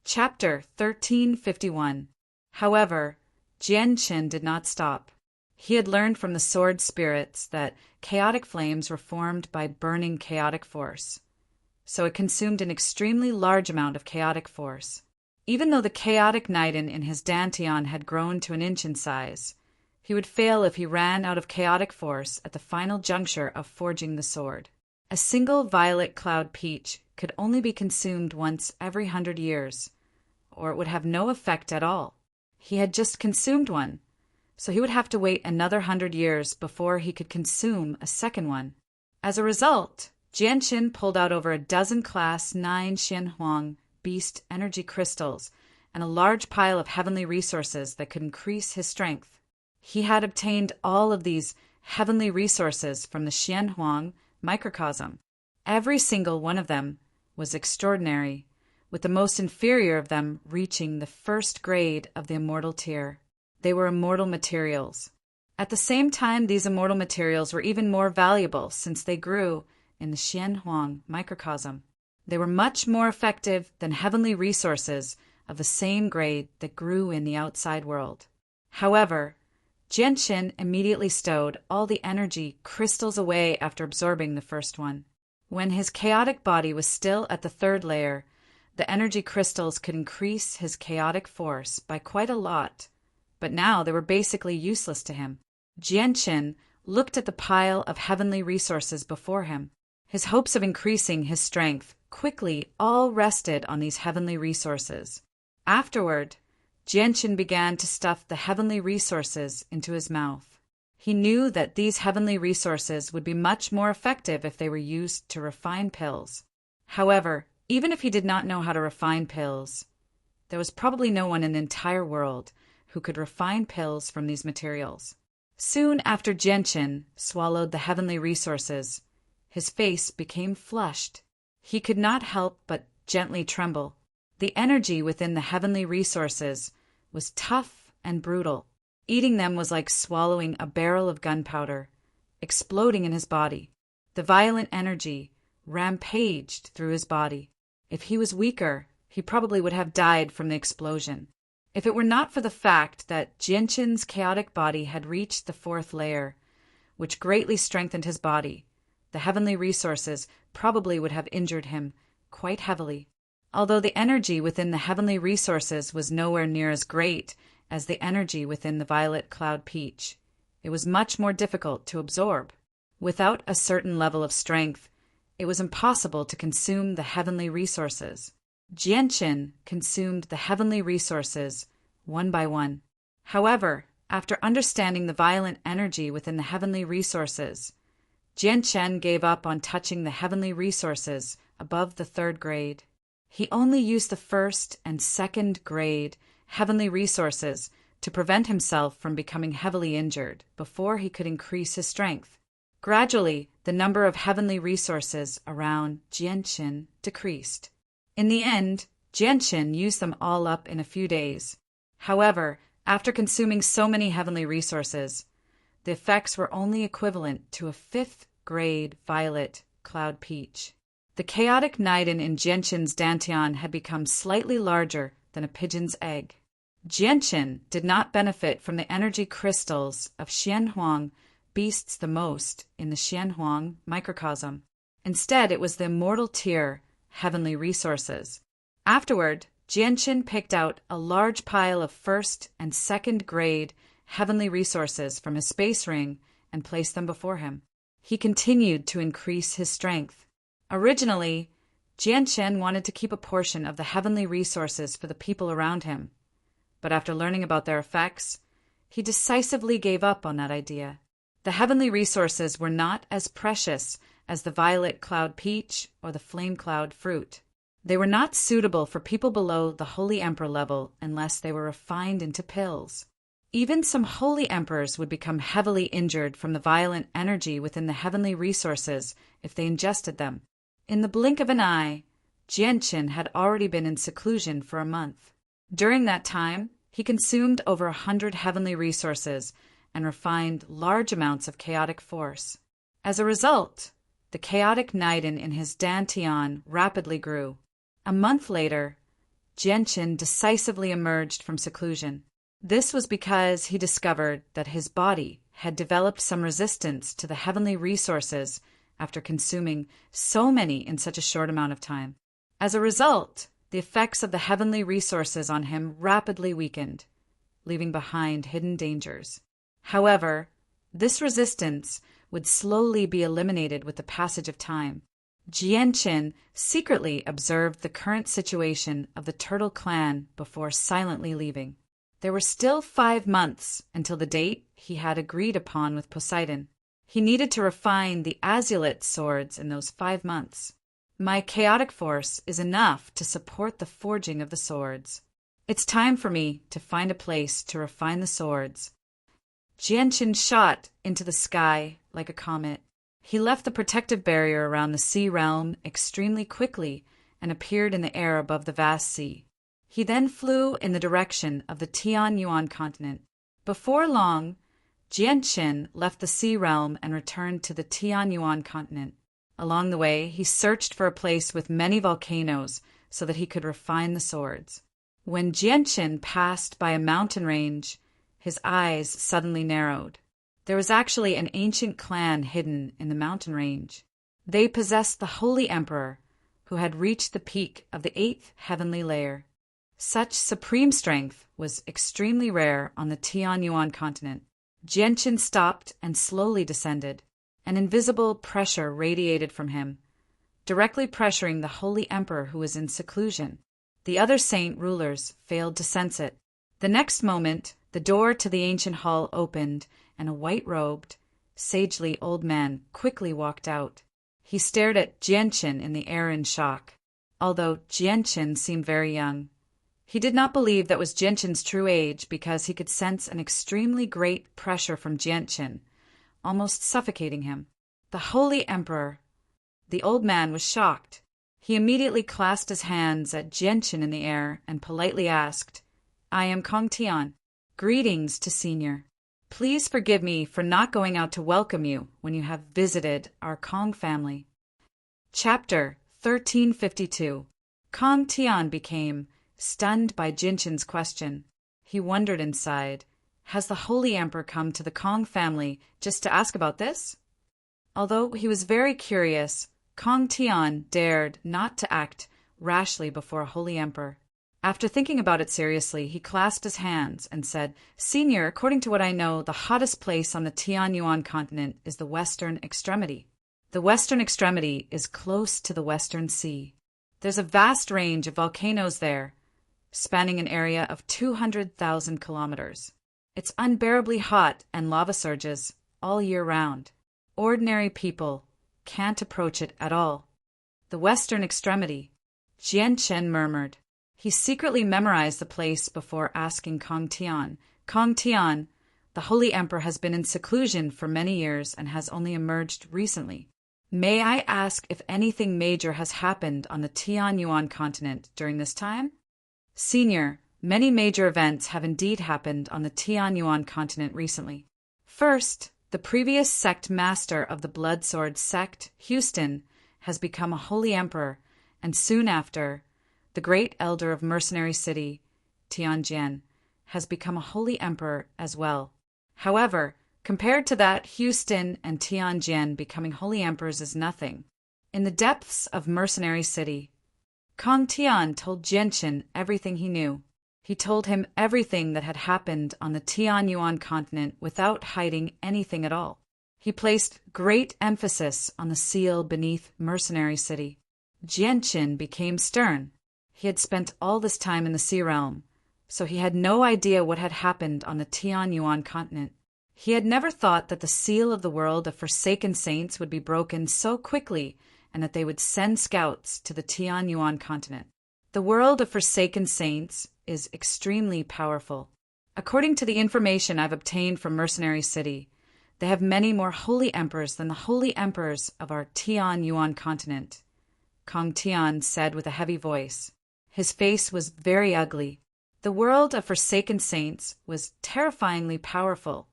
Chapter 1351. However, Jianqin did not stop. He had learned from the sword spirits that chaotic flames were formed by burning chaotic force, so it consumed an extremely large amount of chaotic force. Even though the chaotic Niden in his dantian had grown to an inch in size, he would fail if he ran out of chaotic force at the final juncture of forging the sword. A single violet cloud peach could only be consumed once every 100 years, or it would have no effect at all. He had just consumed one, so he would have to wait another 100 years before he could consume a second one. As a result, Jianqin pulled out over a dozen Class 9 Xianhuang beast energy crystals and a large pile of heavenly resources that could increase his strength. He had obtained all of these heavenly resources from the Xianhuang microcosm. Every single one of them was extraordinary, with the most inferior of them reaching the first grade of the immortal tier. They were immortal materials. At the same time, these immortal materials were even more valuable since they grew in the Xianhuang microcosm. They were much more effective than heavenly resources of the same grade that grew in the outside world. However, Jianqin immediately stowed all the energy crystals away after absorbing the first one. When his chaotic body was still at the third layer, the energy crystals could increase his chaotic force by quite a lot, but now they were basically useless to him. Jianqin looked at the pile of heavenly resources before him. His hopes of increasing his strength quickly all rested on these heavenly resources. Afterward, Jianqin began to stuff the heavenly resources into his mouth. He knew that these heavenly resources would be much more effective if they were used to refine pills. However, even if he did not know how to refine pills, there was probably no one in the entire world who could refine pills from these materials. Soon after Jianqin swallowed the heavenly resources, his face became flushed. He could not help but gently tremble. The energy within the heavenly resources was tough and brutal. Eating them was like swallowing a barrel of gunpowder, exploding in his body. The violent energy rampaged through his body. If he was weaker, he probably would have died from the explosion. If it were not for the fact that Jianqin's chaotic body had reached the fourth layer, which greatly strengthened his body, the heavenly resources probably would have injured him quite heavily. Although the energy within the heavenly resources was nowhere near as great as the energy within the violet cloud peach, it was much more difficult to absorb. Without a certain level of strength, it was impossible to consume the heavenly resources. Jianqin consumed the heavenly resources one by one. However, after understanding the violent energy within the heavenly resources, Jianqin gave up on touching the heavenly resources above the third grade. He only used the first and second grade heavenly resources to prevent himself from becoming heavily injured before he could increase his strength. Gradually, the number of heavenly resources around Jianqin decreased. In the end, Jianqin used them all up in a few days. However, after consuming so many heavenly resources, the effects were only equivalent to a fifth grade violet cloud peach. The chaotic Niden in Jianqin's dantian had become slightly larger than a pigeon's egg. Jianqin did not benefit from the energy crystals of Xianhuang beasts the most in the Xianhuang microcosm. Instead, it was the immortal tier heavenly resources. Afterward, Jianqin picked out a large pile of first and second grade heavenly resources from his space ring and placed them before him. He continued to increase his strength. Originally, Jianqin wanted to keep a portion of the heavenly resources for the people around him, but after learning about their effects, he decisively gave up on that idea. The heavenly resources were not as precious as the violet cloud peach or the flame cloud fruit. They were not suitable for people below the holy emperor level unless they were refined into pills. Even some holy emperors would become heavily injured from the violent energy within the heavenly resources if they ingested them. In the blink of an eye, Jianqin had already been in seclusion for a month. During that time, he consumed over 100 heavenly resources and refined large amounts of chaotic force. As a result, the chaotic Niden in his dantian rapidly grew. A month later, Jianqin decisively emerged from seclusion. This was because he discovered that his body had developed some resistance to the heavenly resources after consuming so many in such a short amount of time. As a result, the effects of the heavenly resources on him rapidly weakened, leaving behind hidden dangers. However, this resistance would slowly be eliminated with the passage of time. Jianqin secretly observed the current situation of the Turtle Clan before silently leaving. There were still 5 months until the date he had agreed upon with Poseidon. He needed to refine the azulite swords in those 5 months. My chaotic force is enough to support the forging of the swords. It's time for me to find a place to refine the swords. Jianqin shot into the sky like a comet. He left the protective barrier around the sea realm extremely quickly and appeared in the air above the vast sea. He then flew in the direction of the Tianyuan continent. Before long, Jianqin left the sea realm and returned to the Tianyuan continent. Along the way, he searched for a place with many volcanoes so that he could refine the swords. When Jianqin passed by a mountain range, his eyes suddenly narrowed. There was actually an ancient clan hidden in the mountain range. They possessed the Holy Emperor, who had reached the peak of the 8th heavenly layer. Such supreme strength was extremely rare on the Tianyuan continent. Jianqin stopped and slowly descended. An invisible pressure radiated from him, directly pressuring the Holy Emperor who was in seclusion. The other saint rulers failed to sense it. The next moment, the door to the ancient hall opened, and a white-robed, sagely old man quickly walked out. He stared at Jianqin in the air in shock. Although Jianqin seemed very young, he did not believe that was Jianqin's true age because he could sense an extremely great pressure from Jianqin, almost suffocating him. The Holy Emperor. The old man was shocked. He immediately clasped his hands at Jianqin in the air and politely asked, "I am Kong Tian. Greetings to Senior. Please forgive me for not going out to welcome you when you have visited our Kong family." Chapter 1352. Kong Tian became stunned by Jianqin's question. He wondered inside, has the Holy Emperor come to the Kong family just to ask about this? Although he was very curious, Kong Tian dared not to act rashly before a Holy Emperor. After thinking about it seriously, he clasped his hands and said, "Senior, according to what I know, the hottest place on the Tianyuan continent is the western extremity. The western extremity is close to the Western Sea. There's a vast range of volcanoes there, spanning an area of 200,000 kilometers. It's unbearably hot and lava surges all year round. Ordinary people can't approach it at all." The western extremity, Jianqin murmured. He secretly memorized the place before asking Kong Tian. "Kong Tian, the Holy Emperor has been in seclusion for many years and has only emerged recently. May I ask if anything major has happened on the Tianyuan continent during this time?" "Senior, many major events have indeed happened on the Tianyuan continent recently. First, the previous sect master of the Blood Sword sect, Houston, has become a Holy Emperor, and soon after, the great elder of Mercenary City, Tianjin, has become a Holy Emperor as well. However, compared to that, Houston and Tianjin becoming Holy Emperors is nothing. In the depths of Mercenary City, Kong Tian told Jianqin everything he knew. He told him everything that had happened on the Tianyuan continent without hiding anything at all. He placed great emphasis on the seal beneath Mercenary City. Jianqin became stern. He had spent all this time in the Sea Realm, so he had no idea what had happened on the Tianyuan continent. He had never thought that the seal of the world of Forsaken Saints would be broken so quickly and that they would send scouts to the Tianyuan continent. The world of Forsaken Saints is extremely powerful. According to the information I've obtained from Mercenary City, they have many more Holy Emperors than the Holy Emperors of our Tianyuan continent," Kong Tian said with a heavy voice. His face was very ugly. The world of Forsaken Saints was terrifyingly powerful,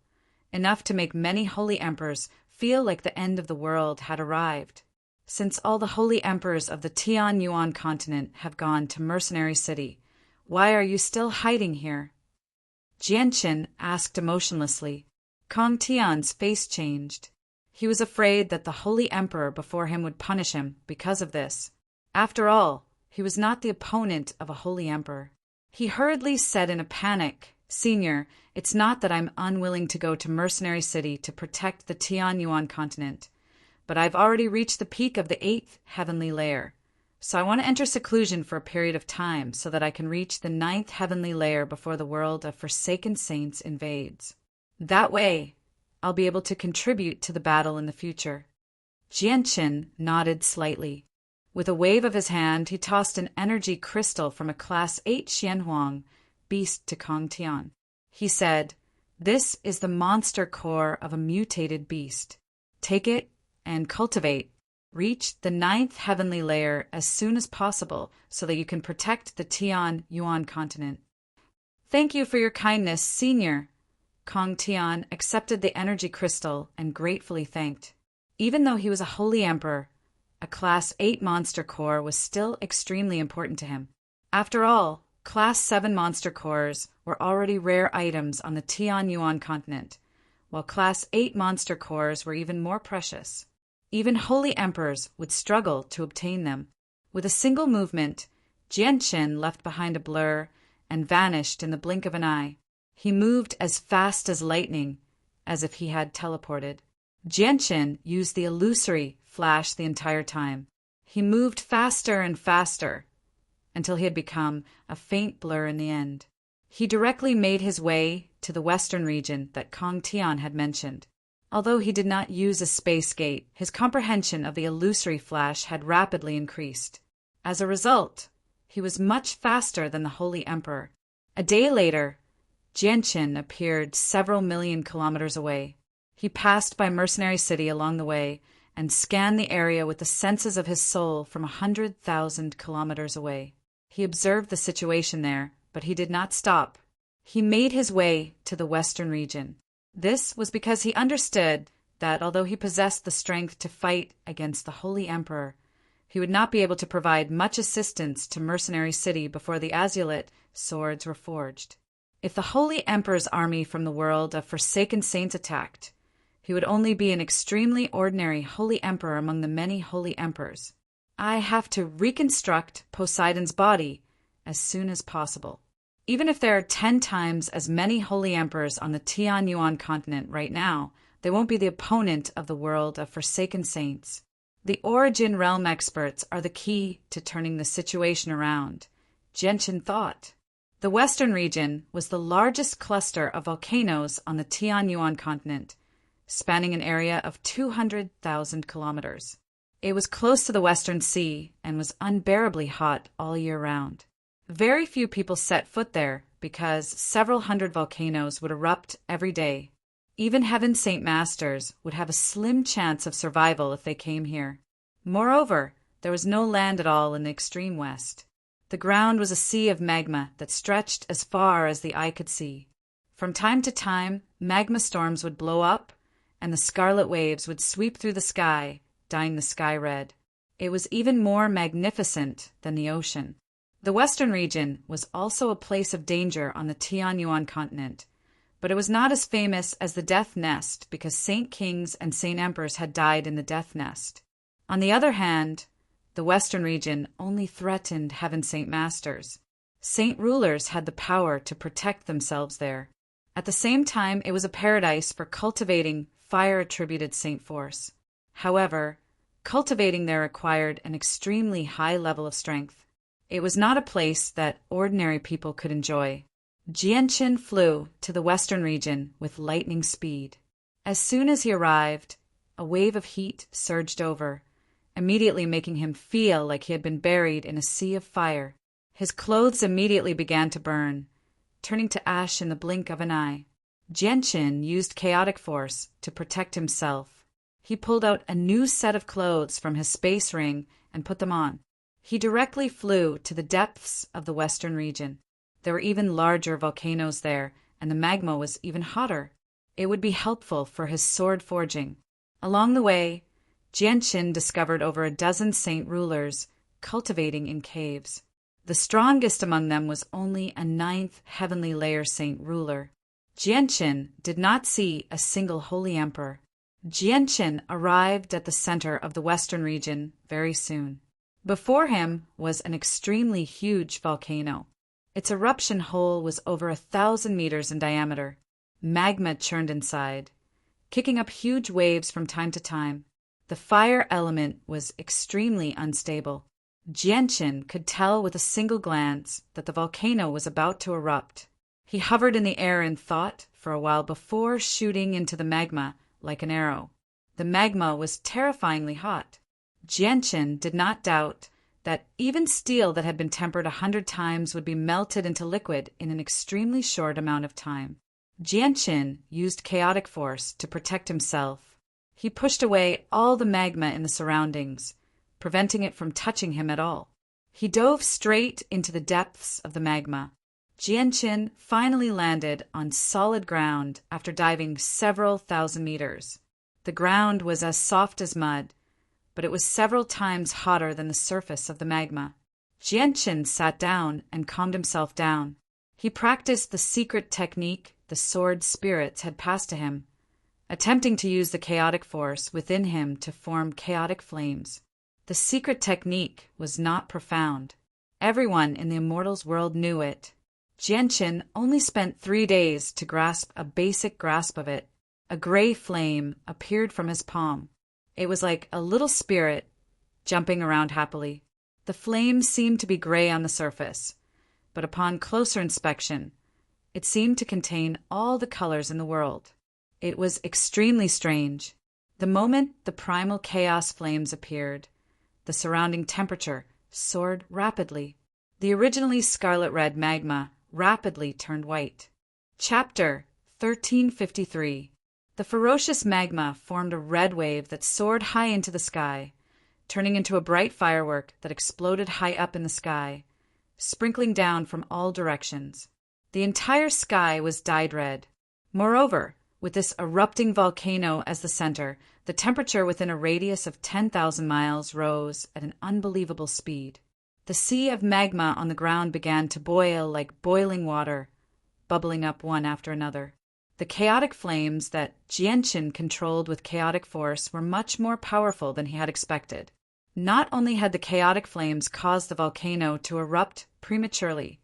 enough to make many Holy Emperors feel like the end of the world had arrived. Since all the Holy Emperors of the Tianyuan continent have gone to Mercenary City, Why are you still hiding here?" Jianqin asked emotionlessly. Kong Tian's face changed. He was afraid that the Holy Emperor before him would punish him because of this. After all, he was not the opponent of a Holy Emperor. He hurriedly said in a panic, "Senior, it's not that I'm unwilling to go to Mercenary City to protect the Tianyuan continent, but I've already reached the peak of the 8th heavenly layer. So I want to enter seclusion for a period of time so that I can reach the 9th heavenly layer before the world of Forsaken Saints invades. That way, I'll be able to contribute to the battle in the future." Jianqin nodded slightly. With a wave of his hand, he tossed an energy crystal from a Class 8 Xianhuang beast to Kong Tian. He said, "This is the monster core of a mutated beast. Take it and cultivate. Reach the 9th heavenly layer as soon as possible so that you can protect the Tian Yuan continent." "Thank you for your kindness, Senior." Kong Tian accepted the energy crystal and gratefully thanked. Even though he was a holy emperor, a Class 8 monster core was still extremely important to him. After all, Class 7 monster cores were already rare items on the Tian Yuan continent, while Class 8 monster cores were even more precious. Even holy emperors would struggle to obtain them. With a single movement, Jianqin left behind a blur and vanished in the blink of an eye. He moved as fast as lightning, as if he had teleported. Jianqin used the illusory flash the entire time. He moved faster and faster, until he had become a faint blur in the end. He directly made his way to the western region that Kong Tian had mentioned. Although he did not use a space gate, his comprehension of the illusory flash had rapidly increased. As a result, he was much faster than the Holy Emperor. A day later, Jianqin appeared several million kilometers away. He passed by Mercenary City along the way and scanned the area with the senses of his soul from 100,000 kilometers away. He observed the situation there, but he did not stop. He made his way to the western region. This was because he understood that although he possessed the strength to fight against the Holy Emperor, he would not be able to provide much assistance to Mercenary City before the Azulite swords were forged. If the Holy Emperor's army from the world of Forsaken Saints attacked, he would only be an extremely ordinary Holy Emperor among the many Holy Emperors. I have to reconstruct Poseidon's body as soon as possible. Even if there are 10 times as many Holy Emperors on the Tian Yuan continent right now, they won't be the opponent of the world of Forsaken Saints. The Origin Realm experts are the key to turning the situation around, Jianqin thought. The western region was the largest cluster of volcanoes on the Tian Yuan continent, spanning an area of 200,000 kilometers. It was close to the Western Sea and was unbearably hot all year round. Very few people set foot there because several hundred volcanoes would erupt every day. Even Heaven Saint Masters would have a slim chance of survival if they came here. Moreover, there was no land at all in the extreme west. The ground was a sea of magma that stretched as far as the eye could see. From time to time, magma storms would blow up, and the scarlet waves would sweep through the sky, dyeing the sky red. It was even more magnificent than the ocean. The western region was also a place of danger on the Tian Yuan continent, but it was not as famous as the Death Nest because Saint Kings and Saint Emperors had died in the Death Nest. On the other hand, the western region only threatened Heaven Saint Masters. Saint rulers had the power to protect themselves there. At the same time, it was a paradise for cultivating fire-attributed Saint Force. However, cultivating there required an extremely high level of strength. It was not a place that ordinary people could enjoy. Jianqin flew to the western region with lightning speed. As soon as he arrived, a wave of heat surged over, immediately making him feel like he had been buried in a sea of fire. His clothes immediately began to burn, turning to ash in the blink of an eye. Jianqin used chaotic force to protect himself. He pulled out a new set of clothes from his space ring and put them on. He directly flew to the depths of the western region. There were even larger volcanoes there, and the magma was even hotter. It would be helpful for his sword forging. Along the way, Jianqin discovered over a dozen saint rulers cultivating in caves. The strongest among them was only a ninth heavenly layer saint ruler. Jianqin did not see a single holy emperor. Jianqin arrived at the center of the western region very soon. Before him was an extremely huge volcano. Its eruption hole was over 1,000 meters in diameter. Magma churned inside, kicking up huge waves from time to time. The fire element was extremely unstable. Jianqin could tell with a single glance that the volcano was about to erupt. He hovered in the air in thought for a while before shooting into the magma like an arrow. The magma was terrifyingly hot. Jianqin did not doubt that even steel that had been tempered 100 times would be melted into liquid in an extremely short amount of time. Jianqin used chaotic force to protect himself. He pushed away all the magma in the surroundings, preventing it from touching him at all. He dove straight into the depths of the magma. Jianqin finally landed on solid ground after diving several thousand meters. The ground was as soft as mud, but it was several times hotter than the surface of the magma. Jianqin sat down and calmed himself down. He practiced the secret technique the sword spirits had passed to him, attempting to use the chaotic force within him to form chaotic flames. The secret technique was not profound. Everyone in the Immortals world knew it. Jianqin only spent 3 days to grasp a basic grasp of it. A gray flame appeared from his palm. It was like a little spirit jumping around happily. The flame seemed to be gray on the surface, but upon closer inspection, it seemed to contain all the colors in the world. It was extremely strange. The moment the primal chaos flames appeared, the surrounding temperature soared rapidly. The originally scarlet-red magma rapidly turned white. Chapter 1353. The ferocious magma formed a red wave that soared high into the sky, turning into a bright firework that exploded high up in the sky, sprinkling down from all directions. The entire sky was dyed red. Moreover, with this erupting volcano as the center, the temperature within a radius of 10,000 miles rose at an unbelievable speed. The sea of magma on the ground began to boil like boiling water, bubbling up one after another. The chaotic flames that Jianqin controlled with chaotic force were much more powerful than he had expected. Not only had the chaotic flames caused the volcano to erupt prematurely,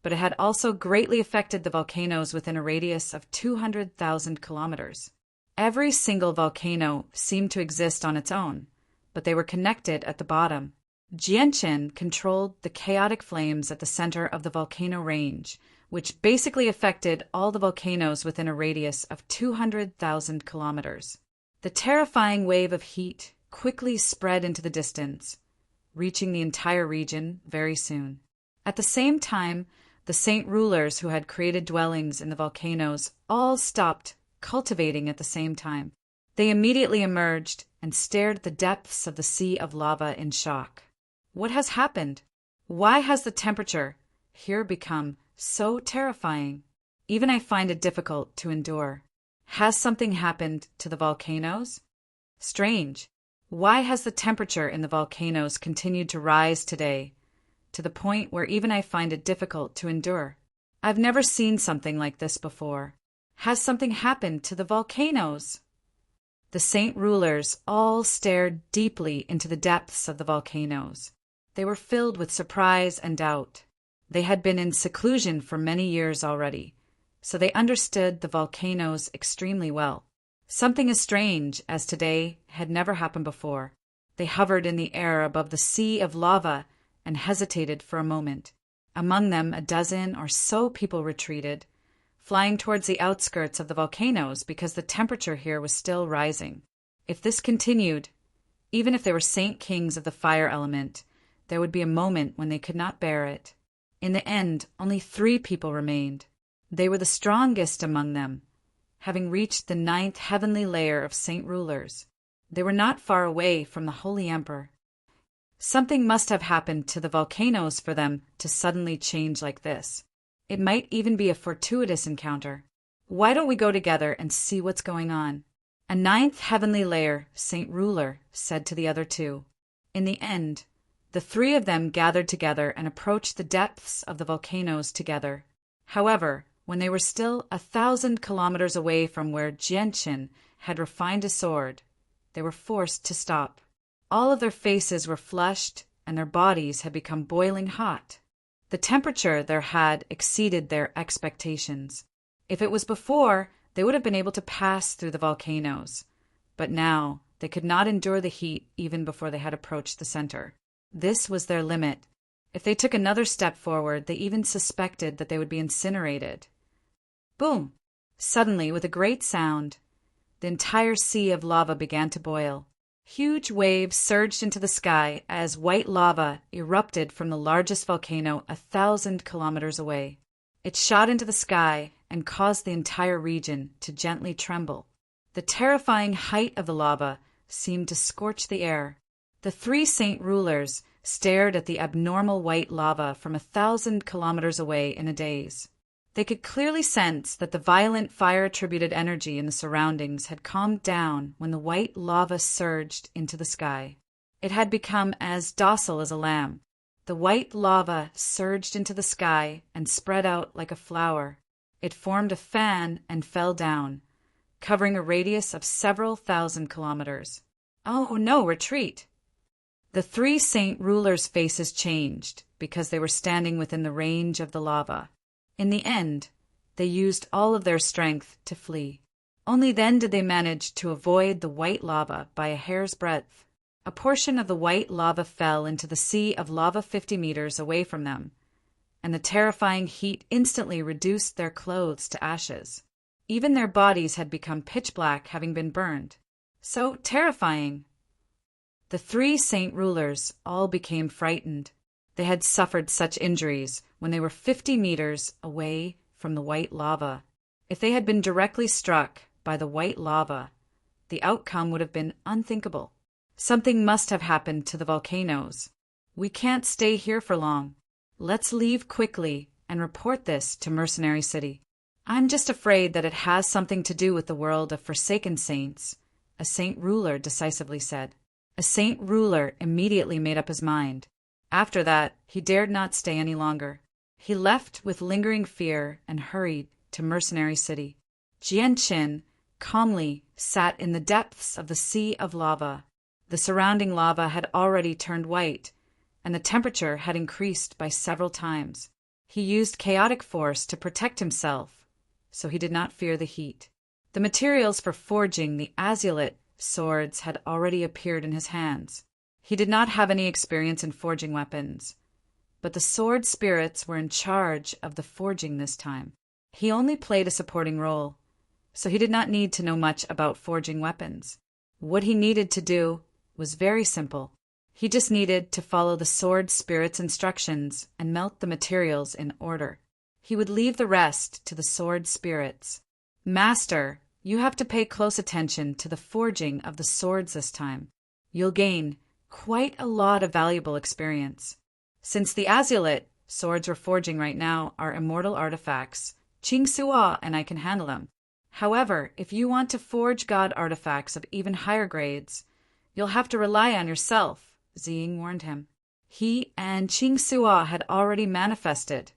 but it had also greatly affected the volcanoes within a radius of 200,000 kilometers. Every single volcano seemed to exist on its own, but they were connected at the bottom. Jianqin controlled the chaotic flames at the center of the volcano range, which basically affected all the volcanoes within a radius of 200,000 kilometers. The terrifying wave of heat quickly spread into the distance, reaching the entire region very soon. At the same time, the saint rulers who had created dwellings in the volcanoes all stopped cultivating at the same time. They immediately emerged and stared at the depths of the sea of lava in shock. What has happened? Why has the temperature here become so terrifying? Even I find it difficult to endure. Has something happened to the volcanoes? Strange. Why has the temperature in the volcanoes continued to rise today, to the point where even I find it difficult to endure? I've never seen something like this before. Has something happened to the volcanoes? The saint rulers all stared deeply into the depths of the volcanoes. They were filled with surprise and doubt. They had been in seclusion for many years already, so they understood the volcanoes extremely well. Something as strange as today had never happened before. They hovered in the air above the sea of lava and hesitated for a moment. Among them, a dozen or so people retreated, flying towards the outskirts of the volcanoes because the temperature here was still rising. If this continued, even if they were saint kings of the fire element, there would be a moment when they could not bear it. In the end, only 3 people remained. They were the strongest among them, having reached the 9th heavenly layer of saint rulers. They were not far away from the Holy Emperor. Something must have happened to the volcanoes for them to suddenly change like this. It might even be a fortuitous encounter. Why don't we go together and see what's going on? A 9th heavenly layer saint ruler said to the other 2. In the end, The three of them gathered together and approached the depths of the volcanoes together. However, when they were still 1,000 kilometers away from where Jianqin had refined his sword, they were forced to stop. All of their faces were flushed, and their bodies had become boiling hot. The temperature there had exceeded their expectations. If it was before, they would have been able to pass through the volcanoes. But now, they could not endure the heat even before they had approached the center. This was their limit. If they took another step forward, they even suspected that they would be incinerated. Boom! Suddenly, with a great sound, the entire sea of lava began to boil. Huge waves surged into the sky as white lava erupted from the largest volcano 1,000 kilometers away. It shot into the sky and caused the entire region to gently tremble. The terrifying height of the lava seemed to scorch the air. The three saint rulers stared at the abnormal white lava from 1,000 kilometers away in a daze. They could clearly sense that the violent fire-attributed energy in the surroundings had calmed down when the white lava surged into the sky. It had become as docile as a lamb. The white lava surged into the sky and spread out like a flower. It formed a fan and fell down, covering a radius of several thousand kilometers. Oh no, retreat! The three saint rulers' faces changed because they were standing within the range of the lava. In the end, they used all of their strength to flee. Only then did they manage to avoid the white lava by a hair's breadth. A portion of the white lava fell into the sea of lava 50 meters away from them, and the terrifying heat instantly reduced their clothes to ashes. Even their bodies had become pitch black, having been burned. So terrifying! The three saint rulers all became frightened. They had suffered such injuries when they were 50 meters away from the white lava. If they had been directly struck by the white lava, the outcome would have been unthinkable. Something must have happened to the volcanoes. We can't stay here for long. Let's leave quickly and report this to Mercenary City. I'm just afraid that it has something to do with the world of forsaken saints, a saint ruler decisively said. A saint ruler immediately made up his mind. After that, he dared not stay any longer. He left with lingering fear and hurried to Mercenary City. Jianqin calmly sat in the depths of the sea of lava. The surrounding lava had already turned white, and the temperature had increased by several times. He used chaotic force to protect himself, so he did not fear the heat. The materials for forging the azulite swords had already appeared in his hands. He did not have any experience in forging weapons, but the sword spirits were in charge of the forging this time. He only played a supporting role, so he did not need to know much about forging weapons. What he needed to do was very simple. He just needed to follow the sword spirit's instructions and melt the materials in order. He would leave the rest to the sword spirits. Master, you have to pay close attention to the forging of the swords this time. You'll gain quite a lot of valuable experience. Since the azulite swords we're forging right now are immortal artifacts, Qing Suo and I can handle them. However, if you want to forge god artifacts of even higher grades, you'll have to rely on yourself, Ziying warned him. He and Qing Suo had already manifested,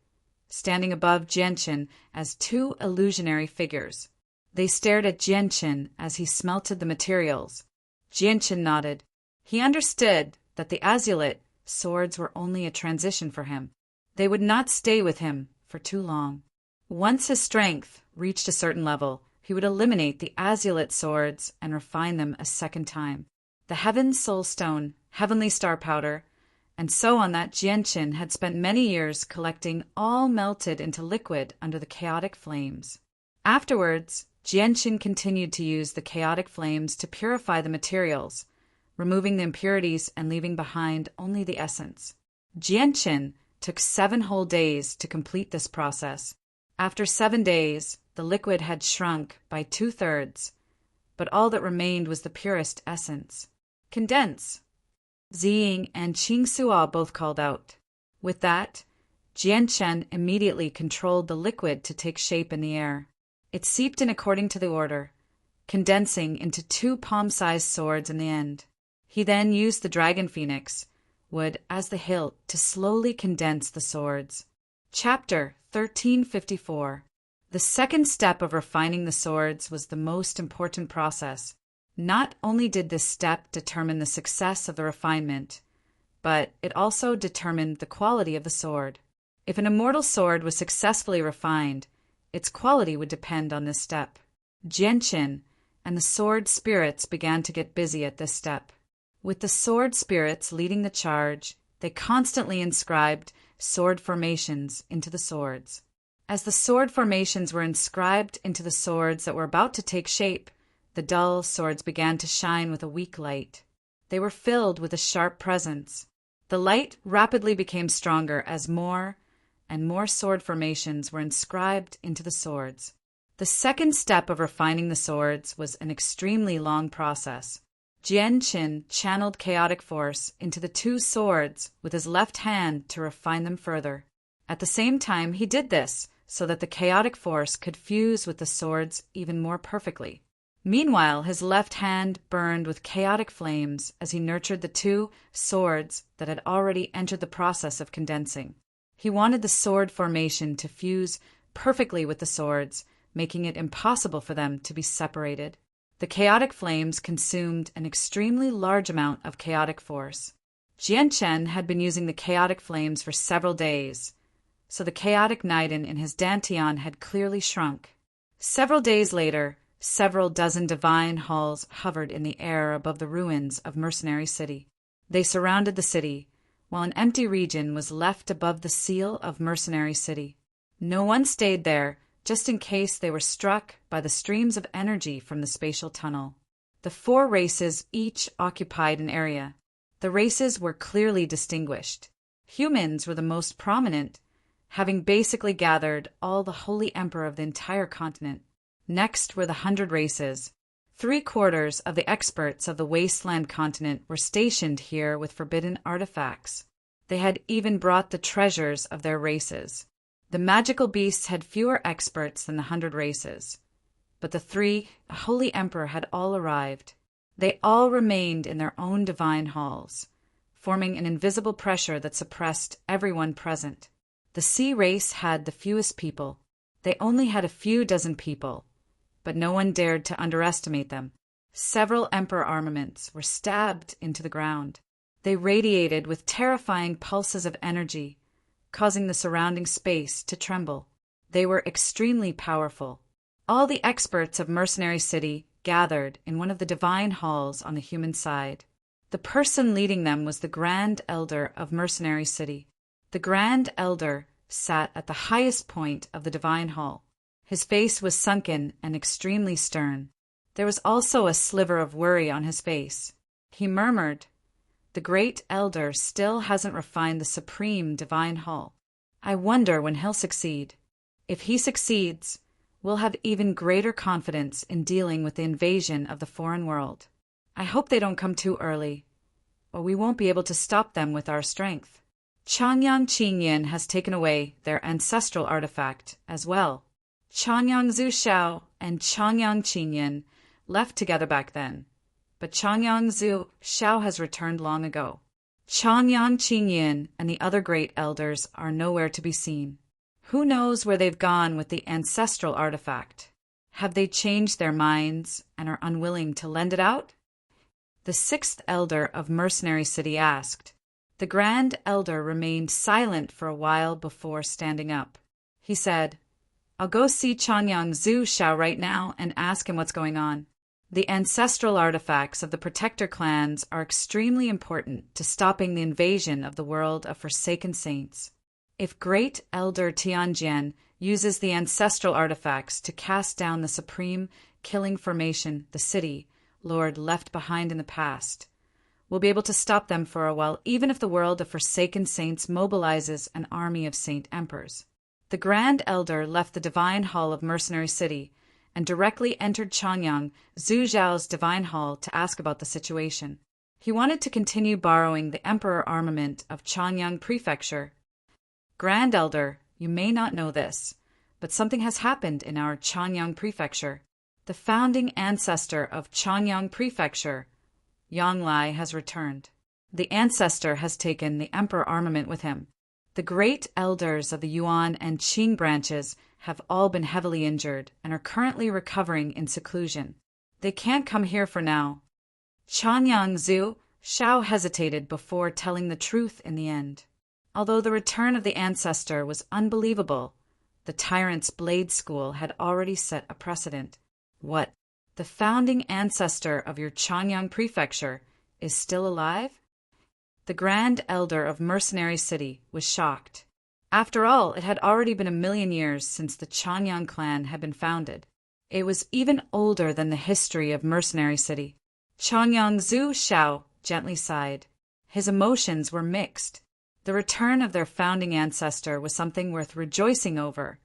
standing above Jianqin as two illusionary figures. They stared at Jianqin as he smelted the materials. Jianqin nodded. He understood that the azulite swords were only a transition for him. They would not stay with him for too long. Once his strength reached a certain level, he would eliminate the azulite swords and refine them a second time. The Heaven Soul Stone, Heavenly Star Powder, and so on that Jianqin had spent many years collecting all melted into liquid under the chaotic flames. Afterwards, Jianqin continued to use the chaotic flames to purify the materials, removing the impurities and leaving behind only the essence. Jianqin took 7 whole days to complete this process. After 7 days, the liquid had shrunk by 2/3, but all that remained was the purest essence. Condense! Ziying and Qing Suo both called out. With that, Jianqin immediately controlled the liquid to take shape in the air. It seeped in according to the order, condensing into 2 palm-sized swords in the end. He then used the dragon phoenix, wood as the hilt to slowly condense the swords. Chapter 1354. The second step of refining the swords was the most important process. Not only did this step determine the success of the refinement, but it also determined the quality of the sword. If an immortal sword was successfully refined, its quality would depend on this step. Jianqin and the sword spirits began to get busy at this step. With the sword spirits leading the charge, they constantly inscribed sword formations into the swords. As the sword formations were inscribed into the swords that were about to take shape, the dull swords began to shine with a weak light. They were filled with a sharp presence. The light rapidly became stronger as more and more sword formations were inscribed into the swords. The second step of refining the swords was an extremely long process. Jianqin channeled chaotic force into the two swords with his left hand to refine them further. At the same time, he did this so that the chaotic force could fuse with the swords even more perfectly. Meanwhile, his left hand burned with chaotic flames as he nurtured the two swords that had already entered the process of condensing. He wanted the sword formation to fuse perfectly with the swords, making it impossible for them to be separated. The chaotic flames consumed an extremely large amount of chaotic force. Jianqin had been using the chaotic flames for several days, so the chaotic Niden in his dantian had clearly shrunk. Several days later, several dozen divine halls hovered in the air above the ruins of Mercenary City. They surrounded the city, while an empty region was left above the seal of Mercenary City. No one stayed there, just in case they were struck by the streams of energy from the spatial tunnel. The four races each occupied an area. The races were clearly distinguished. Humans were the most prominent, having basically gathered all the Holy Emperor of the entire continent. Next were the 100 races. 3/4 of the experts of the Wasteland continent were stationed here with forbidden artifacts. They had even brought the treasures of their races. The magical beasts had fewer experts than the 100 races, but the 3 Holy Emperor had all arrived. They all remained in their own divine halls, forming an invisible pressure that suppressed everyone present. The sea race had the fewest people. They only had a few dozen people, but no one dared to underestimate them. Several emperor armaments were stabbed into the ground. They radiated with terrifying pulses of energy, causing the surrounding space to tremble. They were extremely powerful. All the experts of Mercenary City gathered in one of the divine halls on the human side. The person leading them was the Grand Elder of Mercenary City. The Grand Elder sat at the highest point of the divine hall. His face was sunken and extremely stern. There was also a sliver of worry on his face. He murmured, "The Great Elder still hasn't refined the supreme divine hall. I wonder when he'll succeed. If he succeeds, we'll have even greater confidence in dealing with the invasion of the foreign world. I hope they don't come too early, or we won't be able to stop them with our strength." Changyang Qingyan has taken away their ancestral artifact as well. Changyang Zushao and Changyang Qingyan left together back then, but Changyang Zushao has returned long ago. Changyang Qingyan and the other great elders are nowhere to be seen. Who knows where they've gone with the ancestral artifact? Have they changed their minds and are unwilling to lend it out? The 6th elder of Mercenary City asked. The Grand Elder remained silent for a while before standing up. He said, "I'll go see Changyang Zushao right now and ask him what's going on. The ancestral artifacts of the Protector clans are extremely important to stopping the invasion of the world of Forsaken Saints. If Great Elder Tianjian uses the ancestral artifacts to cast down the supreme killing formation, the city, Lord left behind in the past, we'll be able to stop them for a while, even if the world of Forsaken Saints mobilizes an army of Saint Emperors." The Grand Elder left the Divine Hall of Mercenary City and directly entered Changyang Zhujiao's Divine Hall to ask about the situation. He wanted to continue borrowing the Emperor armament of Changyang Prefecture. "Grand Elder, you may not know this, but something has happened in our Changyang Prefecture. The founding ancestor of Changyang Prefecture, Yanglai, has returned. The ancestor has taken the emperor armament with him. The great elders of the Yuan and Qing branches have all been heavily injured and are currently recovering in seclusion. They can't come here for now. Changyang Zhu Shao hesitated before telling the truth in the end. Although the return of the ancestor was unbelievable, the tyrant's blade school had already set a precedent. What? The founding ancestor of your Changyang prefecture is still alive? The Grand Elder of Mercenary City was shocked. After all, it had already been 1,000,000 years since the Changyang clan had been founded. It was even older than the history of Mercenary City. Changyang Zhu Shao gently sighed. His emotions were mixed. The return of their founding ancestor was something worth rejoicing over,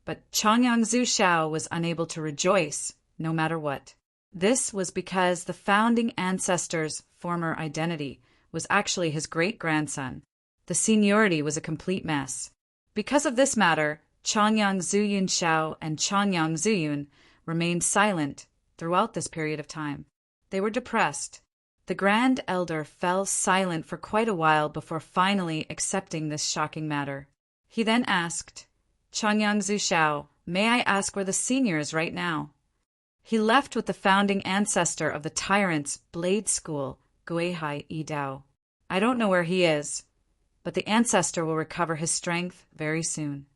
but Changyang Zhu Shao was unable to rejoice, no matter what. This was because the founding ancestor's former identity was actually his great-grandson. The seniority was a complete mess. Because of this matter, Changyang Zuyun Shao and Changyang Zuyun remained silent throughout this period of time. They were depressed. The Grand Elder fell silent for quite a while before finally accepting this shocking matter. He then asked, Changyang Zhu Shao, may I ask where the senior is right now? He left with the founding ancestor of the tyrant's blade school, Guihai Yidao. I don't know where he is, but the ancestor will recover his strength very soon.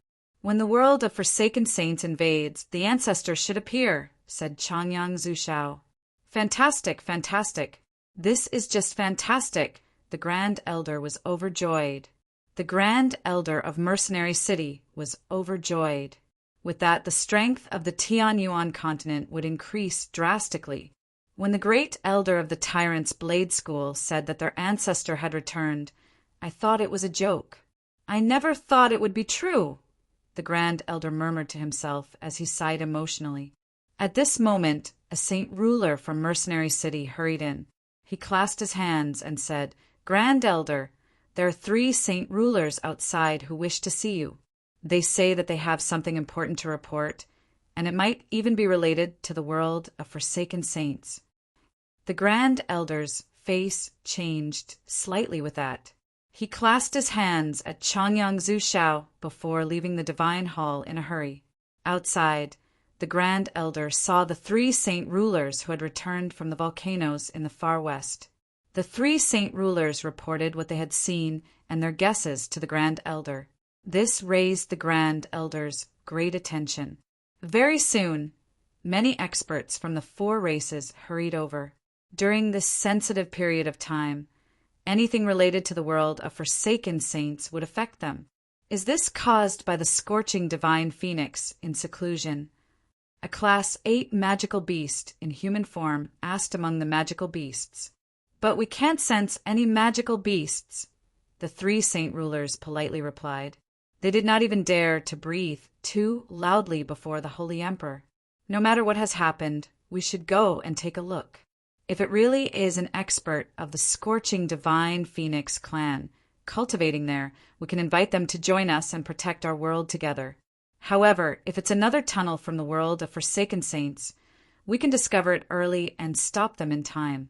When the world of Forsaken Saints invades, the ancestor should appear, said Changyang Zhu Shao. Fantastic, fantastic. This is just fantastic. The Grand Elder was overjoyed. The Grand Elder of Mercenary City was overjoyed. With that, the strength of the Tianyuan continent would increase drastically. When the Great Elder of the Tyrant's Blade School said that their ancestor had returned, I thought it was a joke. I never thought it would be true, the Grand Elder murmured to himself as he sighed emotionally. At this moment, a saint ruler from Mercenary City hurried in. He clasped his hands and said, Grand Elder, there are 3 saint rulers outside who wish to see you. They say that they have something important to report, and it might even be related to the world of Forsaken Saints. The Grand Elder's face changed slightly with that. He clasped his hands at Changyang Zhu Shao before leaving the Divine Hall in a hurry. Outside, the Grand Elder saw the 3 saint rulers who had returned from the volcanoes in the far west. The 3 saint rulers reported what they had seen and their guesses to the Grand Elder. This raised the Grand Elder's great attention. Very soon, many experts from the 4 races hurried over. During this sensitive period of time, anything related to the world of Forsaken Saints would affect them. Is this caused by the scorching divine phoenix in seclusion? A Class 8 magical beast in human form asked among the magical beasts. But we can't sense any magical beasts, the 3 saint rulers politely replied. They did not even dare to breathe too loudly before the Holy Emperor. No matter what has happened, we should go and take a look. If it really is an expert of the scorching divine phoenix clan cultivating there, we can invite them to join us and protect our world together. However, if it's another tunnel from the world of Forsaken Saints, we can discover it early and stop them in time,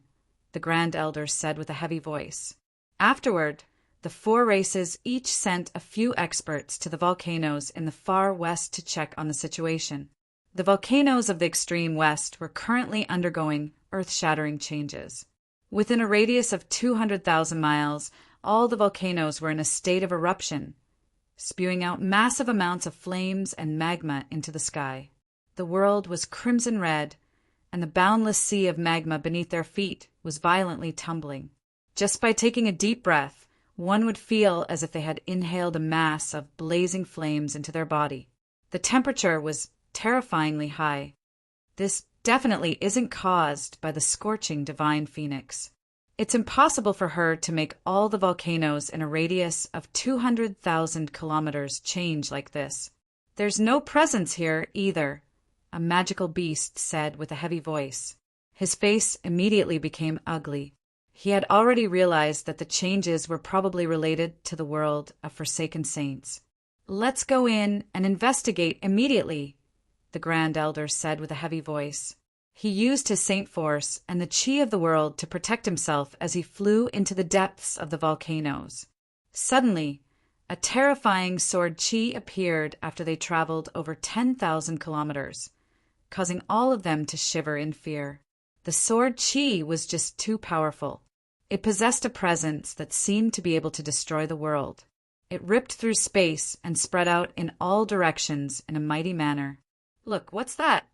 the Grand Elder said with a heavy voice. Afterward, the 4 races each sent a few experts to the volcanoes in the far west to check on the situation. The volcanoes of the extreme west were currently undergoing earth-shattering changes. Within a radius of 200,000 miles, all the volcanoes were in a state of eruption, spewing out massive amounts of flames and magma into the sky. The world was crimson red, and the boundless sea of magma beneath their feet was violently tumbling. Just by taking a deep breath, one would feel as if they had inhaled a mass of blazing flames into their body. The temperature was terrifyingly high. This definitely isn't caused by the scorching divine phoenix. It's impossible for her to make all the volcanoes in a radius of 200,000 kilometers change like this. There's no presence here either, a magical beast said with a heavy voice. His face immediately became ugly. He had already realized that the changes were probably related to the world of Forsaken Saints. Let's go in and investigate immediately, the Grand Elder said with a heavy voice. He used his saint force and the chi of the world to protect himself as he flew into the depths of the volcanoes. Suddenly, a terrifying sword chi appeared after they traveled over 10,000 kilometers, causing all of them to shiver in fear. The sword chi was just too powerful. It possessed a presence that seemed to be able to destroy the world. It ripped through space and spread out in all directions in a mighty manner. "Look, what's that?"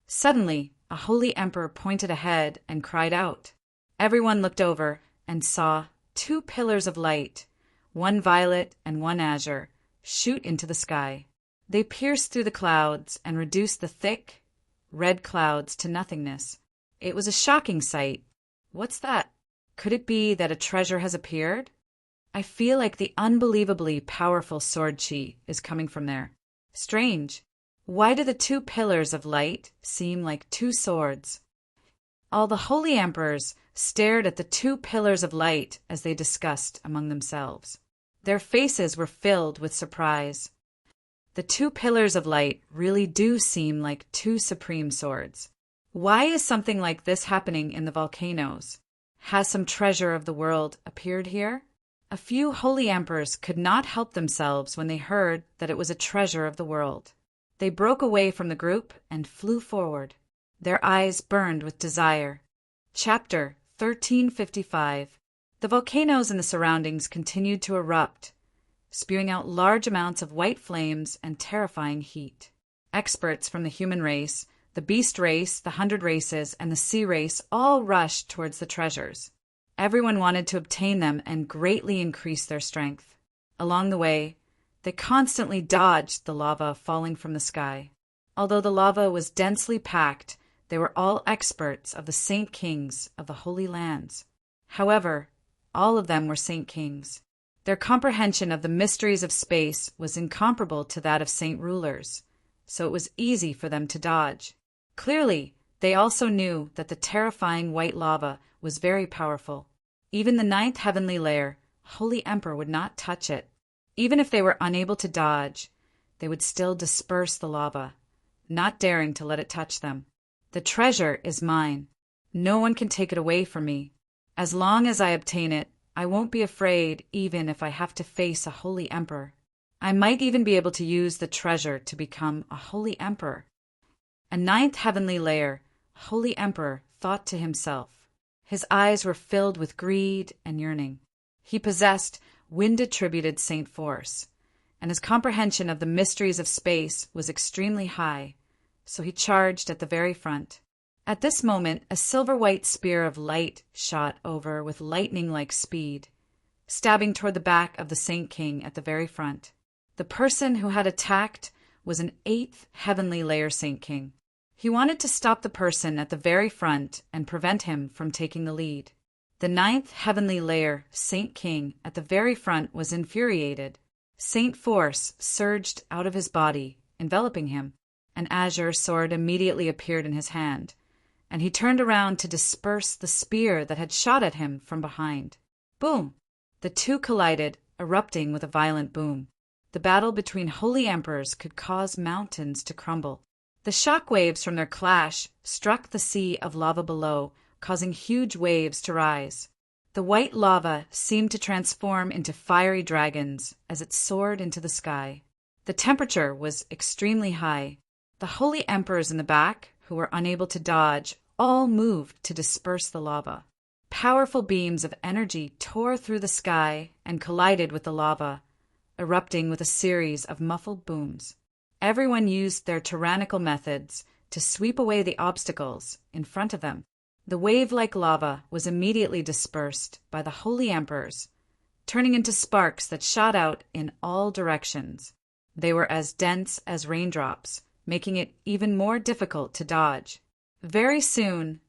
Suddenly, a holy emperor pointed ahead and cried out. Everyone looked over and saw 2 pillars of light, one violet and one azure, shoot into the sky. They pierced through the clouds and reduced the thick, red clouds to nothingness. It was a shocking sight. "What's that? Could it be that a treasure has appeared? I feel like the unbelievably powerful sword chi is coming from there. Strange. Why do the 2 pillars of light seem like 2 swords?" All the holy emperors stared at the 2 pillars of light as they discussed among themselves. Their faces were filled with surprise. The 2 pillars of light really do seem like 2 supreme swords. Why is something like this happening in the volcanoes? Has some treasure of the world appeared here? A few holy emperors could not help themselves when they heard that it was a treasure of the world. They broke away from the group and flew forward. Their eyes burned with desire. Chapter 1355. The volcanoes in the surroundings continued to erupt, spewing out large amounts of white flames and terrifying heat. Experts from the human race, the beast race, the 100 races, and the sea race all rushed towards the treasures. Everyone wanted to obtain them and greatly increase their strength. Along the way, they constantly dodged the lava falling from the sky. Although the lava was densely packed, they were all experts of the saint kings of the holy lands. However, all of them were saint kings. Their comprehension of the mysteries of space was incomparable to that of saint rulers, so it was easy for them to dodge. Clearly, they also knew that the terrifying white lava was very powerful. Even the 9th heavenly layer, Holy Emperor, would not touch it. Even if they were unable to dodge, they would still disperse the lava, not daring to let it touch them. "The treasure is mine. No one can take it away from me. As long as I obtain it, I won't be afraid even if I have to face a holy emperor. I might even be able to use the treasure to become a holy emperor." A 9th heavenly layer, Holy Emperor, thought to himself. His eyes were filled with greed and yearning. He possessed wind-attributed saint force, and his comprehension of the mysteries of space was extremely high, so he charged at the very front. At this moment, a silver-white spear of light shot over with lightning-like speed, stabbing toward the back of the Saint King at the very front. The person who had attacked was an 8th heavenly layer Saint King. He wanted to stop the person at the very front and prevent him from taking the lead. The 9th heavenly layer Saint King at the very front was infuriated. Saint force surged out of his body, enveloping him. An azure sword immediately appeared in his hand, and he turned around to disperse the spear that had shot at him from behind. Boom! The 2 collided, erupting with a violent boom. The battle between holy emperors could cause mountains to crumble. The shock waves from their clash struck the sea of lava below, causing huge waves to rise. The white lava seemed to transform into fiery dragons as it soared into the sky. The temperature was extremely high. The holy emperors in the back, who were unable to dodge, all moved to disperse the lava. Powerful beams of energy tore through the sky and collided with the lava, erupting with a series of muffled booms. Everyone used their tyrannical methods to sweep away the obstacles in front of them. The wave-like lava was immediately dispersed by the holy emperors, turning into sparks that shot out in all directions. They were as dense as raindrops, making it even more difficult to dodge. Very soon,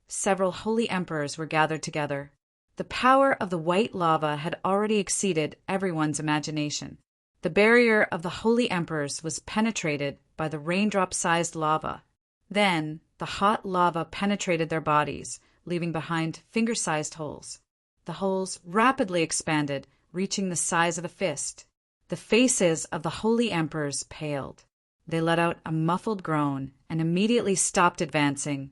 several holy emperors were gathered together. The power of the white lava had already exceeded everyone's imagination. The barrier of the holy emperors was penetrated by the raindrop-sized lava. Then, the hot lava penetrated their bodies, leaving behind finger-sized holes. The holes rapidly expanded, reaching the size of a fist. The faces of the holy emperors paled. They let out a muffled groan and immediately stopped advancing,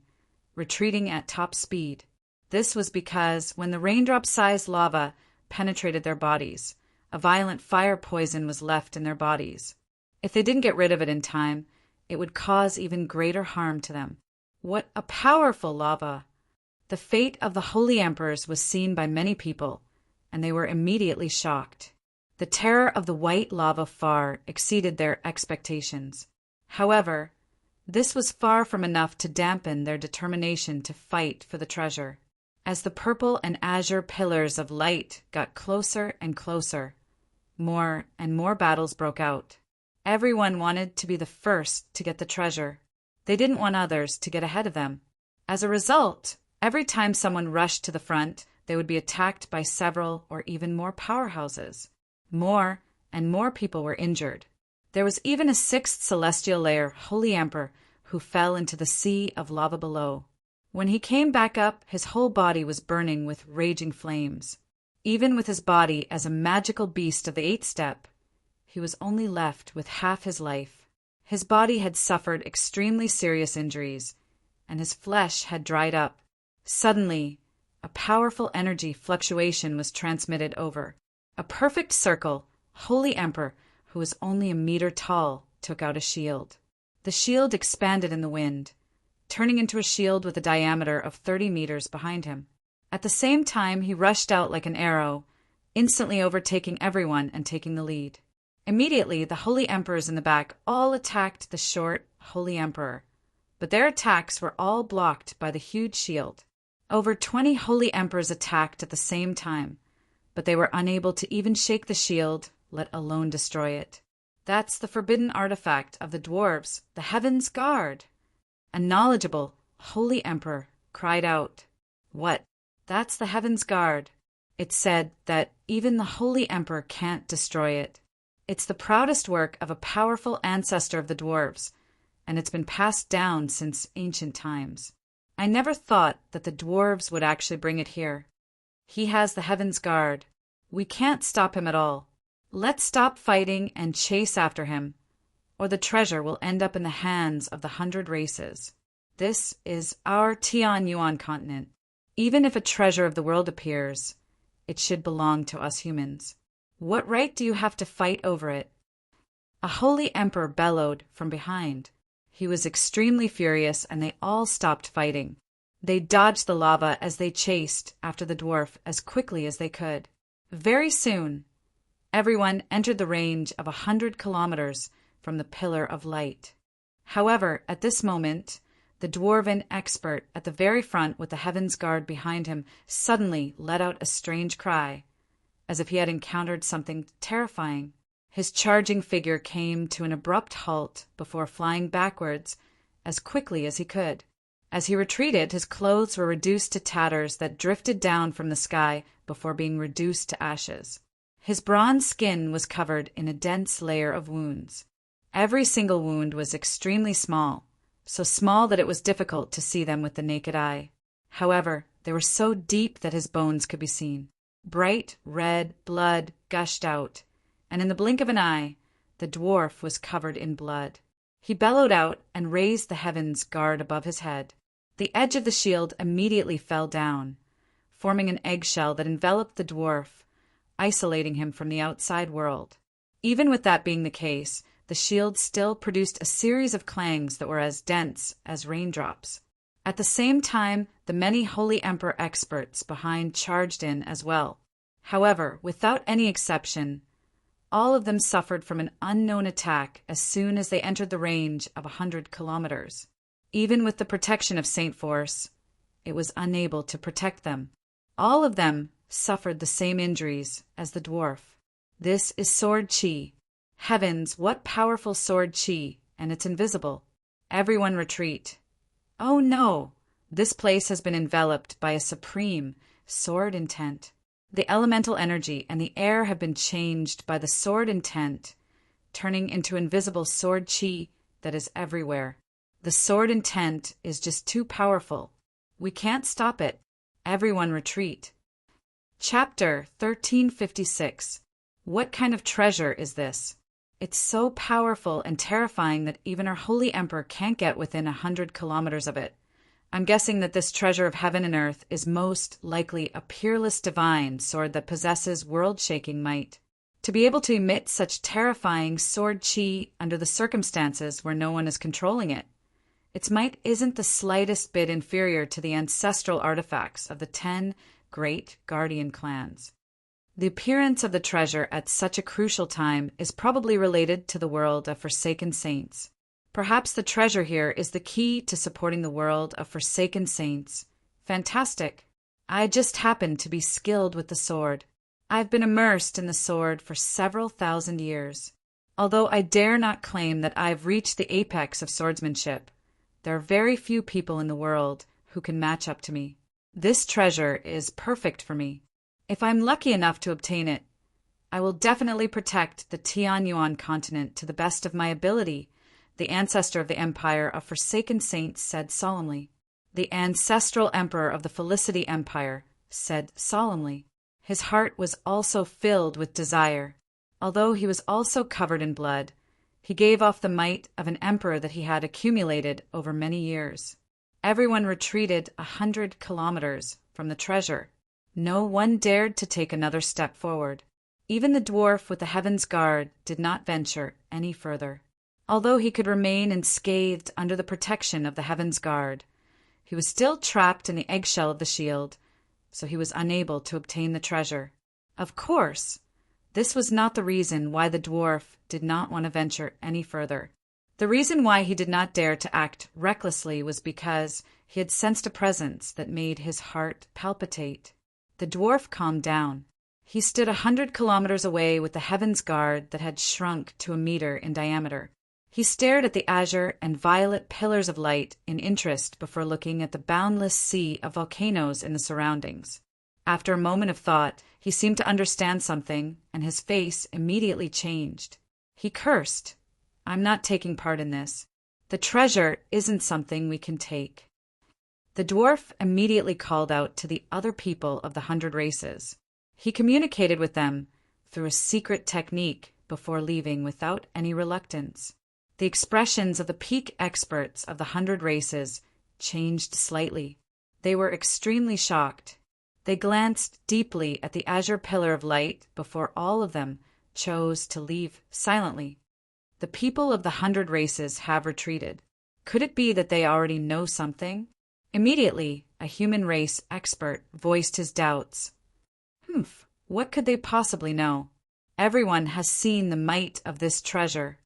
retreating at top speed. This was because when the raindrop-sized lava penetrated their bodies, a violent fire poison was left in their bodies. If they didn't get rid of it in time, it would cause even greater harm to them. What a powerful lava! The fate of the holy emperors was seen by many people, and they were immediately shocked. The terror of the white lava far exceeded their expectations. However, this was far from enough to dampen their determination to fight for the treasure. As the purple and azure pillars of light got closer and closer, more and more battles broke out. Everyone wanted to be the first to get the treasure. They didn't want others to get ahead of them. As a result, every time someone rushed to the front, they would be attacked by several or even more powerhouses. More and more people were injured. There was even a sixth celestial layer, Holy Emperor, who fell into the sea of lava below. When he came back up, his whole body was burning with raging flames. Even with his body as a magical beast of the eighth step, he was only left with half his life. His body had suffered extremely serious injuries, and his flesh had dried up. Suddenly, a powerful energy fluctuation was transmitted over. A perfect circle, Holy Emperor, who was only a meter tall, took out a shield. The shield expanded in the wind, turning into a shield with a diameter of 30 meters behind him. At the same time, he rushed out like an arrow, instantly overtaking everyone and taking the lead. Immediately, the holy emperors in the back all attacked the short, holy emperor, but their attacks were all blocked by the huge shield. Over 20 holy emperors attacked at the same time, but they were unable to even shake the shield, let alone destroy it. That's the forbidden artifact of the dwarves, the Heaven's Guard. A knowledgeable, holy emperor cried out, "What? That's the Heaven's Guard." It said that even the holy emperor can't destroy it. It's the proudest work of a powerful ancestor of the dwarves, and it's been passed down since ancient times. I never thought that the dwarves would actually bring it here. He has the Heaven's Guard. We can't stop him at all. Let's stop fighting and chase after him, or the treasure will end up in the hands of the 100 races. This is our Tian Yuan continent. Even if a treasure of the world appears, it should belong to us humans. What right do you have to fight over it? A holy emperor bellowed from behind. He was extremely furious, and they all stopped fighting. They dodged the lava as they chased after the dwarf as quickly as they could. Very soon, everyone entered the range of 100 kilometers from the Pillar of Light. However, at this moment, the dwarven expert at the very front with the Heaven's Guard behind him suddenly let out a strange cry, as if he had encountered something terrifying. His charging figure came to an abrupt halt before flying backwards as quickly as he could. As he retreated, his clothes were reduced to tatters that drifted down from the sky before being reduced to ashes. His bronze skin was covered in a dense layer of wounds. Every single wound was extremely small, so small that it was difficult to see them with the naked eye. However, they were so deep that his bones could be seen. Bright red blood gushed out, and in the blink of an eye, the dwarf was covered in blood. He bellowed out and raised the Heaven's Guard above his head. The edge of the shield immediately fell down, forming an eggshell that enveloped the dwarf, isolating him from the outside world. Even with that being the case, the shield still produced a series of clangs that were as dense as raindrops. At the same time, the many Holy Emperor experts behind charged in as well. However, without any exception, all of them suffered from an unknown attack as soon as they entered the range of 100 kilometers. Even with the protection of Saint Force, it was unable to protect them. All of them suffered the same injuries as the dwarf. This is sword chi. Heavens, what powerful sword chi, and it's invisible. Everyone retreat. Oh no! This place has been enveloped by a supreme sword intent. The elemental energy and the air have been changed by the sword intent, turning into invisible sword chi that is everywhere. The sword intent is just too powerful. We can't stop it. Everyone retreat. Chapter 1356. What kind of treasure is this? It's so powerful and terrifying that even our holy emperor can't get within 100 kilometers of it. I'm guessing that this treasure of heaven and earth is most likely a peerless divine sword that possesses world-shaking might. To be able to emit such terrifying sword chi under the circumstances where no one is controlling it, its might isn't the slightest bit inferior to the ancestral artifacts of the 10 great guardian clans. The appearance of the treasure at such a crucial time is probably related to the world of Forsaken Saints. Perhaps the treasure here is the key to supporting the world of Forsaken Saints. Fantastic. I just happen to be skilled with the sword. I've been immersed in the sword for several thousand years. Although I dare not claim that I've reached the apex of swordsmanship, there are very few people in the world who can match up to me. This treasure is perfect for me. If I'm lucky enough to obtain it, I will definitely protect the Tianyuan continent to the best of my ability, the ancestor of the Empire of Forsaken Saints said solemnly. The ancestral emperor of the Felicity Empire said solemnly. His heart was also filled with desire. Although he was also covered in blood, he gave off the might of an emperor that he had accumulated over many years. Everyone retreated 100 kilometers from the treasure. No one dared to take another step forward. Even the dwarf with the Heaven's Guard did not venture any further. Although he could remain unscathed under the protection of the Heaven's Guard, he was still trapped in the eggshell of the shield, so he was unable to obtain the treasure. Of course, this was not the reason why the dwarf did not want to venture any further. The reason why he did not dare to act recklessly was because he had sensed a presence that made his heart palpitate. The dwarf calmed down. He stood 100 kilometers away with the Heaven's Guard that had shrunk to a meter in diameter. He stared at the azure and violet pillars of light in interest before looking at the boundless sea of volcanoes in the surroundings. After a moment of thought, he seemed to understand something, and his face immediately changed. He cursed. I'm not taking part in this. The treasure isn't something we can take. The dwarf immediately called out to the other people of the 100 races. He communicated with them through a secret technique before leaving without any reluctance. The expressions of the peak experts of the 100 races changed slightly. They were extremely shocked. They glanced deeply at the azure pillar of light before all of them chose to leave silently. The people of the 100 races have retreated. Could it be that they already know something? Immediately, a human race expert voiced his doubts. What could they possibly know? Everyone has seen the might of this treasure.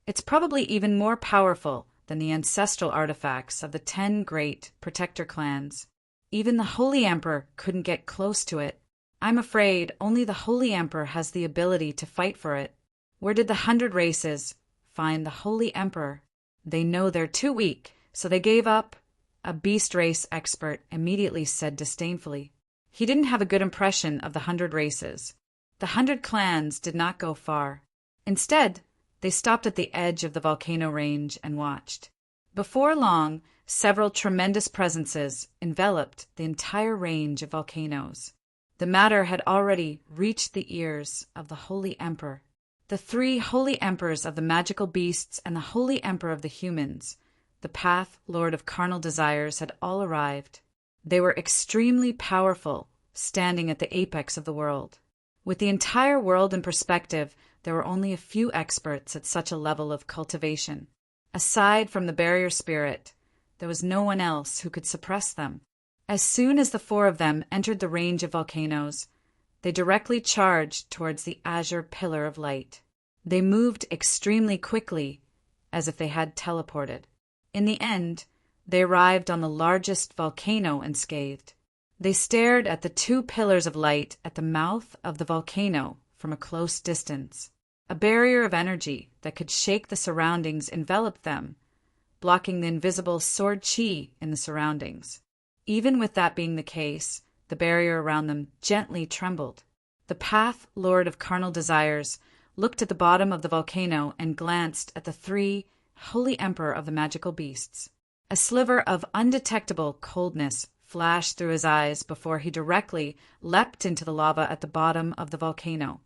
It's probably even more powerful than the ancestral artifacts of the 10 great protector clans. Even the Holy Emperor couldn't get close to it. I'm afraid only the Holy Emperor has the ability to fight for it. Where did the 100 races find the Holy Emperor? They know they're too weak, so they gave up. A beast race expert immediately said disdainfully. He didn't have a good impression of the 100 races. The 100 clans did not go far. Instead, they stopped at the edge of the volcano range and watched. Before long, several tremendous presences enveloped the entire range of volcanoes. The matter had already reached the ears of the Holy Emperor. The 3 Holy Emperors of the magical beasts and the Holy Emperor of the humans, the Path Lord of carnal desires, had all arrived. They were extremely powerful, standing at the apex of the world. With the entire world in perspective, there were only a few experts at such a level of cultivation. Aside from the barrier spirit, there was no one else who could suppress them. As soon as the 4 of them entered the range of volcanoes, they directly charged towards the azure pillar of light. They moved extremely quickly, as if they had teleported. In the end, they arrived on the largest volcano unscathed. They stared at the 2 pillars of light at the mouth of the volcano from a close distance. A barrier of energy that could shake the surroundings enveloped them, blocking the invisible sword chi in the surroundings. Even with that being the case, the barrier around them gently trembled. The Path Lord of carnal desires looked at the bottom of the volcano and glanced at the 3 Holy Emperor of the magical beasts. A sliver of undetectable coldness flashed through his eyes before he directly leapt into the lava at the bottom of the volcano.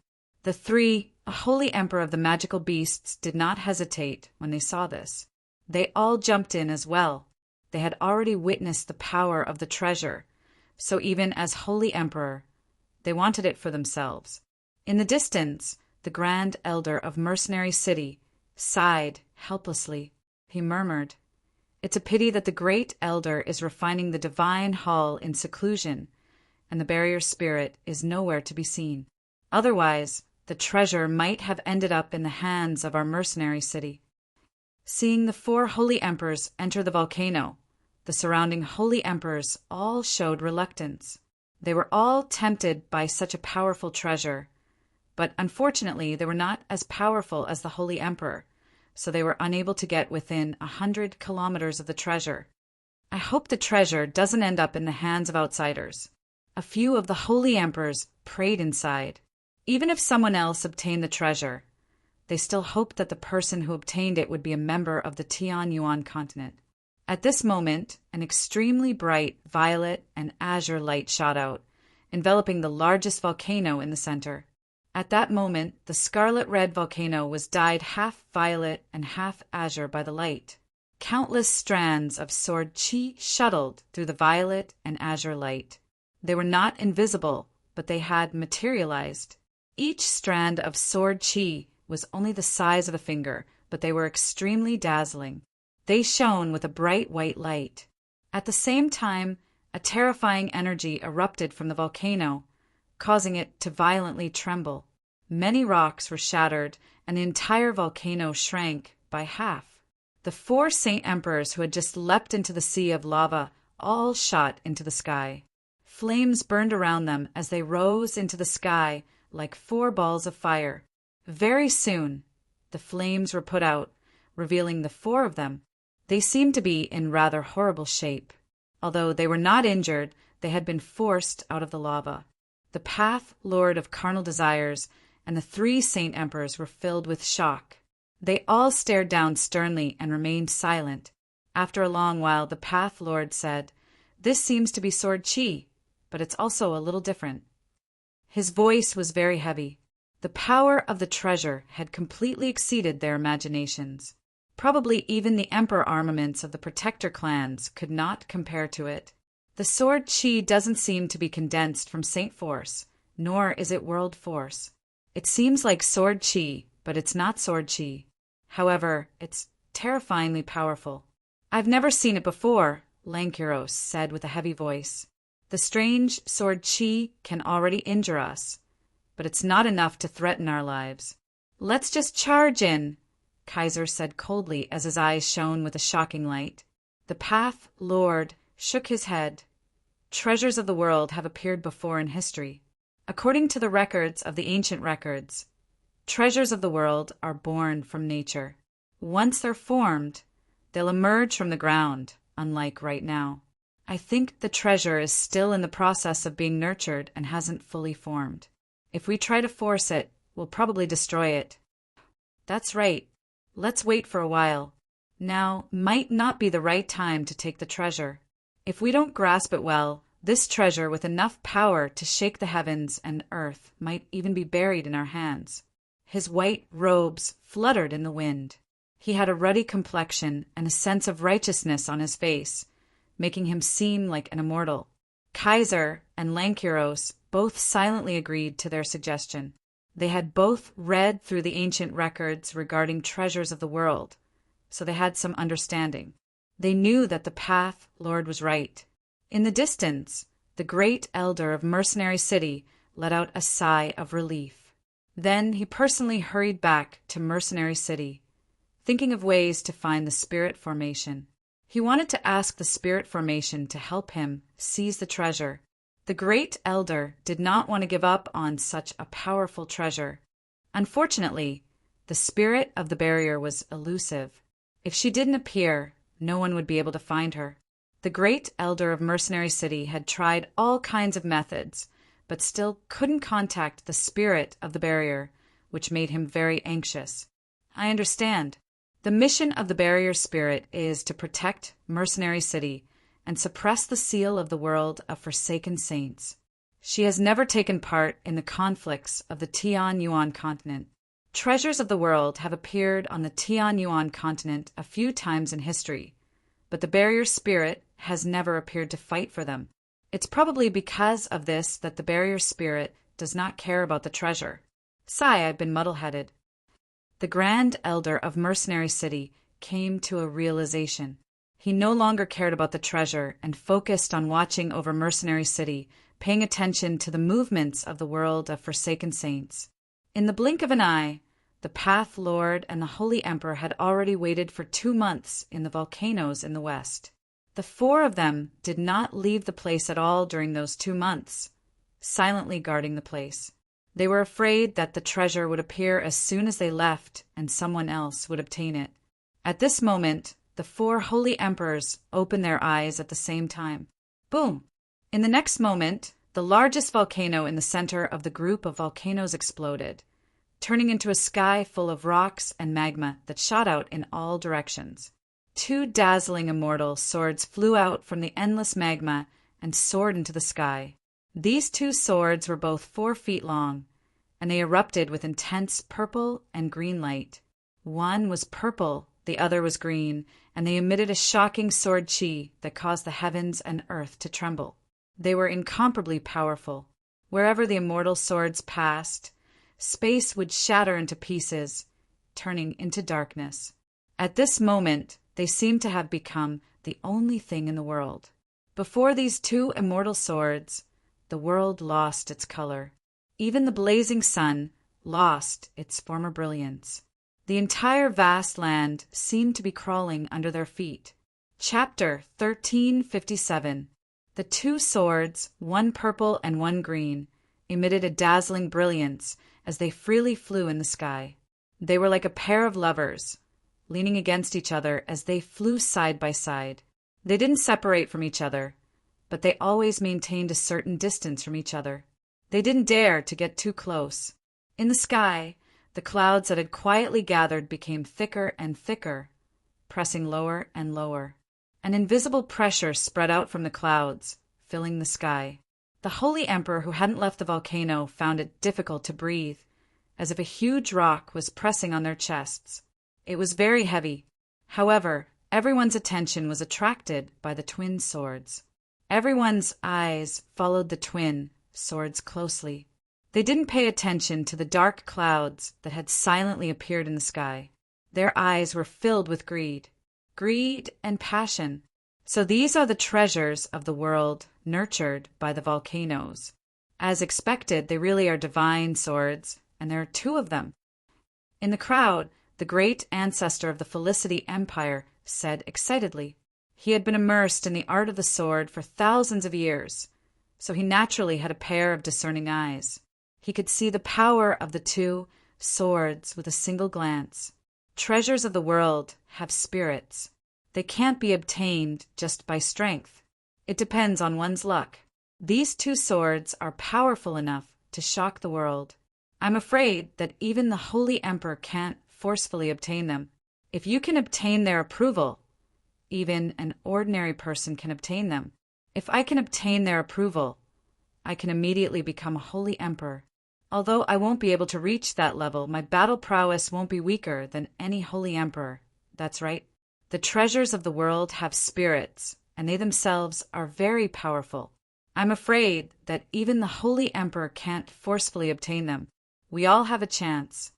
The 3 A holy emperor of the magical beasts did not hesitate when they saw this. They all jumped in as well. They had already witnessed the power of the treasure, so even as holy emperor, they wanted it for themselves. In the distance, the grand elder of Mercenary City sighed helplessly. He murmured, "It's a pity that the great elder is refining the divine hall in seclusion, and the barrier spirit is nowhere to be seen. Otherwise, the treasure might have ended up in the hands of our mercenary city." Seeing the 4 holy emperors enter the volcano, the surrounding holy emperors all showed reluctance. They were all tempted by such a powerful treasure, but unfortunately they were not as powerful as the holy emperor, so they were unable to get within 100 kilometers of the treasure. "I hope the treasure doesn't end up in the hands of outsiders." A few of the holy emperors prayed inside. Even if someone else obtained the treasure, they still hoped that the person who obtained it would be a member of the Tianyuan continent. At this moment, an extremely bright violet and azure light shot out, enveloping the largest volcano in the center. At that moment, the scarlet-red volcano was dyed half violet and half azure by the light. Countless strands of sword chi shuttled through the violet and azure light. They were not invisible, but they had materialized. Each strand of sword chi was only the size of a finger, but they were extremely dazzling. They shone with a bright white light. At the same time, a terrifying energy erupted from the volcano, causing it to violently tremble. Many rocks were shattered, and the entire volcano shrank by half. The 4 saint emperors who had just leapt into the sea of lava all shot into the sky. Flames burned around them as they rose into the sky like 4 balls of fire. Very soon, the flames were put out, revealing the 4 of them. They seemed to be in rather horrible shape. Although they were not injured, they had been forced out of the lava. The Path Lord of Carnal Desires and the 3 saint emperors were filled with shock. They all stared down sternly and remained silent. After a long while, the Path Lord said, "This seems to be sword chi, but it's also a little different." His voice was very heavy. The power of the treasure had completely exceeded their imaginations. Probably even the emperor armaments of the protector clans could not compare to it. The sword chi doesn't seem to be condensed from saint force, nor is it world force. It seems like sword chi, but it's not sword chi. However, it's terrifyingly powerful. "I've never seen it before," Lankiros said with a heavy voice. "The strange sword chi can already injure us, but it's not enough to threaten our lives." "Let's just charge in," Kaiser said coldly as his eyes shone with a shocking light. The Path Lord shook his head. "Treasures of the world have appeared before in history. According to the records of the ancient records, treasures of the world are born from nature. Once they're formed, they'll emerge from the ground, unlike right now. I think the treasure is still in the process of being nurtured and hasn't fully formed. If we try to force it, we'll probably destroy it." "That's right. Let's wait for a while. Now might not be the right time to take the treasure. If we don't grasp it well, this treasure with enough power to shake the heavens and earth might even be buried in our hands." His white robes fluttered in the wind. He had a ruddy complexion and a sense of righteousness on his face, making him seem like an immortal. Kaiser and Lankiros both silently agreed to their suggestion. They had both read through the ancient records regarding treasures of the world, so they had some understanding. They knew that the Path Lord was right. In the distance, the great elder of Mercenary City let out a sigh of relief. Then he personally hurried back to Mercenary City, thinking of ways to find the spirit formation. He wanted to ask the spirit formation to help him seize the treasure. The great elder did not want to give up on such a powerful treasure. Unfortunately, the spirit of the barrier was elusive. If she didn't appear, no one would be able to find her. The great elder of Mercenary City had tried all kinds of methods, but still couldn't contact the spirit of the barrier, which made him very anxious. "I understand. The mission of the barrier spirit is to protect Mercenary City and suppress the seal of the world of forsaken saints. She has never taken part in the conflicts of the Tianyuan continent. Treasures of the world have appeared on the Tianyuan continent a few times in history, but the barrier spirit has never appeared to fight for them. It's probably because of this that the barrier spirit does not care about the treasure. Sigh, I've been muddle-headed. The Grand Elder of Mercenary City came to a realization. He no longer cared about the treasure and focused on watching over Mercenary City, paying attention to the movements of the world of Forsaken Saints. In the blink of an eye, the Path Lord and the Holy Emperor had already waited for 2 months in the volcanoes in the west. The 4 of them did not leave the place at all during those 2 months, silently guarding the place. They were afraid that the treasure would appear as soon as they left and someone else would obtain it. At this moment, the 4 holy emperors opened their eyes at the same time. Boom! In the next moment, the largest volcano in the center of the group of volcanoes exploded, turning into a sky full of rocks and magma that shot out in all directions. 2 dazzling immortal swords flew out from the endless magma and soared into the sky. These 2 swords were both 4 feet long, and they erupted with intense purple and green light. One was purple, the other was green, and they emitted a shocking sword chi that caused the heavens and earth to tremble. They were incomparably powerful. Wherever the immortal swords passed, space would shatter into pieces, turning into darkness. At this moment, they seemed to have become the only thing in the world. Before these 2 immortal swords, the world lost its color. Even the blazing sun lost its former brilliance. The entire vast land seemed to be crawling under their feet. Chapter 1357. The 2 swords, one purple and one green, emitted a dazzling brilliance as they freely flew in the sky. They were like a pair of lovers, leaning against each other as they flew side by side. They didn't separate from each other, but they always maintained a certain distance from each other. They didn't dare to get too close. In the sky, the clouds that had quietly gathered became thicker and thicker, pressing lower and lower. An invisible pressure spread out from the clouds, filling the sky. The Holy Emperor, who hadn't left the volcano, found it difficult to breathe, as if a huge rock was pressing on their chests. It was very heavy. However, everyone's attention was attracted by the twin swords. Everyone's eyes followed the twin swords closely. They didn't pay attention to the dark clouds that had silently appeared in the sky. Their eyes were filled with greed and passion. So these are the treasures of the world nurtured by the volcanoes. As expected, they really are divine swords, and there are 2 of them. In the crowd, the great ancestor of the Felicity Empire said excitedly. He had been immersed in the art of the sword for thousands of years, so he naturally had a pair of discerning eyes. He could see the power of the 2 swords with a single glance. Treasures of the world have spirits. They can't be obtained just by strength. It depends on one's luck. These 2 swords are powerful enough to shock the world. I'm afraid that even the Holy Emperor can't forcefully obtain them. If you can obtain their approval, even an ordinary person can obtain them. If I can obtain their approval, I can immediately become a Holy Emperor. Although I won't be able to reach that level, my battle prowess won't be weaker than any Holy Emperor. That's right. The treasures of the world have spirits, and they themselves are very powerful. I'm afraid that even the Holy Emperor can't forcefully obtain them. We all have a chance.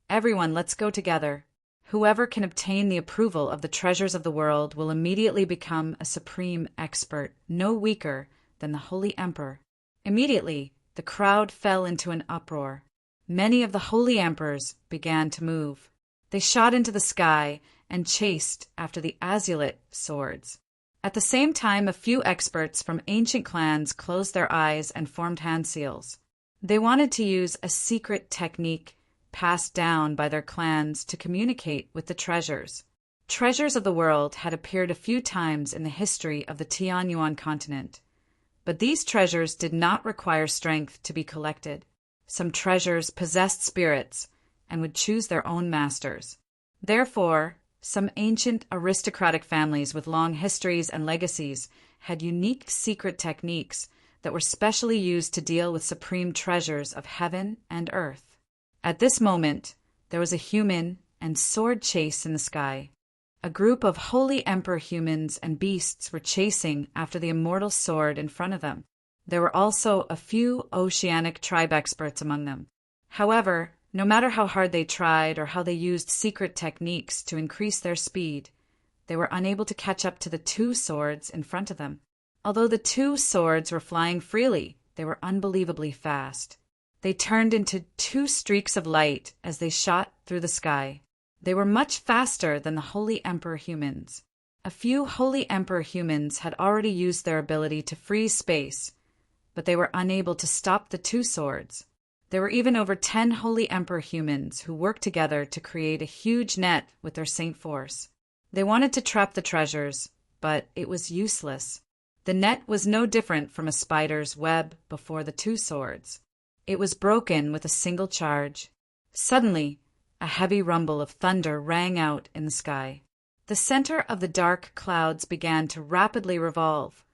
Everyone, let's go together. Whoever can obtain the approval of the treasures of the world will immediately become a supreme expert, no weaker than the Holy Emperor. Immediately, the crowd fell into an uproar. Many of the holy emperors began to move. They shot into the sky and chased after the azulite swords. At the same time, a few experts from ancient clans closed their eyes and formed hand seals. They wanted to use a secret technique passed down by their clans to communicate with the treasures. Treasures of the world had appeared a few times in the history of the Tianyuan continent, but these treasures did not require strength to be collected. Some treasures possessed spirits and would choose their own masters. Therefore, some ancient aristocratic families with long histories and legacies had unique secret techniques that were specially used to deal with supreme treasures of heaven and earth. At this moment, there was a human and sword chase in the sky. A group of holy emperor humans and beasts were chasing after the immortal sword in front of them. There were also a few oceanic tribe experts among them. However, no matter how hard they tried or how they used secret techniques to increase their speed, they were unable to catch up to the two swords in front of them. Although the two swords were flying freely, they were unbelievably fast. They turned into two streaks of light as they shot through the sky. They were much faster than the Holy Emperor humans. A few Holy Emperor humans had already used their ability to freeze space, but they were unable to stop the two swords. There were even over 10 Holy Emperor humans who worked together to create a huge net with their Saint Force. They wanted to trap the treasures, but it was useless. The net was no different from a spider's web before the two swords. It was broken with a single charge. Suddenly, a heavy rumble of thunder rang out in the sky. The center of the dark clouds began to rapidly revolve,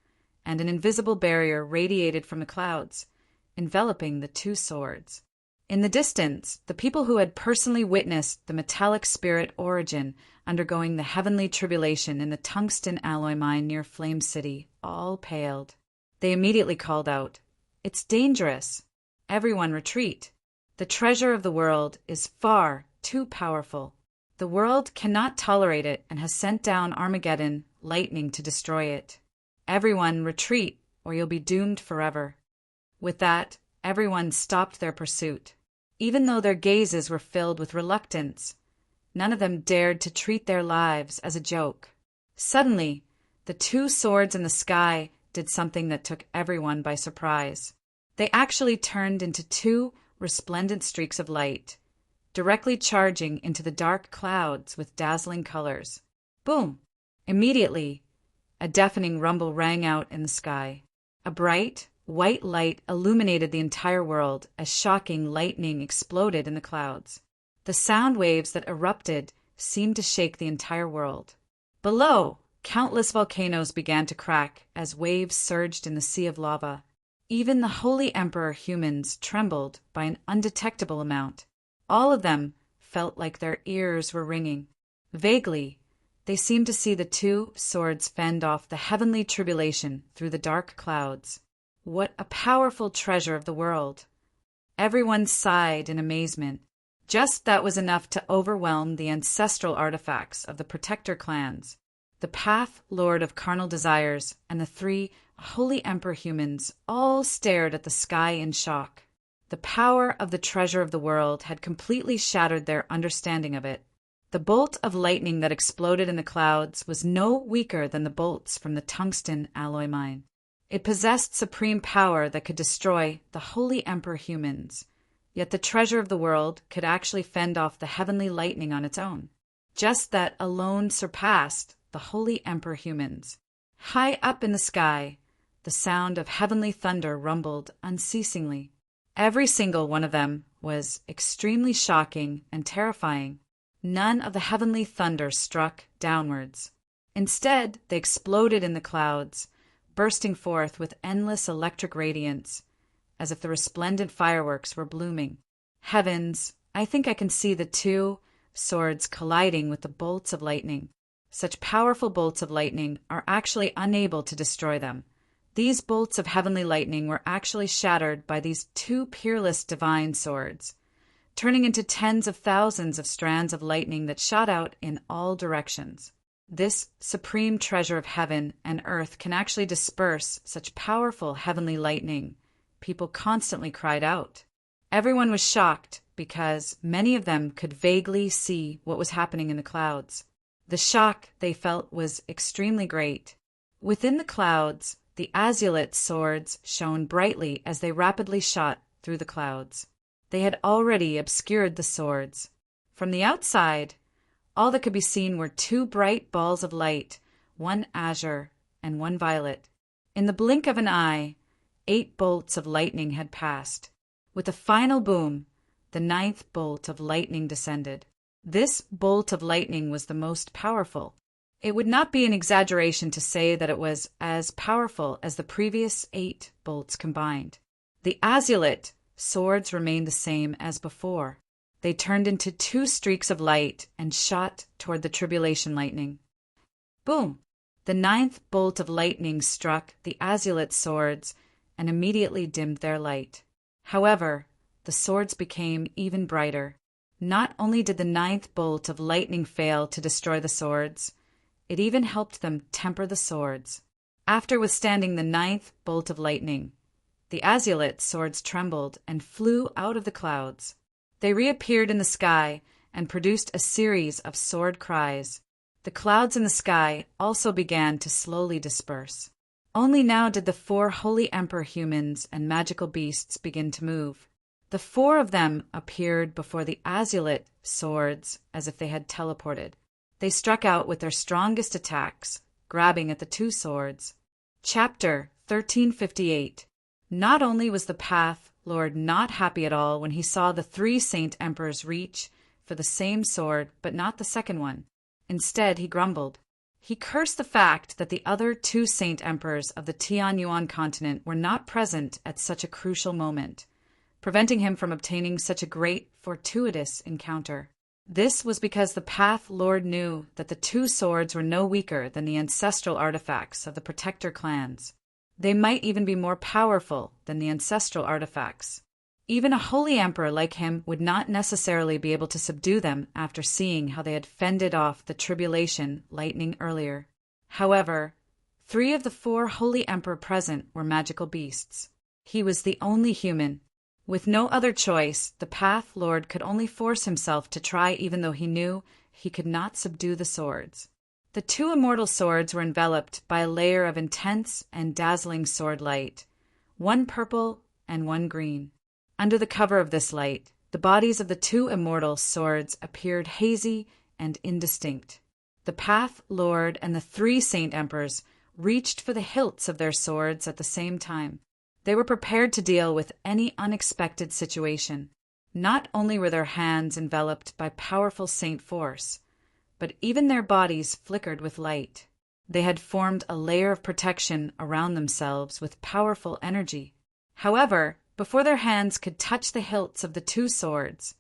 and an invisible barrier radiated from the clouds, enveloping the two swords. In the distance, the people who had personally witnessed the metallic spirit origin undergoing the heavenly tribulation in the tungsten alloy mine near Flame City all paled. They immediately called out, "It's dangerous! Everyone retreat! The treasure of the world is far too powerful. The world cannot tolerate it and has sent down Armageddon lightning to destroy it. Everyone retreat, or you'll be doomed forever." With that, everyone stopped their pursuit. Even though their gazes were filled with reluctance, none of them dared to treat their lives as a joke. Suddenly, the two swords in the sky did something that took everyone by surprise. They actually turned into two resplendent streaks of light, directly charging into the dark clouds with dazzling colors. Boom! Immediately, a deafening rumble rang out in the sky. A bright, white light illuminated the entire world as shocking lightning exploded in the clouds. The sound waves that erupted seemed to shake the entire world. Below, countless volcanoes began to crack as waves surged in the sea of lava. Even the Holy Emperor humans trembled by an undetectable amount. All of them felt like their ears were ringing. Vaguely, they seemed to see the two swords fend off the heavenly tribulation through the dark clouds. What a powerful treasure of the world! Everyone sighed in amazement. Just that was enough to overwhelm the ancestral artifacts of the Protector clans. The Path Lord of Carnal Desires and the 3 Holy Emperor humans all stared at the sky in shock. The power of the treasure of the world had completely shattered their understanding of it. The bolt of lightning that exploded in the clouds was no weaker than the bolts from the tungsten alloy mine. It possessed supreme power that could destroy the Holy Emperor humans, yet the treasure of the world could actually fend off the heavenly lightning on its own. Just that alone surpassed the Holy Emperor humans. High up in the sky, the sound of heavenly thunder rumbled unceasingly. Every single one of them was extremely shocking and terrifying. None of the heavenly thunder struck downwards. Instead, they exploded in the clouds, bursting forth with endless electric radiance, as if the resplendent fireworks were blooming. Heavens, I think I can see the two swords colliding with the bolts of lightning. Such powerful bolts of lightning are actually unable to destroy them. These bolts of heavenly lightning were actually shattered by these two peerless divine swords, turning into tens of thousands of strands of lightning that shot out in all directions. This supreme treasure of heaven and earth can actually disperse such powerful heavenly lightning. People constantly cried out. Everyone was shocked because many of them could vaguely see what was happening in the clouds. The shock they felt was extremely great. Within the clouds, the azulite swords shone brightly as they rapidly shot through the clouds. They had already obscured the swords. From the outside, all that could be seen were two bright balls of light, one azure and one violet. In the blink of an eye, 8 bolts of lightning had passed. With a final boom, the 9th bolt of lightning descended. This bolt of lightning was the most powerful. It would not be an exaggeration to say that it was as powerful as the previous 8 bolts combined. The azulite swords remained the same as before. They turned into two streaks of light and shot toward the tribulation lightning. Boom! The ninth bolt of lightning struck the azulate swords and immediately dimmed their light. However, the swords became even brighter. Not only did the ninth bolt of lightning fail to destroy the swords, it even helped them temper the swords. After withstanding the ninth bolt of lightning, the azulate swords trembled and flew out of the clouds. They reappeared in the sky and produced a series of sword cries. The clouds in the sky also began to slowly disperse. Only now did the four holy emperor humans and magical beasts begin to move. The four of them appeared before the azulate swords as if they had teleported. They struck out with their strongest attacks, grabbing at the two swords. Chapter 1358. Not only was the Path Lord not happy at all when he saw the three saint emperors reach for the same sword but not the second one. Instead, he grumbled. He cursed the fact that the other two saint emperors of the Tianyuan continent were not present at such a crucial moment, preventing him from obtaining such a great, fortuitous encounter. This was because the Path Lord knew that the two swords were no weaker than the ancestral artifacts of the protector clans. They might even be more powerful than the ancestral artifacts. Even a holy emperor like him would not necessarily be able to subdue them after seeing how they had fended off the tribulation lightning earlier. However, 3 of the 4 holy emperor present were magical beasts. He was the only human. With no other choice, the Path Lord could only force himself to try even though he knew he could not subdue the swords. The 2 immortal swords were enveloped by a layer of intense and dazzling sword light, one purple and one green. Under the cover of this light, the bodies of the 2 immortal swords appeared hazy and indistinct. The Path Lord and the 3 Saint Emperors reached for the hilts of their swords at the same time. They were prepared to deal with any unexpected situation. Not only were their hands enveloped by powerful saint force, but even their bodies flickered with light. They had formed a layer of protection around themselves with powerful energy. However, before their hands could touch the hilts of the 2 swords,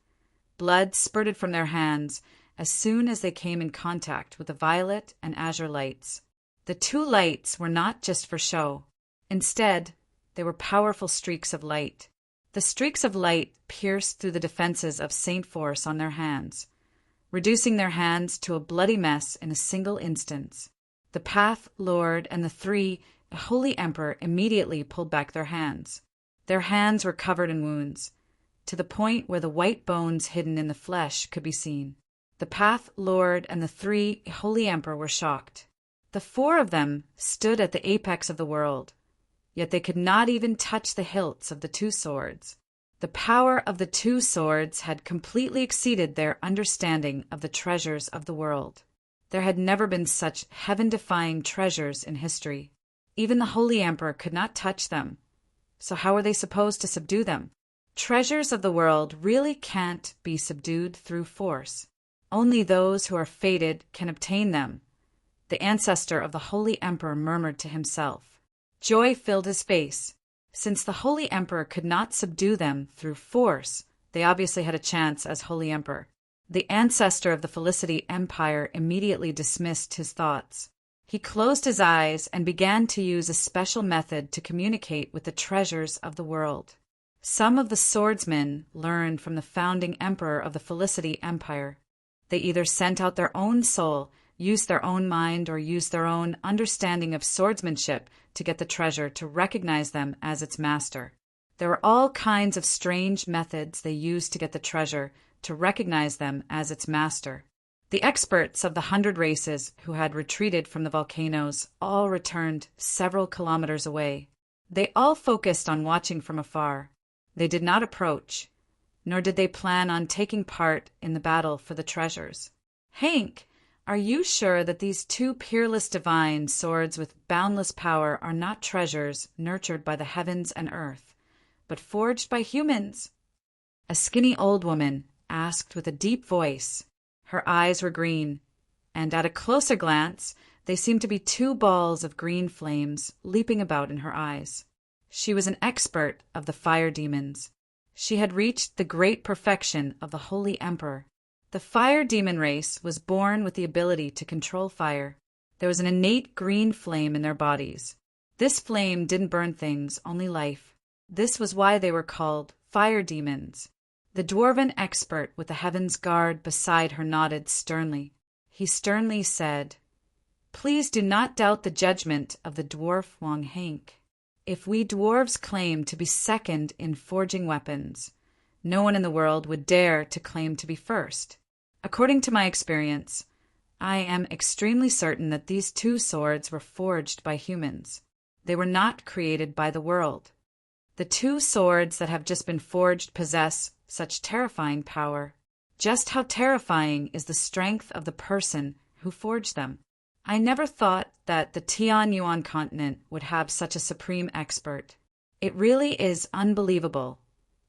blood spurted from their hands as soon as they came in contact with the violet and azure lights. The 2 lights were not just for show. Instead, they were powerful streaks of light. The streaks of light pierced through the defenses of Saint Force on their hands, reducing their hands to a bloody mess in a single instance. The Path Lord and the 3 Holy Emperor immediately pulled back their hands. Their hands were covered in wounds, to the point where the white bones hidden in the flesh could be seen. The Path Lord and the 3 Holy Emperor were shocked. The 4 of them stood at the apex of the world, yet they could not even touch the hilts of the 2 swords. The power of the 2 swords had completely exceeded their understanding of the treasures of the world. There had never been such heaven-defying treasures in history. Even the Holy Emperor could not touch them. So how were they supposed to subdue them? Treasures of the world really can't be subdued through force. Only those who are fated can obtain them. The ancestor of the Holy Emperor murmured to himself. Joy filled his face. Since the Holy Emperor could not subdue them through force, they obviously had a chance as Holy Emperor. The ancestor of the Felicity Empire immediately dismissed his thoughts. He closed his eyes and began to use a special method to communicate with the treasures of the world. Some of the swordsmen learned from the founding emperor of the Felicity Empire. They either sent out their own soul, used their own mind, or used their own understanding of swordsmanship to get the treasure to recognize them as its master. There were all kinds of strange methods they used to get the treasure to recognize them as its master. The experts of the 100 races who had retreated from the volcanoes all returned several kilometers away. They all focused on watching from afar. They did not approach, nor did they plan on taking part in the battle for the treasures. Hank, are you sure that these 2 peerless divine swords with boundless power are not treasures nurtured by the heavens and earth, but forged by humans? A skinny old woman asked with a deep voice. Her eyes were green, and at a closer glance, they seemed to be 2 balls of green flames leaping about in her eyes. She was an expert of the fire demons. She had reached the great perfection of the Holy Emperor. The fire demon race was born with the ability to control fire. There was an innate green flame in their bodies. This flame didn't burn things, only life. This was why they were called fire demons. The dwarven expert with the heavens guard beside her nodded sternly. He sternly said, "Please do not doubt the judgment of the dwarf Wang Hank. If we dwarves claim to be second in forging weapons, no one in the world would dare to claim to be first. According to my experience, I am extremely certain that these two swords were forged by humans. They were not created by the world. The two swords that have just been forged possess such terrifying power. Just how terrifying is the strength of the person who forged them? I never thought that the Tianyuan continent would have such a supreme expert. It really is unbelievable."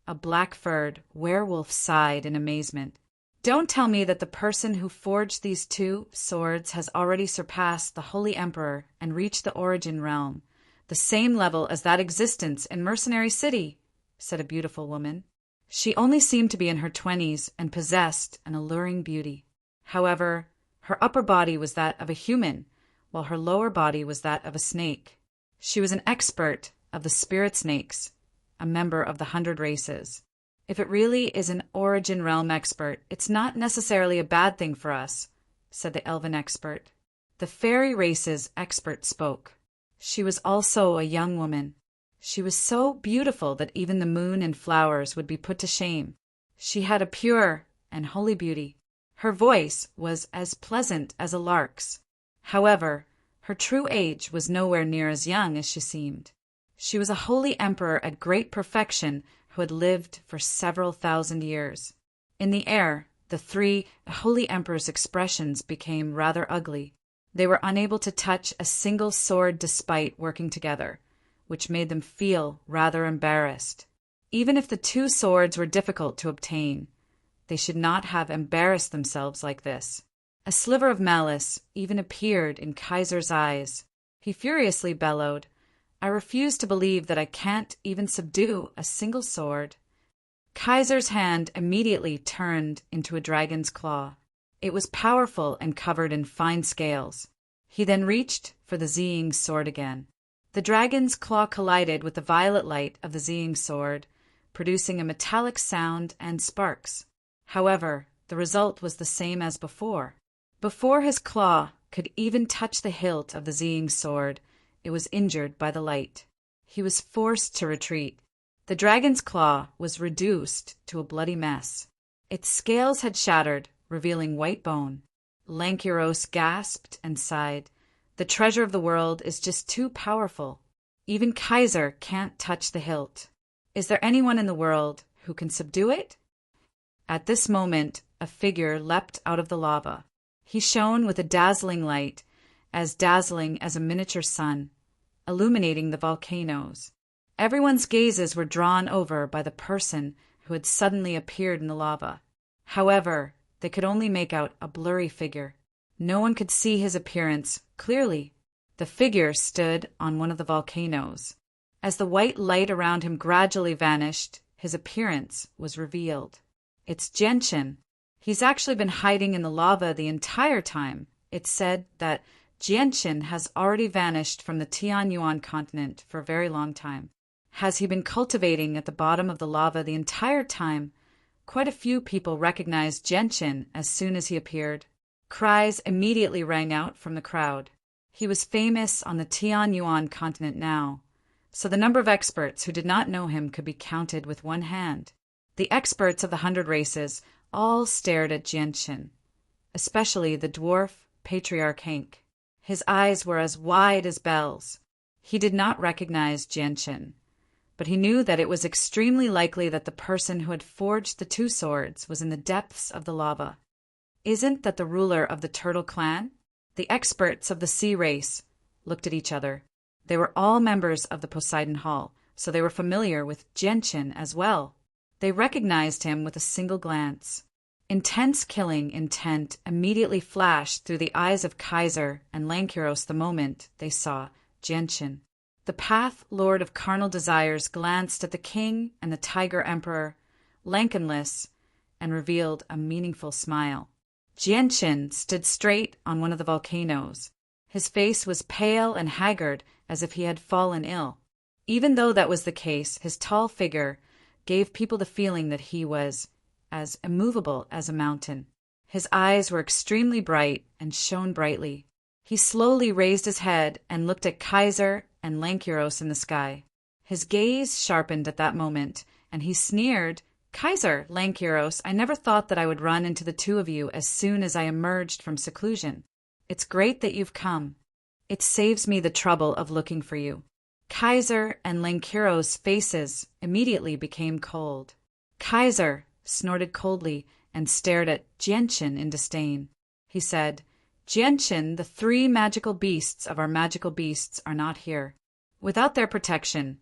A black-furred werewolf sighed in amazement. "Don't tell me that the person who forged these two swords has already surpassed the Holy Emperor and reached the Origin Realm, the same level as that existence in Mercenary City," said a beautiful woman. She only seemed to be in her 20s and possessed an alluring beauty. However, her upper body was that of a human, while her lower body was that of a snake. She was an expert of the spirit snakes, a member of the 100 races. "If it really is an Origin Realm expert, it's not necessarily a bad thing for us," said the elven expert. The fairy race's expert spoke. She was also a young woman. She was so beautiful that even the moon and flowers would be put to shame. She had a pure and holy beauty. Her voice was as pleasant as a lark's. However, her true age was nowhere near as young as she seemed. She was a holy emperor at great perfection who had lived for several thousand years. In the air, the three holy emperors' expressions became rather ugly. They were unable to touch a single sword despite working together, which made them feel rather embarrassed. Even if the two swords were difficult to obtain, they should not have embarrassed themselves like this. A sliver of malice even appeared in Kaiser's eyes. He furiously bellowed, "I refuse to believe that I can't even subdue a single sword." Kaiser's hand immediately turned into a dragon's claw. It was powerful and covered in fine scales. He then reached for the Ziying sword again. The dragon's claw collided with the violet light of the Ziying sword, producing a metallic sound and sparks. However, the result was the same as before. Before his claw could even touch the hilt of the Ziying sword, it was injured by the light. He was forced to retreat. The dragon's claw was reduced to a bloody mess. Its scales had shattered, revealing white bone. Lankiros gasped and sighed. "The treasure of the world is just too powerful. Even Kaiser can't touch the hilt. Is there anyone in the world who can subdue it?" At this moment, a figure leapt out of the lava. He shone with a dazzling light, as dazzling as a miniature sun, illuminating the volcanoes. Everyone's gazes were drawn over by the person who had suddenly appeared in the lava. However, they could only make out a blurry figure. No one could see his appearance clearly. The figure stood on one of the volcanoes. As the white light around him gradually vanished, his appearance was revealed. "It's Genshin. He's actually been hiding in the lava the entire time." It's said that Genshin has already vanished from the Tianyuan continent for a very long time. Has he been cultivating at the bottom of the lava the entire time? Quite a few people recognized Genshin as soon as he appeared. Cries immediately rang out from the crowd. He was famous on the Tianyuan continent now, so the number of experts who did not know him could be counted with one hand. The experts of the 100 races all stared at Genshin, especially the dwarf patriarch Hank. His eyes were as wide as bells. He did not recognize Genshin, but he knew that it was extremely likely that the person who had forged the two swords was in the depths of the lava. Isn't that the ruler of the Turtle Clan? The experts of the sea race looked at each other. They were all members of the Poseidon Hall, so they were familiar with Genshin as well. They recognized him with a single glance. Intense killing intent immediately flashed through the eyes of Kaiser and Lankiros the moment they saw Genshin. The Path Lord of Carnal Desires glanced at the king and the Tiger Emperor, lankenless, and revealed a meaningful smile. Jianqin stood straight on one of the volcanoes. His face was pale and haggard, as if he had fallen ill. Even though that was the case, his tall figure gave people the feeling that he was as immovable as a mountain. His eyes were extremely bright and shone brightly. He slowly raised his head and looked at Kaiser and Lankiros in the sky. His gaze sharpened at that moment, and he sneered, "Kaiser, Lankiros, I never thought that I would run into the two of you as soon as I emerged from seclusion. It's great that you've come. It saves me the trouble of looking for you." Kaiser and Lankiros' faces immediately became cold. Kaiser snorted coldly and stared at Jianqin in disdain. He said, "Jianqin, the 3 magical beasts of our magical beasts are not here. Without their protection,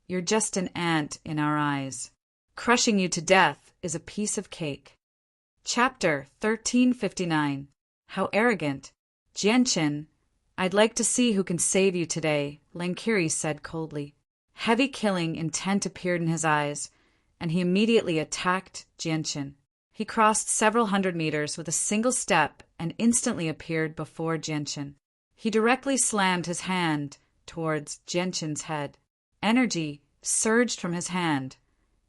you're just an ant in our eyes. Crushing you to death is a piece of cake." Chapter 1359. How Arrogant. "Jianqin, I'd like to see who can save you today," Lankiri said coldly. Heavy killing intent appeared in his eyes, and he immediately attacked Jianqin. He crossed several hundred meters with a single step and instantly appeared before Jianqin. He directly slammed his hand towards Jianqin's head. Energy surged from his hand,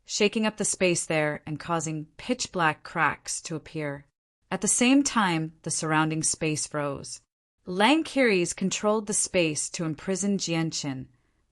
shaking up the space there and causing pitch-black cracks to appear. At the same time, the surrounding space froze. Lankiris controlled the space to imprison Jianqin,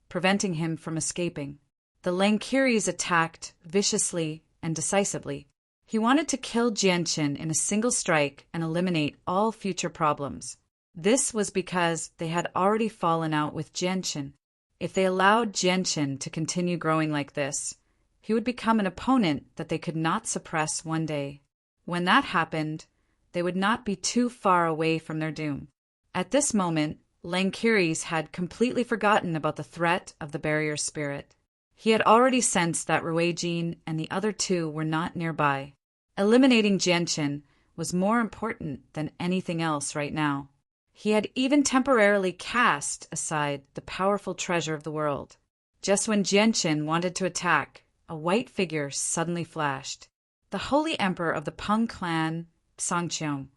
preventing him from escaping. The Lankiris attacked viciously and decisively. He wanted to kill Jianqin in a single strike and eliminate all future problems. This was because they had already fallen out with Jianqin. If they allowed Jianqin to continue growing like this, he would become an opponent that they could not suppress one day. When that happened, they would not be too far away from their doom. At this moment, Lankiris had completely forgotten about the threat of the barrier spirit. He had already sensed that Ruijin and the other 2 were not nearby. Eliminating Jianqin was more important than anything else right now. He had even temporarily cast aside the powerful treasure of the world. Just when Jianqin wanted to attack, a white figure suddenly flashed. The Holy Emperor of the Peng clan, Sangqiong,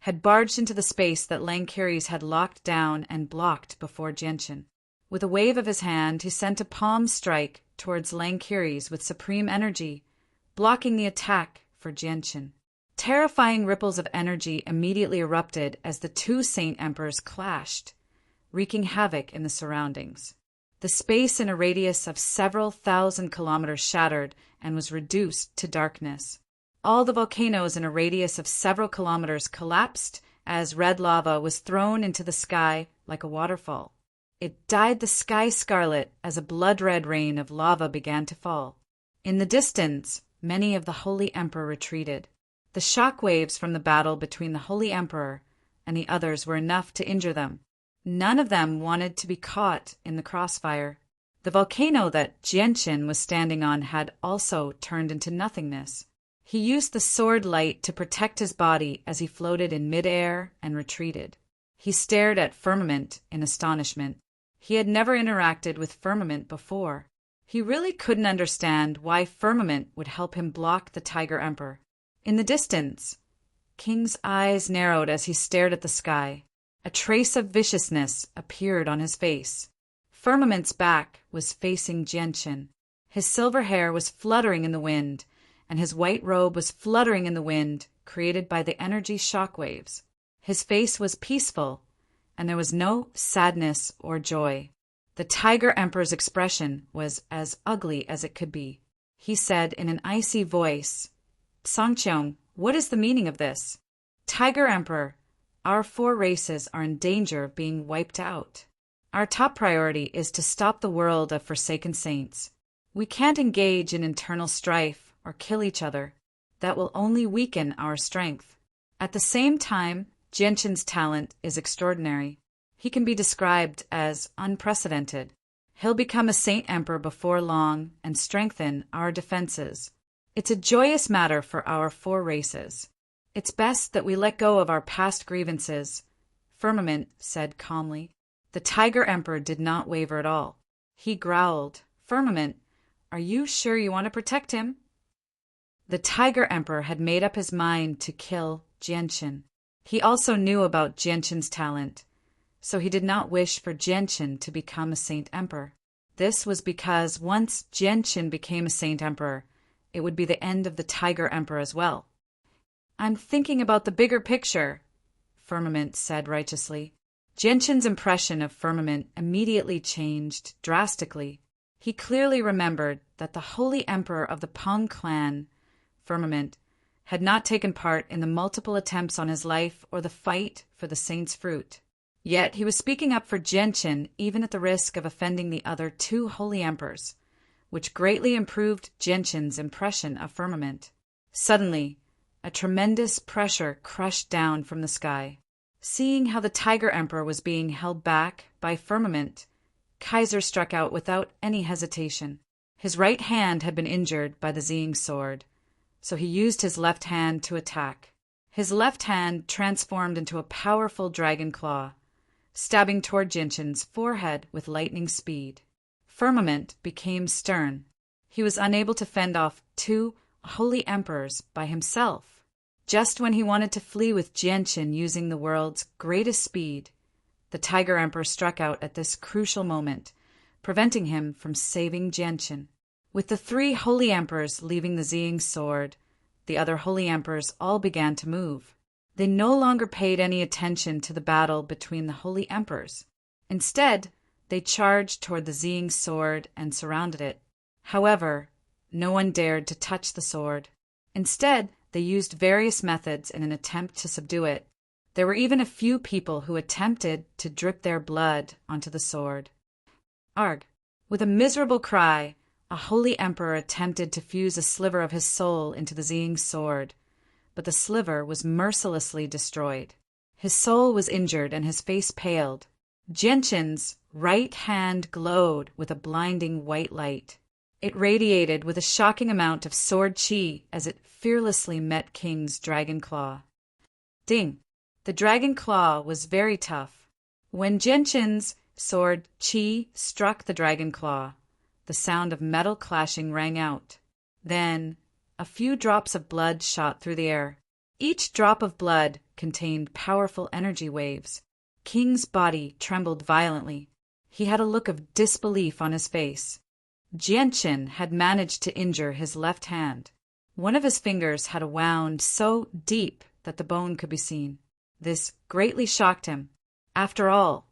had barged into the space that Lankiris had locked down and blocked before Jianqin. With a wave of his hand, he sent a palm strike towards Lankiris with supreme energy, blocking the attack for Jianqin. Terrifying ripples of energy immediately erupted as the 2 Saint Emperors clashed, wreaking havoc in the surroundings. The space in a radius of several thousand kilometers shattered and was reduced to darkness. All the volcanoes in a radius of several kilometers collapsed as red lava was thrown into the sky like a waterfall. It dyed the sky scarlet as a blood-red rain of lava began to fall. In the distance, many of the Holy Emperor retreated. The shock waves from the battle between the Holy Emperor and the others were enough to injure them. None of them wanted to be caught in the crossfire. The volcano that Jianqin was standing on had also turned into nothingness. He used the sword light to protect his body as he floated in midair and retreated. He stared at Firmament in astonishment. He had never interacted with Firmament before. He really couldn't understand why Firmament would help him block the Tiger Emperor. In the distance, King's eyes narrowed as he stared at the sky. A trace of viciousness appeared on his face. Firmament's back was facing Jianqin. His silver hair was fluttering in the wind, and his white robe was fluttering in the wind, created by the energy shockwaves. His face was peaceful, and there was no sadness or joy. The Tiger Emperor's expression was as ugly as it could be. He said in an icy voice, "Sangqiong, what is the meaning of this?" "Tiger Emperor, our 4 races are in danger of being wiped out. Our top priority is to stop the world of Forsaken Saints. We can't engage in internal strife or kill each other. That will only weaken our strength. At the same time, Jianqin's talent is extraordinary. He can be described as unprecedented. He'll become a Saint Emperor before long and strengthen our defenses. It's a joyous matter for our 4 races. It's best that we let go of our past grievances," Firmament said calmly. The Tiger Emperor did not waver at all. He growled, "Firmament, are you sure you want to protect him?" The Tiger Emperor had made up his mind to kill Jianqin. He also knew about Jianqin's talent, so he did not wish for Jianqin to become a Saint Emperor. This was because once Jianqin became a Saint Emperor, it would be the end of the Tiger Emperor as well. "I'm thinking about the bigger picture," Firmament said righteously. Jianqin's impression of Firmament immediately changed drastically. He clearly remembered that the Holy Emperor of the Peng clan, Firmament, had not taken part in the multiple attempts on his life or the fight for the saint's fruit. Yet he was speaking up for Jianqin even at the risk of offending the other two holy emperors, which greatly improved Jianqin's impression of Firmament. Suddenly, a tremendous pressure crushed down from the sky. Seeing how the Tiger Emperor was being held back by Firmament, Kaiser struck out without any hesitation. His right hand had been injured by the Ziying sword, so he used his left hand to attack. His left hand transformed into a powerful dragon claw, stabbing toward Jianqin's forehead with lightning speed. Firmament became stern. He was unable to fend off two holy emperors by himself. Just when he wanted to flee with Jianqin using the world's greatest speed, the Tiger Emperor struck out at this crucial moment, preventing him from saving Jianqin. With the three holy emperors leaving the Ziying sword, the other holy emperors all began to move. They no longer paid any attention to the battle between the holy emperors. Instead, they charged toward the Ziying sword and surrounded it. However, no one dared to touch the sword. Instead, they used various methods in an attempt to subdue it. There were even a few people who attempted to drip their blood onto the sword. Arg! With a miserable cry, a holy emperor attempted to fuse a sliver of his soul into the Ziying sword, but the sliver was mercilessly destroyed. His soul was injured and his face paled. Jianqin's right hand glowed with a blinding white light. It radiated with a shocking amount of sword qi as it fearlessly met King's dragon claw. Ding! The dragon claw was very tough. When Jianqin's sword qi struck the dragon claw, the sound of metal clashing rang out. Then, a few drops of blood shot through the air. Each drop of blood contained powerful energy waves. King's body trembled violently. He had a look of disbelief on his face. Jianqin had managed to injure his left hand. One of his fingers had a wound so deep that the bone could be seen. This greatly shocked him. After all,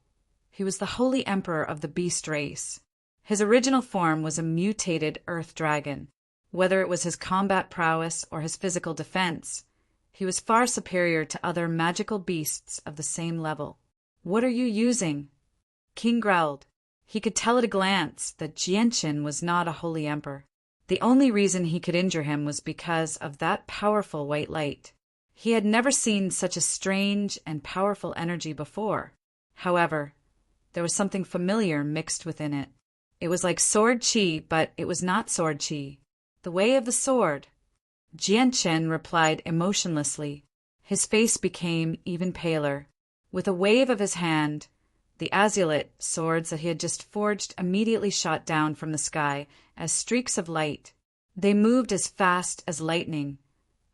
he was the holy emperor of the beast race. His original form was a mutated earth dragon. Whether it was his combat prowess or his physical defense, he was far superior to other magical beasts of the same level. "What are you using?" King growled. He could tell at a glance that Jianqin was not a holy emperor. The only reason he could injure him was because of that powerful white light. He had never seen such a strange and powerful energy before. However, there was something familiar mixed within it. It was like sword qi, but it was not sword qi. The way of the sword. Jianqin replied emotionlessly. His face became even paler. With a wave of his hand, the azulite swords that he had just forged immediately shot down from the sky as streaks of light. They moved as fast as lightning,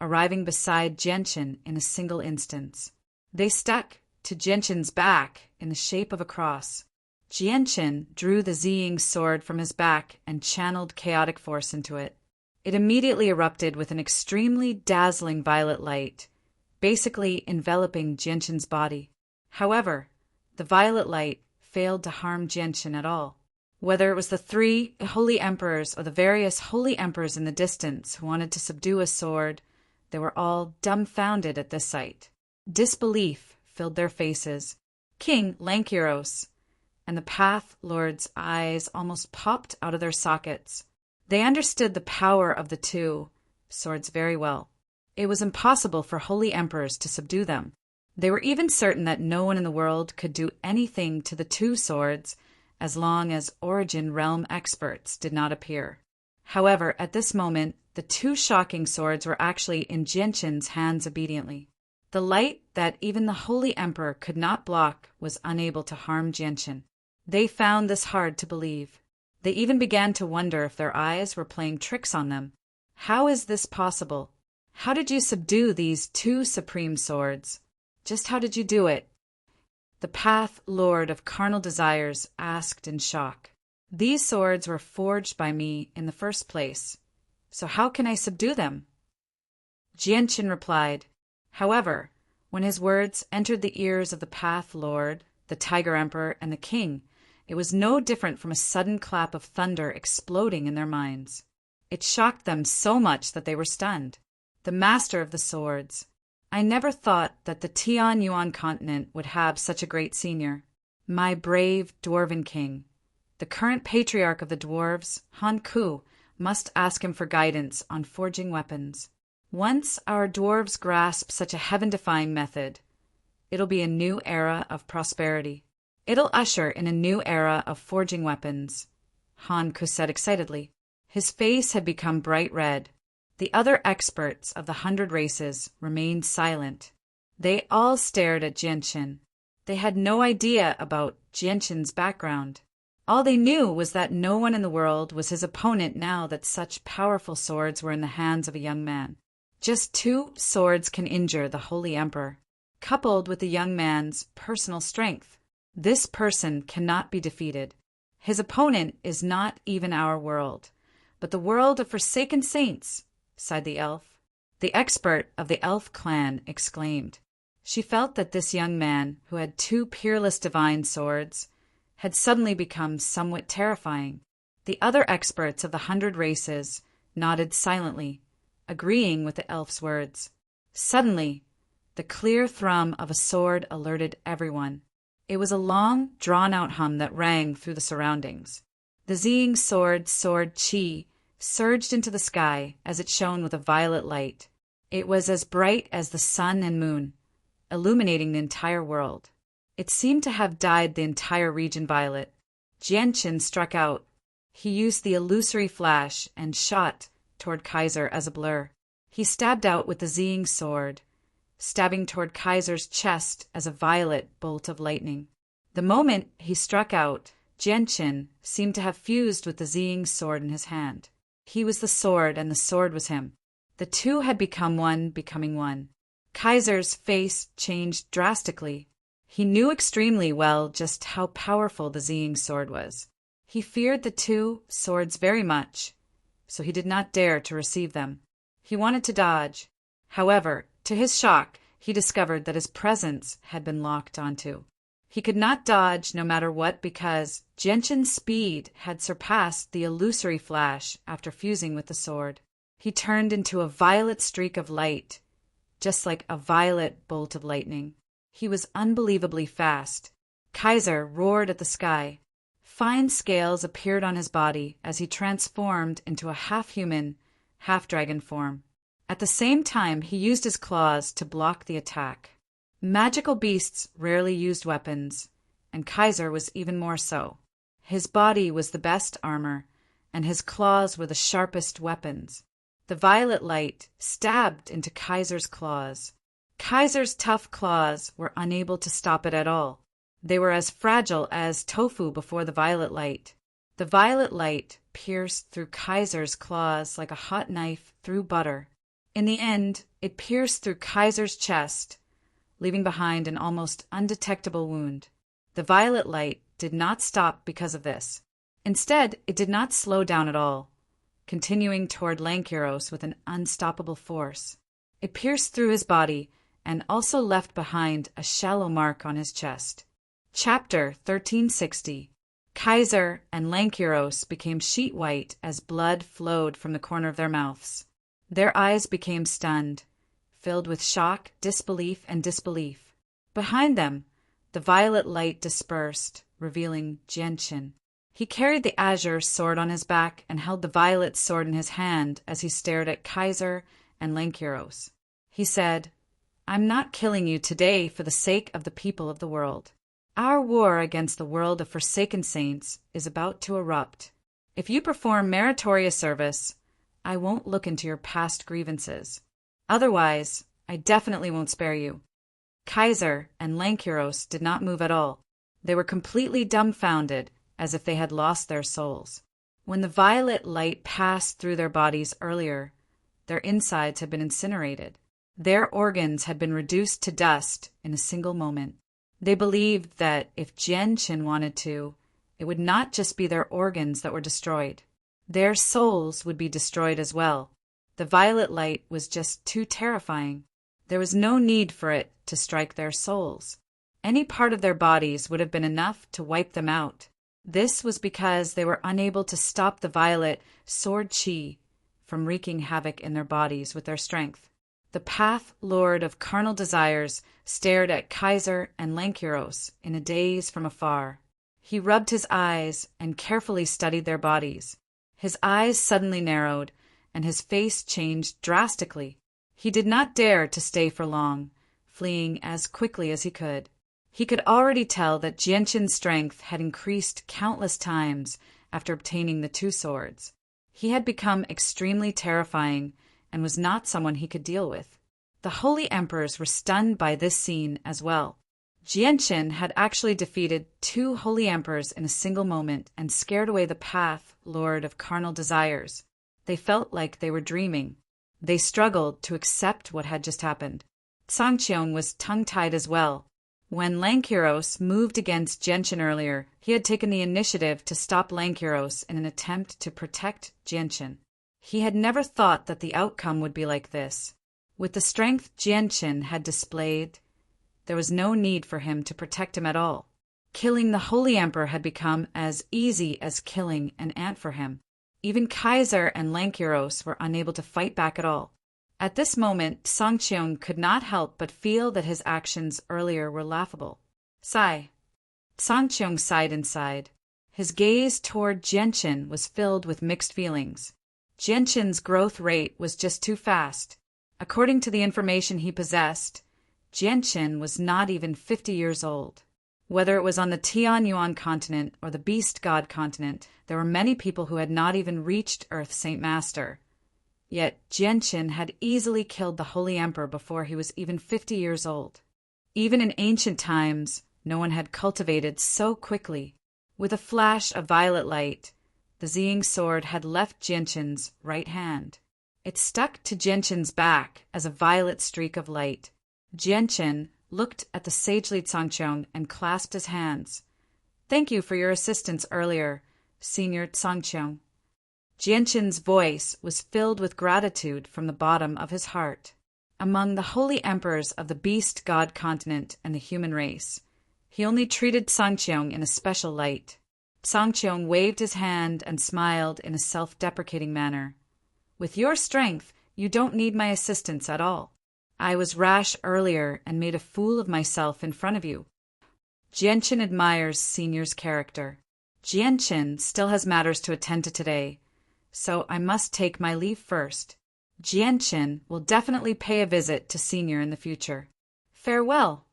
arriving beside Jianqin in a single instant. They stuck to Jianqin's back in the shape of a cross. Jianqin drew the Ziying sword from his back and channeled chaotic force into it. It immediately erupted with an extremely dazzling violet light, basically enveloping Jianqin's body. However, the violet light failed to harm Jianqin at all. Whether it was the three holy emperors or the various holy emperors in the distance who wanted to subdue a sword, they were all dumbfounded at this sight. Disbelief filled their faces. King Lankiros and the Path Lord's eyes almost popped out of their sockets. They understood the power of the two swords very well. It was impossible for holy emperors to subdue them. They were even certain that no one in the world could do anything to the two swords as long as Origin Realm experts did not appear. However, at this moment, the two shocking swords were actually in Jianqin's hands obediently. The light that even the Holy Emperor could not block was unable to harm Jianqin. They found this hard to believe. They even began to wonder if their eyes were playing tricks on them. How is this possible? How did you subdue these two supreme swords? Just how did you do it? The Path Lord of Carnal Desires asked in shock. These swords were forged by me in the first place, so how can I subdue them? Jianqin replied. However, when his words entered the ears of the Path Lord, the Tiger Emperor, and the King, it was no different from a sudden clap of thunder exploding in their minds. It shocked them so much that they were stunned. The Master of the Swords. I never thought that the Tian Yuan continent would have such a great senior. My brave Dwarven King. The current patriarch of the dwarves, Han Ku, must ask him for guidance on forging weapons. Once our dwarves grasp such a heaven-defying method, it'll be a new era of prosperity. It'll usher in a new era of forging weapons, Han Ku said excitedly. His face had become bright red. The other experts of the 100 races remained silent. They all stared at Jianqin. They had no idea about Jianqin's background. All they knew was that no one in the world was his opponent now that such powerful swords were in the hands of a young man. Just 2 swords can injure the Holy Emperor, coupled with the young man's personal strength. This person cannot be defeated. His opponent is not even our world, but the world of forsaken saints, sighed the elf. The expert of the elf clan exclaimed. She felt that this young man, who had 2 peerless divine swords, had suddenly become somewhat terrifying. The other experts of the 100 races nodded silently, agreeing with the elf's words. Suddenly, the clear thrum of a sword alerted everyone. It was a long, drawn-out hum that rang through the surroundings. The Ziying sword Qi surged into the sky as it shone with a violet light. It was as bright as the sun and moon, illuminating the entire world. It seemed to have dyed the entire region violet. Jianqin struck out. He used the illusory flash and shot toward Kaiser as a blur. He stabbed out with the Ziying sword, stabbing toward Kaiser's chest as a violet bolt of lightning. The moment he struck out, Jianqin seemed to have fused with the Ziying sword in his hand. He was the sword, and the sword was him. The two had become one, becoming one. Kaiser's face changed drastically. He knew extremely well just how powerful the Ziying sword was. He feared the 2 swords very much, so he did not dare to receive them. He wanted to dodge. However, to his shock, he discovered that his presence had been locked onto. He could not dodge no matter what because Jianqin's speed had surpassed the illusory flash after fusing with the sword. He turned into a violet streak of light, just like a violet bolt of lightning. He was unbelievably fast. Kaiser roared at the sky. Fine scales appeared on his body as he transformed into a half-human, half-dragon form. At the same time, he used his claws to block the attack. Magical beasts rarely used weapons, and Kaiser was even more so. His body was the best armor, and his claws were the sharpest weapons. The violet light stabbed into Kaiser's claws. Kaiser's tough claws were unable to stop it at all. They were as fragile as tofu before the violet light. The violet light pierced through Kaiser's claws like a hot knife through butter. In the end, it pierced through Kaiser's chest, leaving behind an almost undetectable wound. The violet light did not stop because of this. Instead, it did not slow down at all, continuing toward Lankiros with an unstoppable force. It pierced through his body and also left behind a shallow mark on his chest. Chapter 1360. Kaiser and Lankiros became sheet white as blood flowed from the corner of their mouths. Their eyes became stunned, filled with shock, disbelief, and disbelief. Behind them, the violet light dispersed, revealing Jianqin. He carried the azure sword on his back and held the violet sword in his hand as he stared at Kaiser and Lankiros. He said, "I'm not killing you today for the sake of the people of the world. Our war against the world of forsaken saints is about to erupt. If you perform meritorious service, I won't look into your past grievances. Otherwise, I definitely won't spare you." Kaiser and Lankiros did not move at all. They were completely dumbfounded, as if they had lost their souls. When the violet light passed through their bodies earlier, their insides had been incinerated. Their organs had been reduced to dust in a single moment. They believed that if Jianqin wanted to, it would not just be their organs that were destroyed. Their souls would be destroyed as well. The violet light was just too terrifying. There was no need for it to strike their souls. Any part of their bodies would have been enough to wipe them out. This was because they were unable to stop the violet sword qi from wreaking havoc in their bodies with their strength. The Path Lord of carnal desires stared at Kaiser and Lankiros in a daze from afar. He rubbed his eyes and carefully studied their bodies. His eyes suddenly narrowed, and his face changed drastically. He did not dare to stay for long, fleeing as quickly as he could. He could already tell that Jianqin's strength had increased countless times after obtaining the two swords. He had become extremely terrifying and was not someone he could deal with. The holy emperors were stunned by this scene as well. Jianqin had actually defeated 2 holy emperors in a single moment and scared away the Path Lord of carnal desires. They felt like they were dreaming. They struggled to accept what had just happened. Sangqiong was tongue-tied as well. When Lankiros moved against Jianqin earlier, he had taken the initiative to stop Lankiros in an attempt to protect Jianqin. He had never thought that the outcome would be like this. With the strength Jianqin had displayed, there was no need for him to protect him at all. Killing the Holy Emperor had become as easy as killing an ant for him. Even Kaiser and Lankiros were unable to fight back at all. At this moment, Sangqiong could not help but feel that his actions earlier were laughable. Sigh. Sangqiong sighed inside. His gaze toward Jianqin was filled with mixed feelings. Jianqin's growth rate was just too fast. According to the information he possessed, Jianqin was not even 50 years old. Whether it was on the Tianyuan continent or the Beast God continent, there were many people who had not even reached Earth's Saint Master. Yet Jianqin had easily killed the Holy Emperor before he was even 50 years old. Even in ancient times, no one had cultivated so quickly. With a flash of violet light, the Ziying sword had left Jianqin's right hand. It stuck to Jianqin's back as a violet streak of light. Jianqin looked at the sagely Sangqiong and clasped his hands. "Thank you for your assistance earlier, Senior Sangqiong." Jianqin's voice was filled with gratitude from the bottom of his heart. Among the holy emperors of the Beast God continent and the human race, he only treated Sangqiong in a special light. Sangqiong waved his hand and smiled in a self-deprecating manner. "With your strength, you don't need my assistance at all. I was rash earlier and made a fool of myself in front of you." Jianqin admires Senior's character. Jianqin still has matters to attend to today, so I must take my leave first. Jianqin will definitely pay a visit to Senior in the future. Farewell.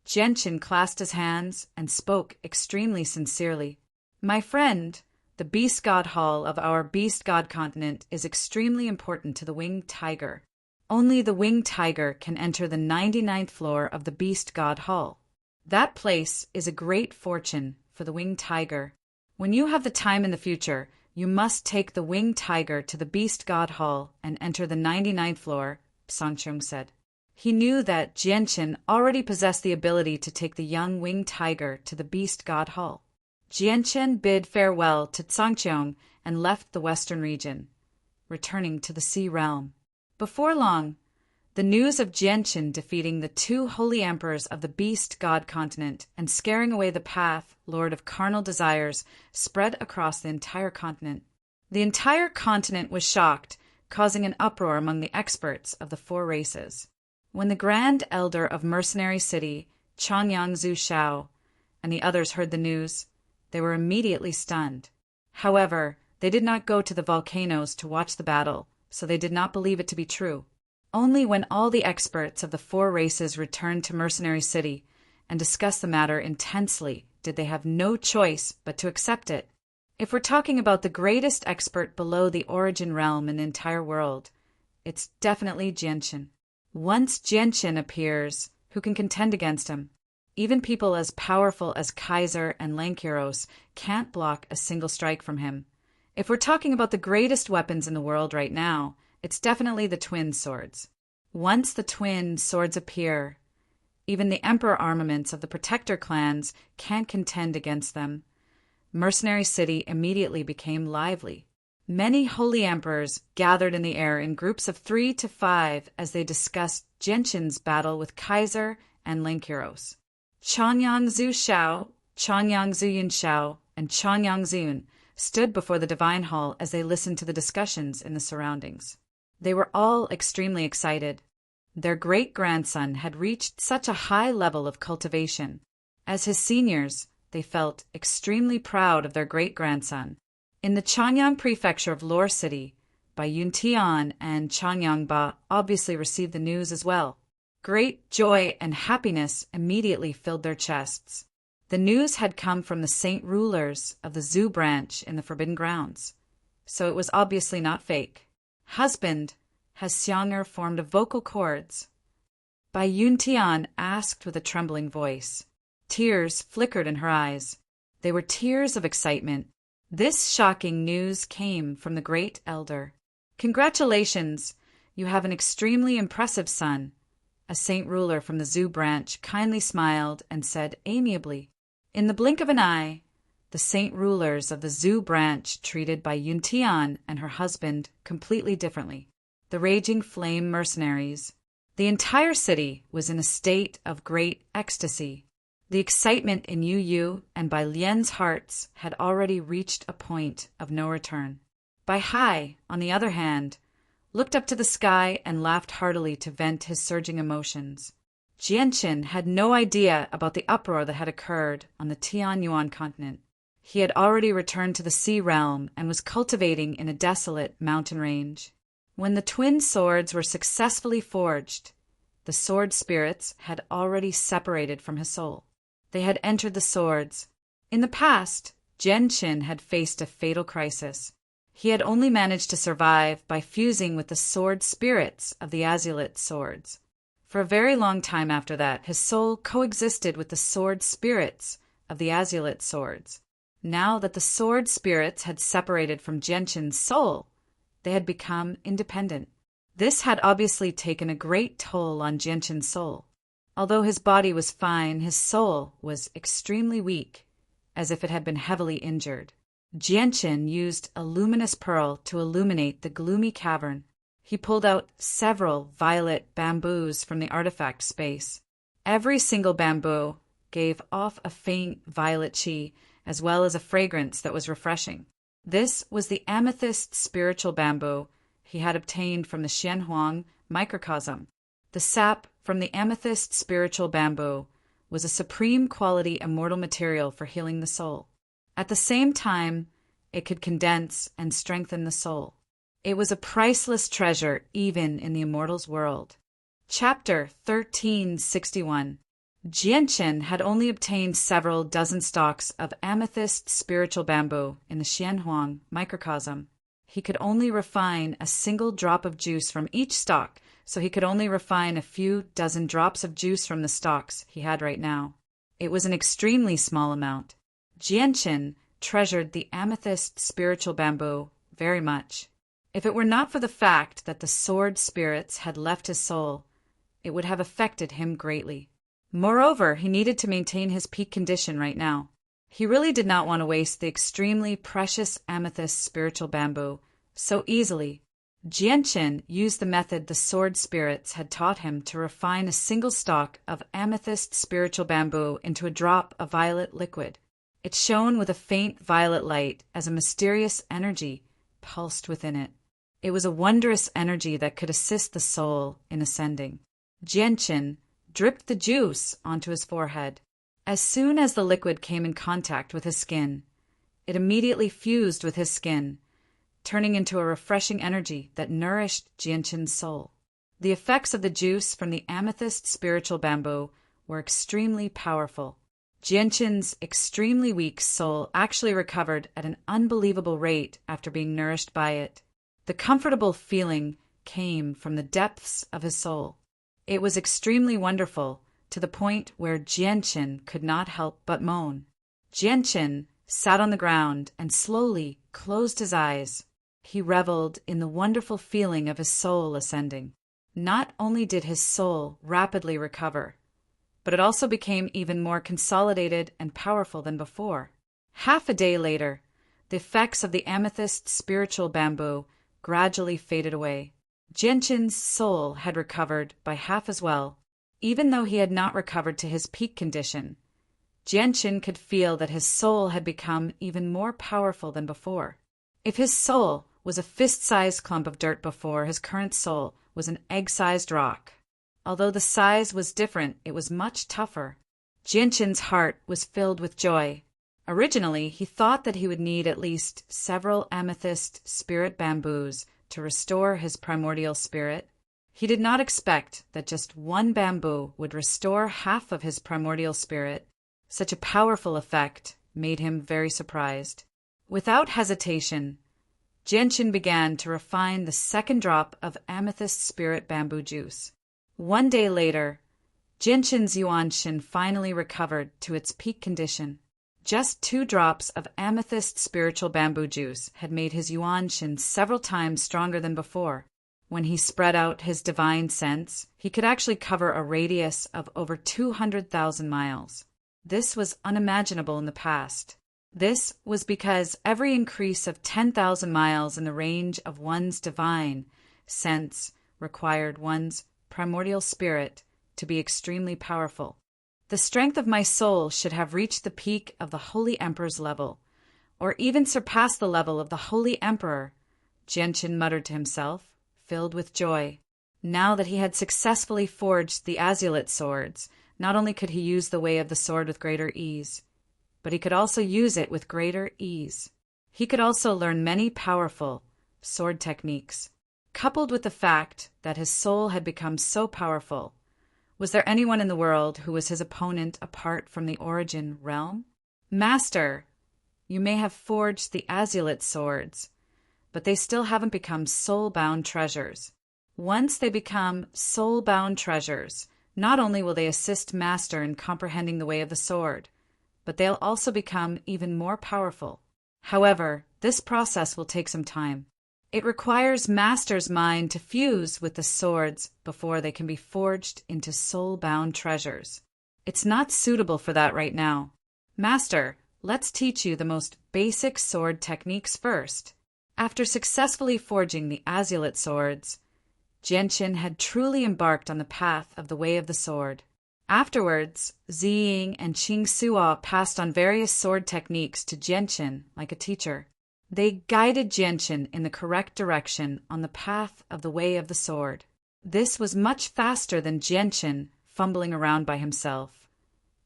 Jianqin clasped his hands and spoke extremely sincerely. "My friend, the Beast God Hall of our Beast God continent is extremely important to the Winged Tiger. Only the Winged Tiger can enter the 99th floor of the Beast God Hall. That place is a great fortune for the Winged Tiger. When you have the time in the future, you must take the Winged Tiger to the Beast God Hall and enter the 99th floor," Sangqiong said. He knew that Jianqin already possessed the ability to take the young Winged Tiger to the Beast God Hall. Jianqin bid farewell to Sangqiong and left the western region, returning to the Sea Realm. Before long, the news of Jianqin defeating the 2 holy emperors of the Beast God continent and scaring away the Path Lord of carnal desires spread across the entire continent. The entire continent was shocked, causing an uproar among the experts of the 4 races. When the Grand Elder of Mercenary City, Changyang Zhu Shao, and the others heard the news, they were immediately stunned. However, they did not go to the volcanoes to watch the battle, so they did not believe it to be true. Only when all the experts of the 4 races returned to Mercenary City and discussed the matter intensely did they have no choice but to accept it. If we're talking about the greatest expert below the origin realm in the entire world, it's definitely Jianqin. Once Jianqin appears, who can contend against him? Even people as powerful as Kaiser and Lankiros can't block a single strike from him. If we're talking about the greatest weapons in the world right now, it's definitely the twin swords. Once the twin swords appear, even the emperor armaments of the protector clans can't contend against them. Mercenary City immediately became lively. Many holy emperors gathered in the air in groups of 3 to 5 as they discussed Genshin's battle with Kaiser and Lankiros. Chanyang-Zu Shao, Chanyang-Zu Yun Shao, and Chanyang-Zu Yun stood before the Divine Hall as they listened to the discussions in the surroundings. They were all extremely excited. Their great-grandson had reached such a high level of cultivation. As his seniors, they felt extremely proud of their great-grandson. In the Chanyang prefecture of Lore City, Bai Yuntian and Changyangba obviously received the news as well. Great joy and happiness immediately filled their chests. The news had come from the saint rulers of the Zhu branch in the Forbidden Grounds, so it was obviously not fake. Husband, has Xiang'er formed a vocal cords? Bai Yuntian asked with a trembling voice. Tears flickered in her eyes. They were tears of excitement. This shocking news came from the great elder. Congratulations! You have an extremely impressive son. A saint ruler from the Zhu branch kindly smiled and said amiably. In the blink of an eye, the saint rulers of the Zhu branch treated Bai Yuntian and her husband completely differently. The raging flame mercenaries. The entire city was in a state of great ecstasy. The excitement in Yu Yu and Bai Lian's hearts had already reached a point of no return. Bai Hai, on the other hand, looked up to the sky and laughed heartily to vent his surging emotions. Jianqin had no idea about the uproar that had occurred on the Tianyuan continent. He had already returned to the sea realm and was cultivating in a desolate mountain range. When the twin swords were successfully forged, the sword spirits had already separated from his soul. They had entered the swords. In the past, Jianqin had faced a fatal crisis. He had only managed to survive by fusing with the sword spirits of the Azulite swords. For a very long time after that, his soul coexisted with the sword spirits of the Azulite swords. Now that the sword spirits had separated from Jianqin's soul, they had become independent. This had obviously taken a great toll on Jianqin's soul. Although his body was fine, his soul was extremely weak, as if it had been heavily injured. Jianqin used a luminous pearl to illuminate the gloomy cavern. He pulled out several violet bamboos from the artifact space. Every single bamboo gave off a faint violet qi, as well as a fragrance that was refreshing. This was the amethyst spiritual bamboo he had obtained from the Xianhuang microcosm. The sap from the amethyst spiritual bamboo was a supreme quality immortal material for healing the soul. At the same time, it could condense and strengthen the soul. It was a priceless treasure even in the immortals' world. Chapter 1361. Jianqin had only obtained several dozen stalks of amethyst spiritual bamboo in the Xianhuang microcosm. He could only refine a single drop of juice from each stalk, so he could only refine a few dozen drops of juice from the stalks he had right now. It was an extremely small amount. Jianqin treasured the amethyst spiritual bamboo very much. If it were not for the fact that the sword spirits had left his soul, it would have affected him greatly. Moreover, he needed to maintain his peak condition right now. He really did not want to waste the extremely precious amethyst spiritual bamboo so easily. Jianqin used the method the sword spirits had taught him to refine a single stalk of amethyst spiritual bamboo into a drop of violet liquid. It shone with a faint violet light as a mysterious energy pulsed within it. It was a wondrous energy that could assist the soul in ascending. Jianqin dripped the juice onto his forehead. As soon as the liquid came in contact with his skin, it immediately fused with his skin, turning into a refreshing energy that nourished Jianqin's soul. The effects of the juice from the amethyst spiritual bamboo were extremely powerful. Jianqin's extremely weak soul actually recovered at an unbelievable rate after being nourished by it. The comfortable feeling came from the depths of his soul. It was extremely wonderful, to the point where Jianqin could not help but moan. Jianqin sat on the ground and slowly closed his eyes. He reveled in the wonderful feeling of his soul ascending. Not only did his soul rapidly recover, but it also became even more consolidated and powerful than before. Half a day later, the effects of the amethyst spiritual bamboo gradually faded away. Genshin's soul had recovered by half as well. Even though he had not recovered to his peak condition, Genshin could feel that his soul had become even more powerful than before. If his soul was a fist-sized clump of dirt before, his current soul was an egg-sized rock. Although the size was different, it was much tougher. Genshin's heart was filled with joy. Originally, he thought that he would need at least several amethyst spirit bamboos to restore his primordial spirit. He did not expect that just one bamboo would restore half of his primordial spirit. Such a powerful effect made him very surprised. Without hesitation, Genshin began to refine the second drop of amethyst spirit bamboo juice. One day later, Genshin's Yuanshin finally recovered to its peak condition. Just 2 drops of amethyst spiritual bamboo juice had made his Yuanshin several times stronger than before. When he spread out his divine sense, he could actually cover a radius of over 200,000 miles. This was unimaginable in the past. This was because every increase of 10,000 miles in the range of one's divine sense required one's primordial spirit to be extremely powerful. The strength of my soul should have reached the peak of the Holy Emperor's level, or even surpassed the level of the Holy Emperor, Genshin muttered to himself, filled with joy. Now that he had successfully forged the azulite swords, not only could he use the way of the sword with greater ease, but he could also use it with greater ease. He could also learn many powerful sword techniques. Coupled with the fact that his soul had become so powerful, was there anyone in the world who was his opponent apart from the origin realm? Master, you may have forged the azulite swords, but they still haven't become soul-bound treasures. Once they become soul-bound treasures, not only will they assist Master in comprehending the way of the sword, but they'll also become even more powerful. However, this process will take some time. It requires Master's mind to fuse with the swords before they can be forged into soul-bound treasures. It's not suitable for that right now. Master, let's teach you the most basic sword techniques first. After successfully forging the azulite swords, Genshin had truly embarked on the path of the way of the sword. Afterwards, Ziying and Qing Suo passed on various sword techniques to Genshin like a teacher. They guided Genshin in the correct direction on the path of the way of the sword. This was much faster than Genshin fumbling around by himself,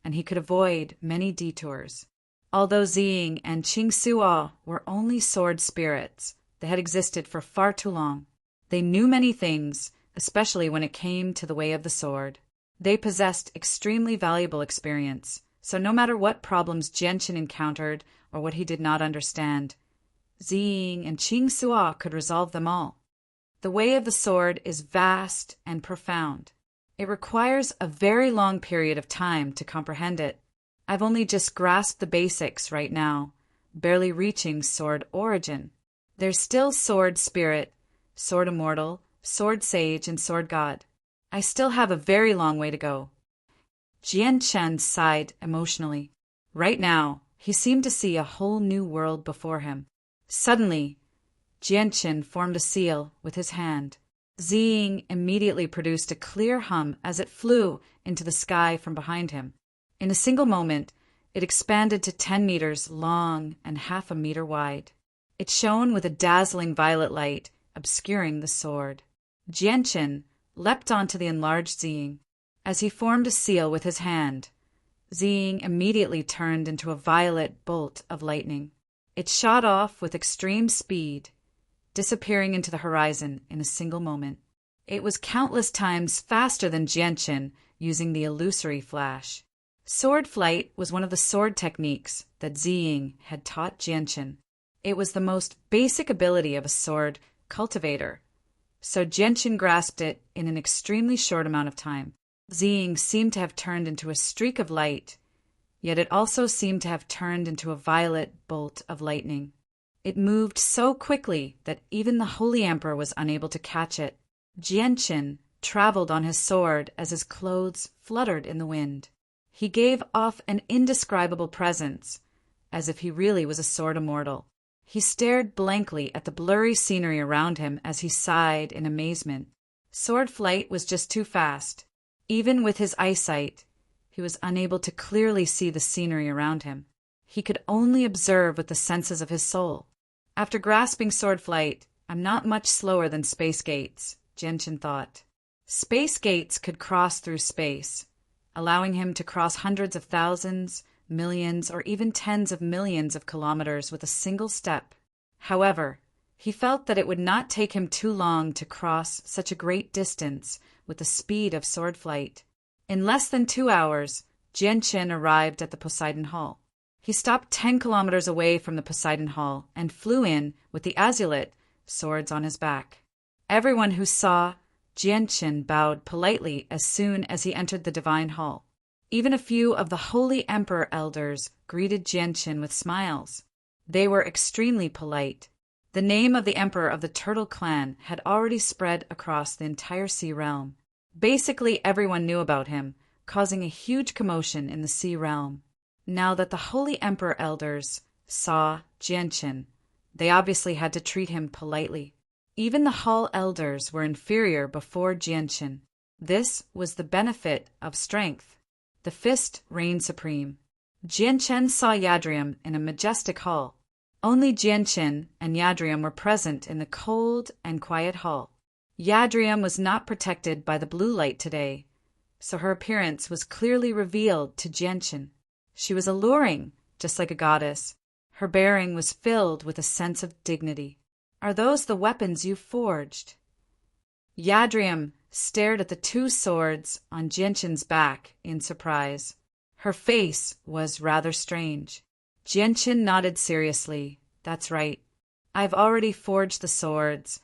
and he could avoid many detours. Although Ziying and Qing Suo were only sword spirits, they had existed for far too long. They knew many things, especially when it came to the way of the sword. They possessed extremely valuable experience, so no matter what problems Genshin encountered or what he did not understand, Ziying and Qing Suo could resolve them all. The way of the sword is vast and profound. It requires a very long period of time to comprehend it. I've only just grasped the basics right now, barely reaching sword origin. There's still sword spirit, sword immortal, sword sage, and sword god. I still have a very long way to go. Genshin sighed emotionally. Right now, he seemed to see a whole new world before him. Suddenly, Genshin formed a seal with his hand. Ziying immediately produced a clear hum as it flew into the sky from behind him. In a single moment, it expanded to 10 meters long and half a meter wide. It shone with a dazzling violet light, obscuring the sword. Genshin leapt onto the enlarged Ziying. As he formed a seal with his hand, Ziying immediately turned into a violet bolt of lightning. It shot off with extreme speed, disappearing into the horizon in a single moment. It was countless times faster than Genshin using the illusory flash. Sword flight was one of the sword techniques that Ziying had taught Genshin. It was the most basic ability of a sword cultivator, so Genshin grasped it in an extremely short amount of time. Ziying seemed to have turned into a streak of light, yet it also seemed to have turned into a violet bolt of lightning. It moved so quickly that even the Holy Emperor was unable to catch it. Jianqin traveled on his sword as his clothes fluttered in the wind. He gave off an indescribable presence, as if he really was a sword immortal. He stared blankly at the blurry scenery around him as he sighed in amazement. Sword flight was just too fast. Even with his eyesight, he was unable to clearly see the scenery around him. He could only observe with the senses of his soul. After grasping sword flight, I'm not much slower than space gates, Jianqin thought. Space gates could cross through space, allowing him to cross hundreds of thousands, millions, or even tens of millions of kilometers with a single step. However, he felt that it would not take him too long to cross such a great distance with the speed of sword flight. In less than 2 hours, Jianqin arrived at the Poseidon Hall. He stopped 10 kilometers away from the Poseidon Hall and flew in with the azulet, swords on his back. Everyone who saw Jianqin bowed politely as soon as he entered the divine hall. Even a few of the Holy Emperor elders greeted Jianqin with smiles. They were extremely polite. The name of the emperor of the Turtle clan had already spread across the entire sea realm. Basically, everyone knew about him, causing a huge commotion in the sea realm. Now that the Holy Emperor elders saw Jianqin, they obviously had to treat him politely. Even the hall elders were inferior before Jianqin. This was the benefit of strength. The fist reigned supreme. Jianqin saw Yadrium in a majestic hall. Only Jianqin and Yadrium were present in the cold and quiet hall. Yadrium was not protected by the blue light today, so her appearance was clearly revealed to Jianqin. She was alluring, just like a goddess. Her bearing was filled with a sense of dignity. Are those the weapons you forged? Yadrium stared at the 2 swords on Jianqin's back in surprise. Her face was rather strange. Jianqin nodded seriously. That's right. I've already forged the swords,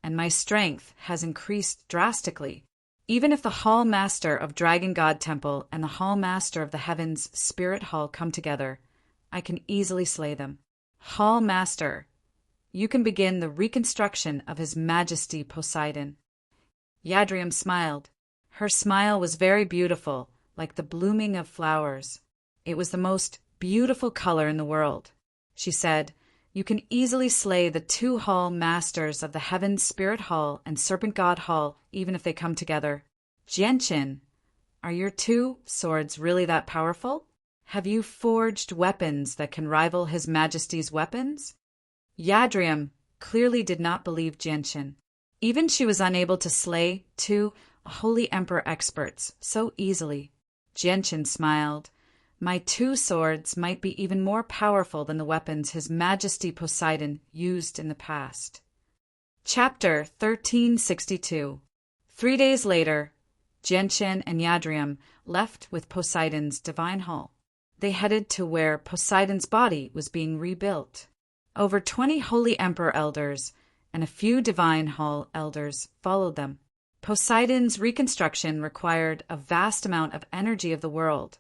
and my strength has increased drastically. Even if the Hall Master of Dragon God Temple and the Hall Master of the Heavens Spirit Hall come together, I can easily slay them. Hall Master, you can begin the reconstruction of His Majesty Poseidon. Yadrium smiled. Her smile was very beautiful, like the blooming of flowers. It was the most beautiful color in the world. She said, you can easily slay the 2 Hall Masters of the Heavens Spirit Hall and Serpent God Hall, even if they come together. Jianqin, are your 2 swords really that powerful? Have you forged weapons that can rival His Majesty's weapons? Yadrium clearly did not believe Jianqin. Even she was unable to slay 2 Holy Emperor experts so easily. Jianqin smiled. My 2 swords might be even more powerful than the weapons His Majesty Poseidon used in the past. Chapter 1362. 3 days later, Jianqin and Yadrium left with Poseidon's divine hall. They headed to where Poseidon's body was being rebuilt. Over 20 Holy Emperor elders and a few divine hall elders followed them. Poseidon's reconstruction required a vast amount of energy of the world,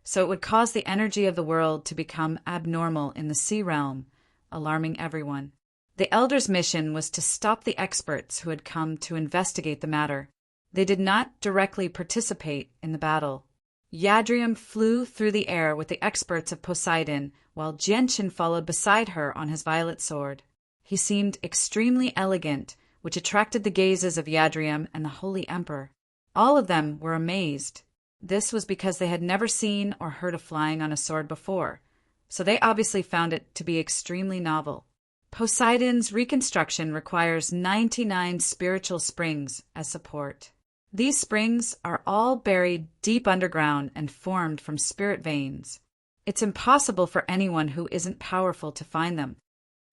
so it would cause the energy of the world to become abnormal in the sea realm, alarming everyone. The elders' mission was to stop the experts who had come to investigate the matter. They did not directly participate in the battle. Yadrium flew through the air with the experts of Poseidon, while Jianqin followed beside her on his violet sword. He seemed extremely elegant, which attracted the gazes of Yadrium and the Holy Emperor. All of them were amazed. This was because they had never seen or heard of flying on a sword before, so they obviously found it to be extremely novel. Poseidon's reconstruction requires 99 spiritual springs as support. These springs are all buried deep underground and formed from spirit veins. It's impossible for anyone who isn't powerful to find them.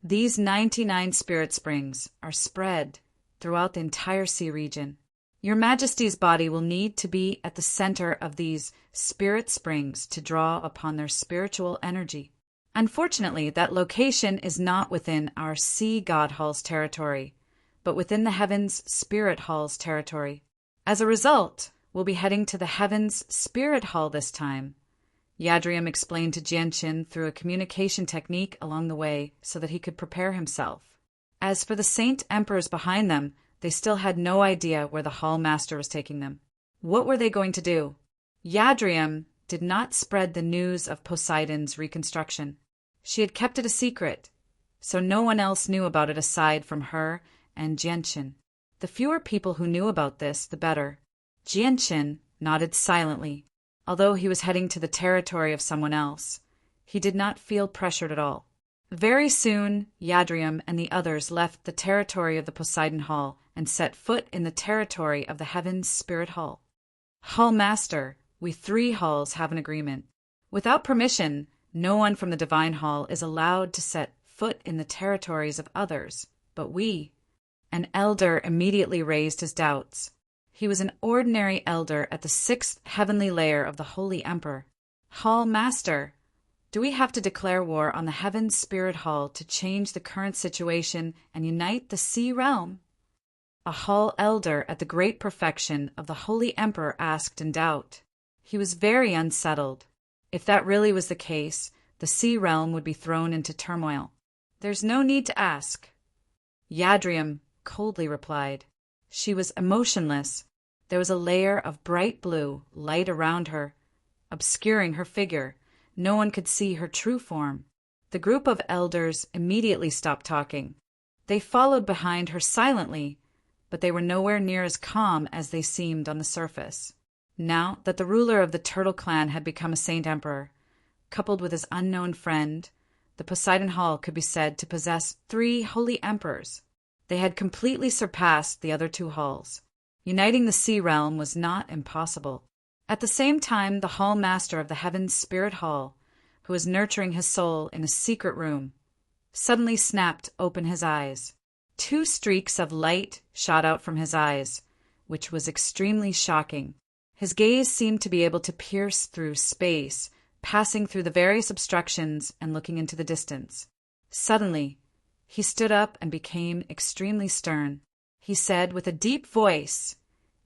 These 99 spirit springs are spread throughout the entire sea region. Your Majesty's body will need to be at the center of these spirit springs to draw upon their spiritual energy. Unfortunately, that location is not within our Sea God Hall's territory, but within the Heavens Spirit Hall's territory. As a result, we'll be heading to the Heavens Spirit Hall this time. Yadriam explained to Jianqin through a communication technique along the way so that he could prepare himself. As for the Saint Emperors behind them, they still had no idea where the Hall Master was taking them. What were they going to do? Yadriam did not spread the news of Poseidon's reconstruction. She had kept it a secret, so no one else knew about it aside from her and Jianqin. The fewer people who knew about this, the better. Jianqin nodded silently. Although he was heading to the territory of someone else, he did not feel pressured at all. Very soon, Yadriam and the others left the territory of the Poseidon Hall and set foot in the territory of the Heaven's Spirit Hall. Hall Master, we 3 halls have an agreement. Without permission, no one from the Divine Hall is allowed to set foot in the territories of others, but we. An elder immediately raised his doubts. He was an ordinary elder at the 6th heavenly layer of the Holy Emperor. Hall Master, do we have to declare war on the Heaven's Spirit Hall to change the current situation and unite the Sea Realm? A Hall Elder at the great perfection of the Holy Emperor asked in doubt. He was very unsettled. If that really was the case, the Sea Realm would be thrown into turmoil. There's no need to ask. Yadriam coldly replied. She was emotionless. There was a layer of bright blue light around her, obscuring her figure. No one could see her true form. The group of elders immediately stopped talking. They followed behind her silently, but they were nowhere near as calm as they seemed on the surface. Now that the ruler of the Turtle Clan had become a Saint Emperor, coupled with his unknown friend, the Poseidon Hall could be said to possess 3 holy emperors. They had completely surpassed the other 2 halls. Uniting the Sea Realm was not impossible. At the same time, the Hall Master of the Heaven's Spirit Hall, who was nurturing his soul in a secret room, suddenly snapped open his eyes. 2 streaks of light shot out from his eyes, which was extremely shocking. His gaze seemed to be able to pierce through space, passing through the various obstructions and looking into the distance. Suddenly, he stood up and became extremely stern. He said with a deep voice,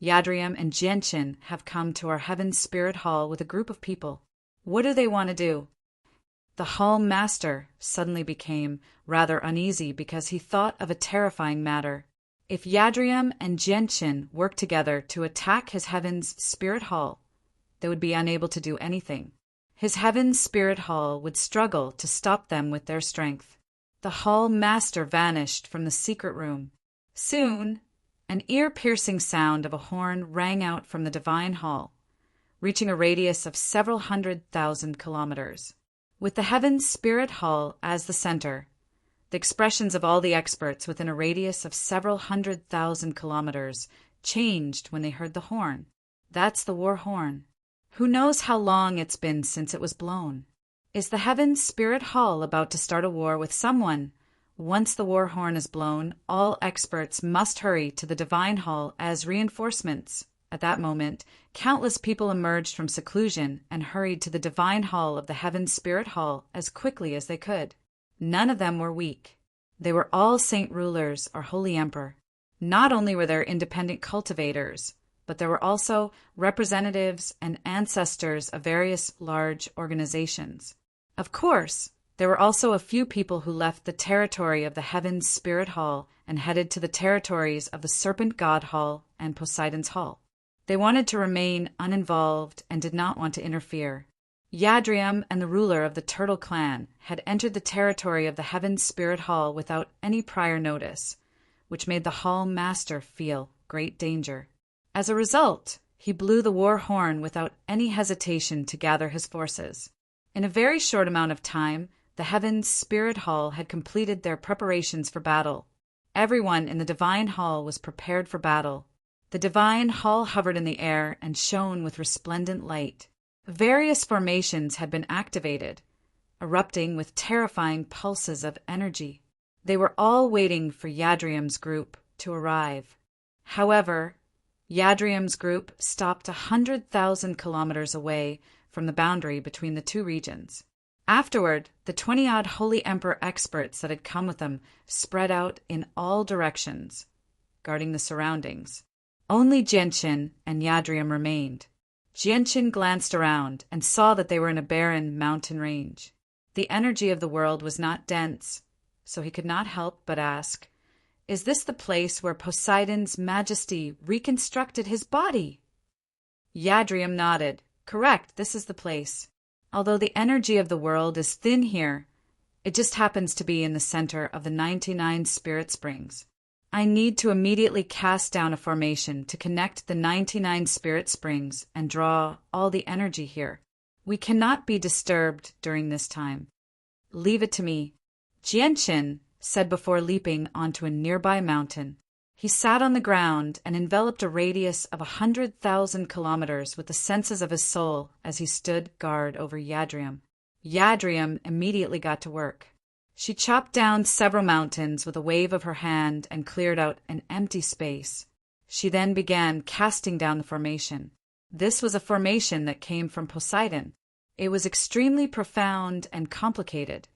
Yadriam and Jianqin have come to our Heaven's Spirit Hall with a group of people. What do they want to do? The Hall Master suddenly became rather uneasy because he thought of a terrifying matter. If Yadriam and Jianqin worked together to attack his Heaven's Spirit Hall, they would be unable to do anything. His Heaven's Spirit Hall would struggle to stop them with their strength. The Hall Master vanished from the secret room. Soon, an ear-piercing sound of a horn rang out from the Divine Hall, reaching a radius of several 100,000 kilometers. With the Heaven's Spirit Hall as the center, the expressions of all the experts within a radius of several 100,000 kilometers changed when they heard the horn. That's the war horn. Who knows how long it's been since it was blown? Is the Heaven's Spirit Hall about to start a war with someone? Once the war horn is blown, all experts must hurry to the Divine Hall as reinforcements. At that moment, countless people emerged from seclusion and hurried to the Divine Hall of the Heaven's Spirit Hall as quickly as they could. None of them were weak. They were all saint rulers or holy emperor. Not only were there independent cultivators, but there were also representatives and ancestors of various large organizations. Of course, there were also a few people who left the territory of the Heaven's Spirit Hall and headed to the territories of the Serpent God Hall and Poseidon's Hall. They wanted to remain uninvolved and did not want to interfere. Yadriam and the ruler of the Turtle Clan had entered the territory of the Heaven's Spirit Hall without any prior notice, which made the Hall Master feel great danger. As a result, he blew the war horn without any hesitation to gather his forces. In a very short amount of time, the Heaven's Spirit Hall had completed their preparations for battle. Everyone in the Divine Hall was prepared for battle. The Divine Hall hovered in the air and shone with resplendent light. Various formations had been activated, erupting with terrifying pulses of energy. They were all waiting for Yadriam's group to arrive. However, Yadriam's group stopped 100,000 kilometers away from the boundary between the 2 regions. Afterward, the 20-odd Holy Emperor experts that had come with them spread out in all directions, guarding the surroundings. Only Jianqin and Yadriam remained. Jianqin glanced around and saw that they were in a barren mountain range. The energy of the world was not dense, so he could not help but ask, "Is this the place where Poseidon's majesty reconstructed his body?" Yadrium nodded. "Correct, this is the place. Although the energy of the world is thin here, it just happens to be in the center of the 99 spirit springs. I need to immediately cast down a formation to connect the 99 spirit springs and draw all the energy here. We cannot be disturbed during this time. Leave it to me," Jianqin said before leaping onto a nearby mountain. He sat on the ground and enveloped a radius of 100,000 kilometers with the senses of his soul as he stood guard over Yadrium. Yadrium immediately got to work. She chopped down several mountains with a wave of her hand and cleared out an empty space. She then began casting down the formation. This was a formation that came from Poseidon. It was extremely profound and complicated,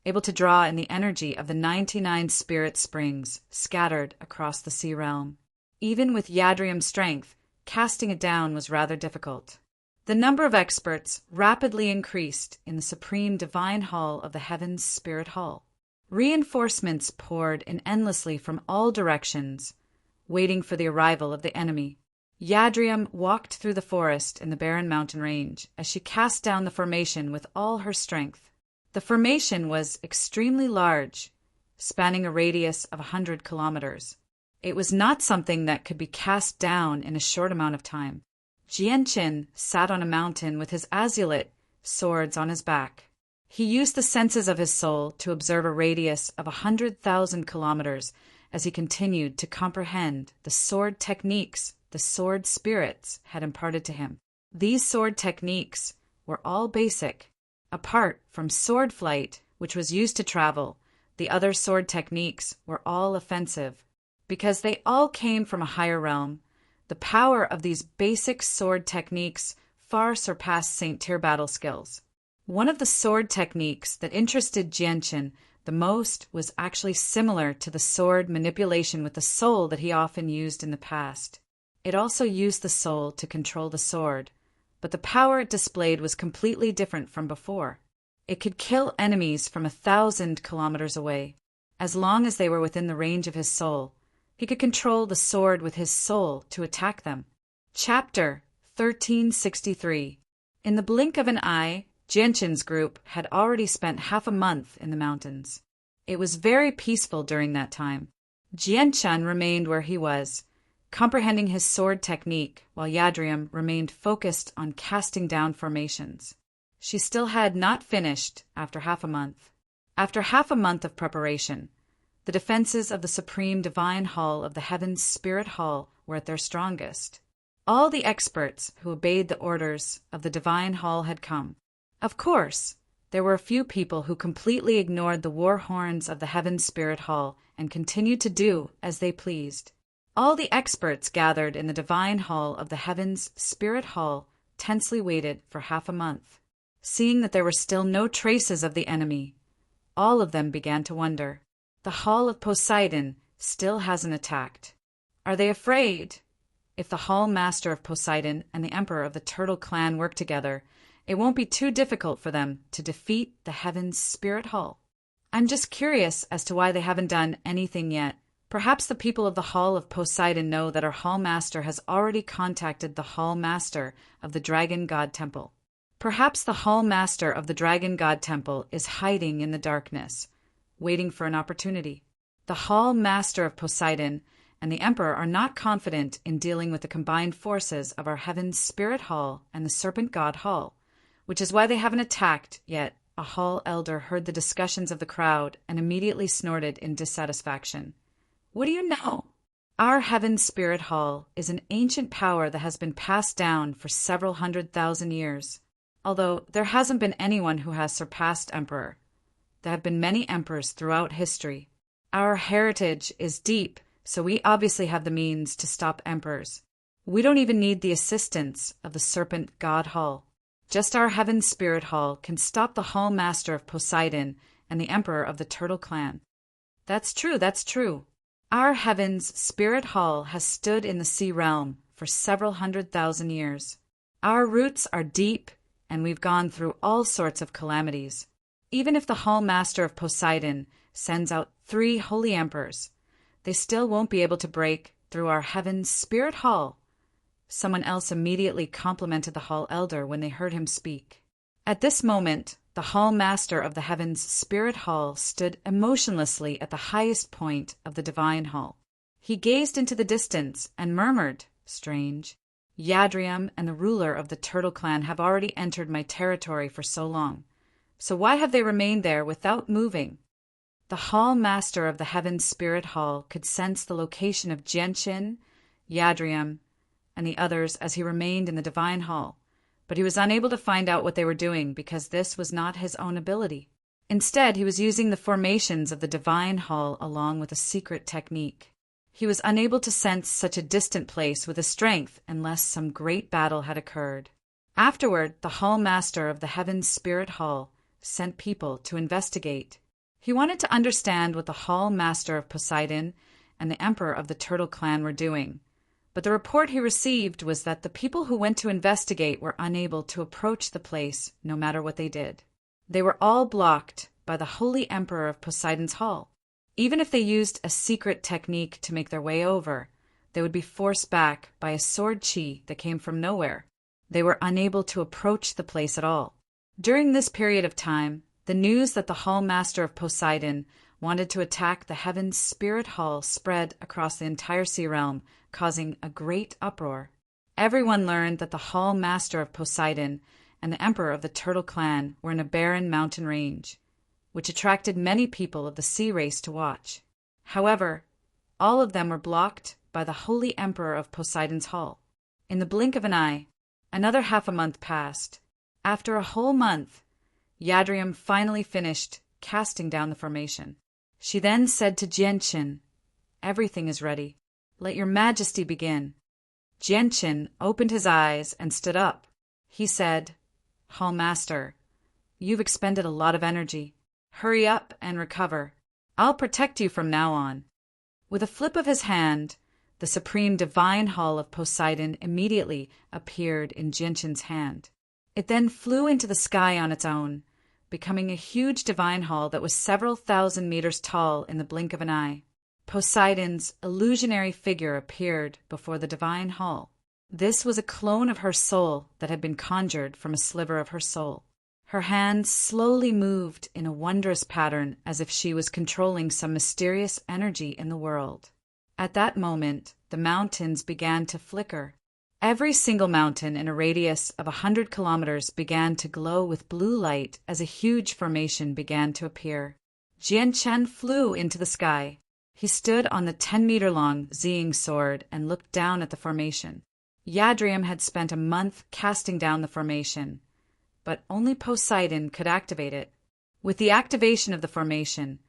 able to draw in the energy of the 99 spirit springs scattered across the sea realm. Even with Yadrium's strength, casting it down was rather difficult. The number of experts rapidly increased in the supreme divine hall of the heavens' spirit hall. Reinforcements poured in endlessly from all directions, waiting for the arrival of the enemy. Yadrium walked through the forest in the barren mountain range as she cast down the formation with all her strength. The formation was extremely large, spanning a radius of 100 kilometers. It was not something that could be cast down in a short amount of time. Jianqin sat on a mountain with his azulet swords on his back. He used the senses of his soul to observe a radius of 100,000 kilometers as he continued to comprehend the sword techniques the sword spirits had imparted to him. These sword techniques were all basic. Apart from sword flight, which was used to travel, the other sword techniques were all offensive. Because they all came from a higher realm, the power of these basic sword techniques far surpassed Saint Tyr battle skills. One of the sword techniques that interested Jianqin the most was actually similar to the sword manipulation with the soul that he often used in the past. It also used the soul to control the sword, but the power it displayed was completely different from before. It could kill enemies from 1,000 kilometers away. As long as they were within the range of his soul, he could control the sword with his soul to attack them. Chapter 1363. In the blink of an eye, Jianqin's group had already spent half a month in the mountains. It was very peaceful during that time. Jianqin remained where he was, comprehending his sword technique, while Yadrium remained focused on casting down formations. She still had not finished after half a month. After half a month of preparation, the defenses of the supreme divine hall of the heavens' spirit hall were at their strongest. All the experts who obeyed the orders of the divine hall had come. Of course, there were a few people who completely ignored the war horns of the heavens' spirit hall and continued to do as they pleased. All the experts gathered in the divine hall of the heavens' spirit hall tensely waited for half a month. Seeing that there were still no traces of the enemy, all of them began to wonder. The hall of Poseidon still hasn't attacked. Are they afraid? If the hall master of Poseidon and the emperor of the turtle clan work together, it won't be too difficult for them to defeat the heavens' spirit hall. I'm just curious as to why they haven't done anything yet. Perhaps the people of the hall of Poseidon know that our hall master has already contacted the hall master of the dragon god temple. Perhaps the hall master of the dragon god temple is hiding in the darkness, waiting for an opportunity. The hall master of Poseidon and the emperor are not confident in dealing with the combined forces of our heaven's spirit hall and the serpent god hall, which is why they haven't attacked yet. A hall elder heard the discussions of the crowd and immediately snorted in dissatisfaction. What do you know? Our heaven's spirit hall is an ancient power that has been passed down for several 100,000 years. Although there hasn't been anyone who has surpassed emperor, there have been many emperors throughout history. Our heritage is deep, so we obviously have the means to stop emperors. We don't even need the assistance of the serpent god hall. Just our heaven's spirit hall can stop the hall master of Poseidon and the emperor of the turtle clan. That's true, that's true. Our heaven's spirit hall has stood in the sea realm for several 100,000 years. Our roots are deep, and we've gone through all sorts of calamities. Even if the Hall Master of Poseidon sends out 3 holy emperors, they still won't be able to break through our heaven's spirit hall. Someone else immediately complimented the hall elder when they heard him speak. At this moment, the Hall Master of the heaven's spirit hall stood emotionlessly at the highest point of the divine hall. He gazed into the distance and murmured, "Strange. Yadrium and the ruler of the Turtle Clan have already entered my territory for so long. So why have they remained there without moving?" The Hall Master of the Heaven's Spirit Hall could sense the location of Genshin, Yadrium, and the others as he remained in the Divine Hall, but he was unable to find out what they were doing because this was not his own ability. Instead, he was using the formations of the Divine Hall along with a secret technique. He was unable to sense such a distant place with a strength unless some great battle had occurred. Afterward, the Hall Master of the Heaven's Spirit Hall sent people to investigate. He wanted to understand what the Hall Master of Poseidon and the Emperor of the Turtle Clan were doing, but the report he received was that the people who went to investigate were unable to approach the place no matter what they did. They were all blocked by the Holy Emperor of Poseidon's Hall. Even if they used a secret technique to make their way over, they would be forced back by a sword chi that came from nowhere. They were unable to approach the place at all. During this period of time, the news that the Hall Master of Poseidon wanted to attack the Heaven's Spirit Hall spread across the entire sea realm, causing a great uproar. Everyone learned that the Hall Master of Poseidon and the Emperor of the Turtle Clan were in a barren mountain range, which attracted many people of the sea race to watch. However, all of them were blocked by the Holy Emperor of Poseidon's Hall. In the blink of an eye, another half a month passed. After a whole month, Yadrium finally finished casting down the formation. She then said to Genshin, "Everything is ready. Let your majesty begin." Genshin opened his eyes and stood up. He said, "Hall Master, you've expended a lot of energy. Hurry up and recover. I'll protect you from now on." With a flip of his hand, the supreme divine hall of Poseidon immediately appeared in Genshin's hand. It then flew into the sky on its own, becoming a huge divine hall that was several thousand meters tall in the blink of an eye. Poseidon's illusionary figure appeared before the divine hall. This was a clone of her soul that had been conjured from a sliver of her soul. Her hands slowly moved in a wondrous pattern as if she was controlling some mysterious energy in the world. At that moment, the mountains began to flicker. Every single mountain in a radius of 100 kilometers began to glow with blue light as a huge formation began to appear. Jianchen flew into the sky. He stood on the 10-meter-long Ziying sword and looked down at the formation. Yadrium had spent a month casting down the formation, but only Poseidon could activate it. With the activation of the formation,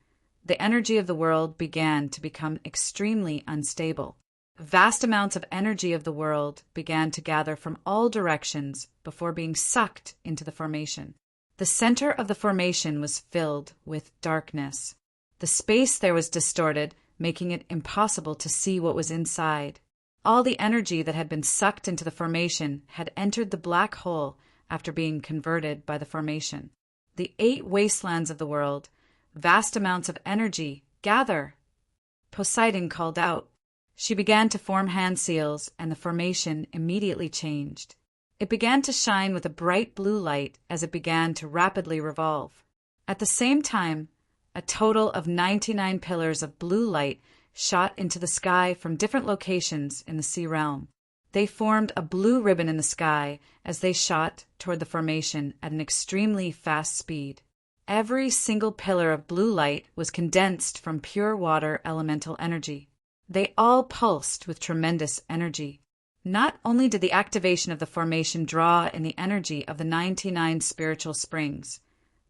the energy of the world began to become extremely unstable. Vast amounts of energy of the world began to gather from all directions before being sucked into the formation. The center of the formation was filled with darkness. The space there was distorted, making it impossible to see what was inside. All the energy that had been sucked into the formation had entered the black hole after being converted by the formation. The 8 wastelands of the world, vast amounts of energy, gather! Poseidon called out. She began to form hand seals, and the formation immediately changed. It began to shine with a bright blue light as it began to rapidly revolve. At the same time, a total of 99 pillars of blue light shot into the sky from different locations in the sea realm. They formed a blue ribbon in the sky as they shot toward the formation at an extremely fast speed. Every single pillar of blue light was condensed from pure water elemental energy. They all pulsed with tremendous energy. Not only did the activation of the formation draw in the energy of the 99 spiritual springs,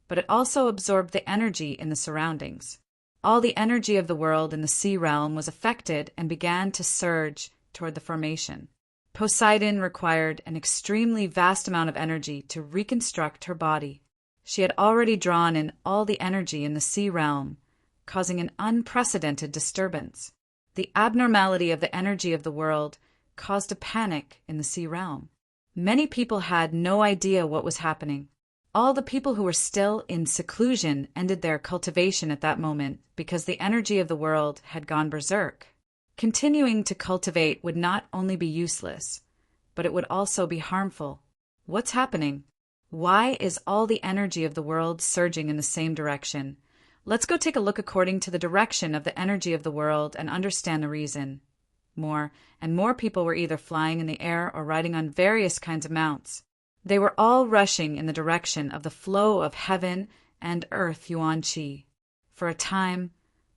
but it also absorbed the energy in the surroundings. All the energy of the world in the sea realm was affected and began to surge toward the formation. Poseidon required an extremely vast amount of energy to reconstruct her body. She had already drawn in all the energy in the sea realm, causing an unprecedented disturbance. The abnormality of the energy of the world caused a panic in the sea realm. Many people had no idea what was happening. All the people who were still in seclusion ended their cultivation at that moment because the energy of the world had gone berserk. Continuing to cultivate would not only be useless, but it would also be harmful. What's happening? Why is all the energy of the world surging in the same direction? Let's go take a look according to the direction of the energy of the world and understand the reason. More and more people were either flying in the air or riding on various kinds of mounts. They were all rushing in the direction of the flow of heaven and earth yuan qi. For a time,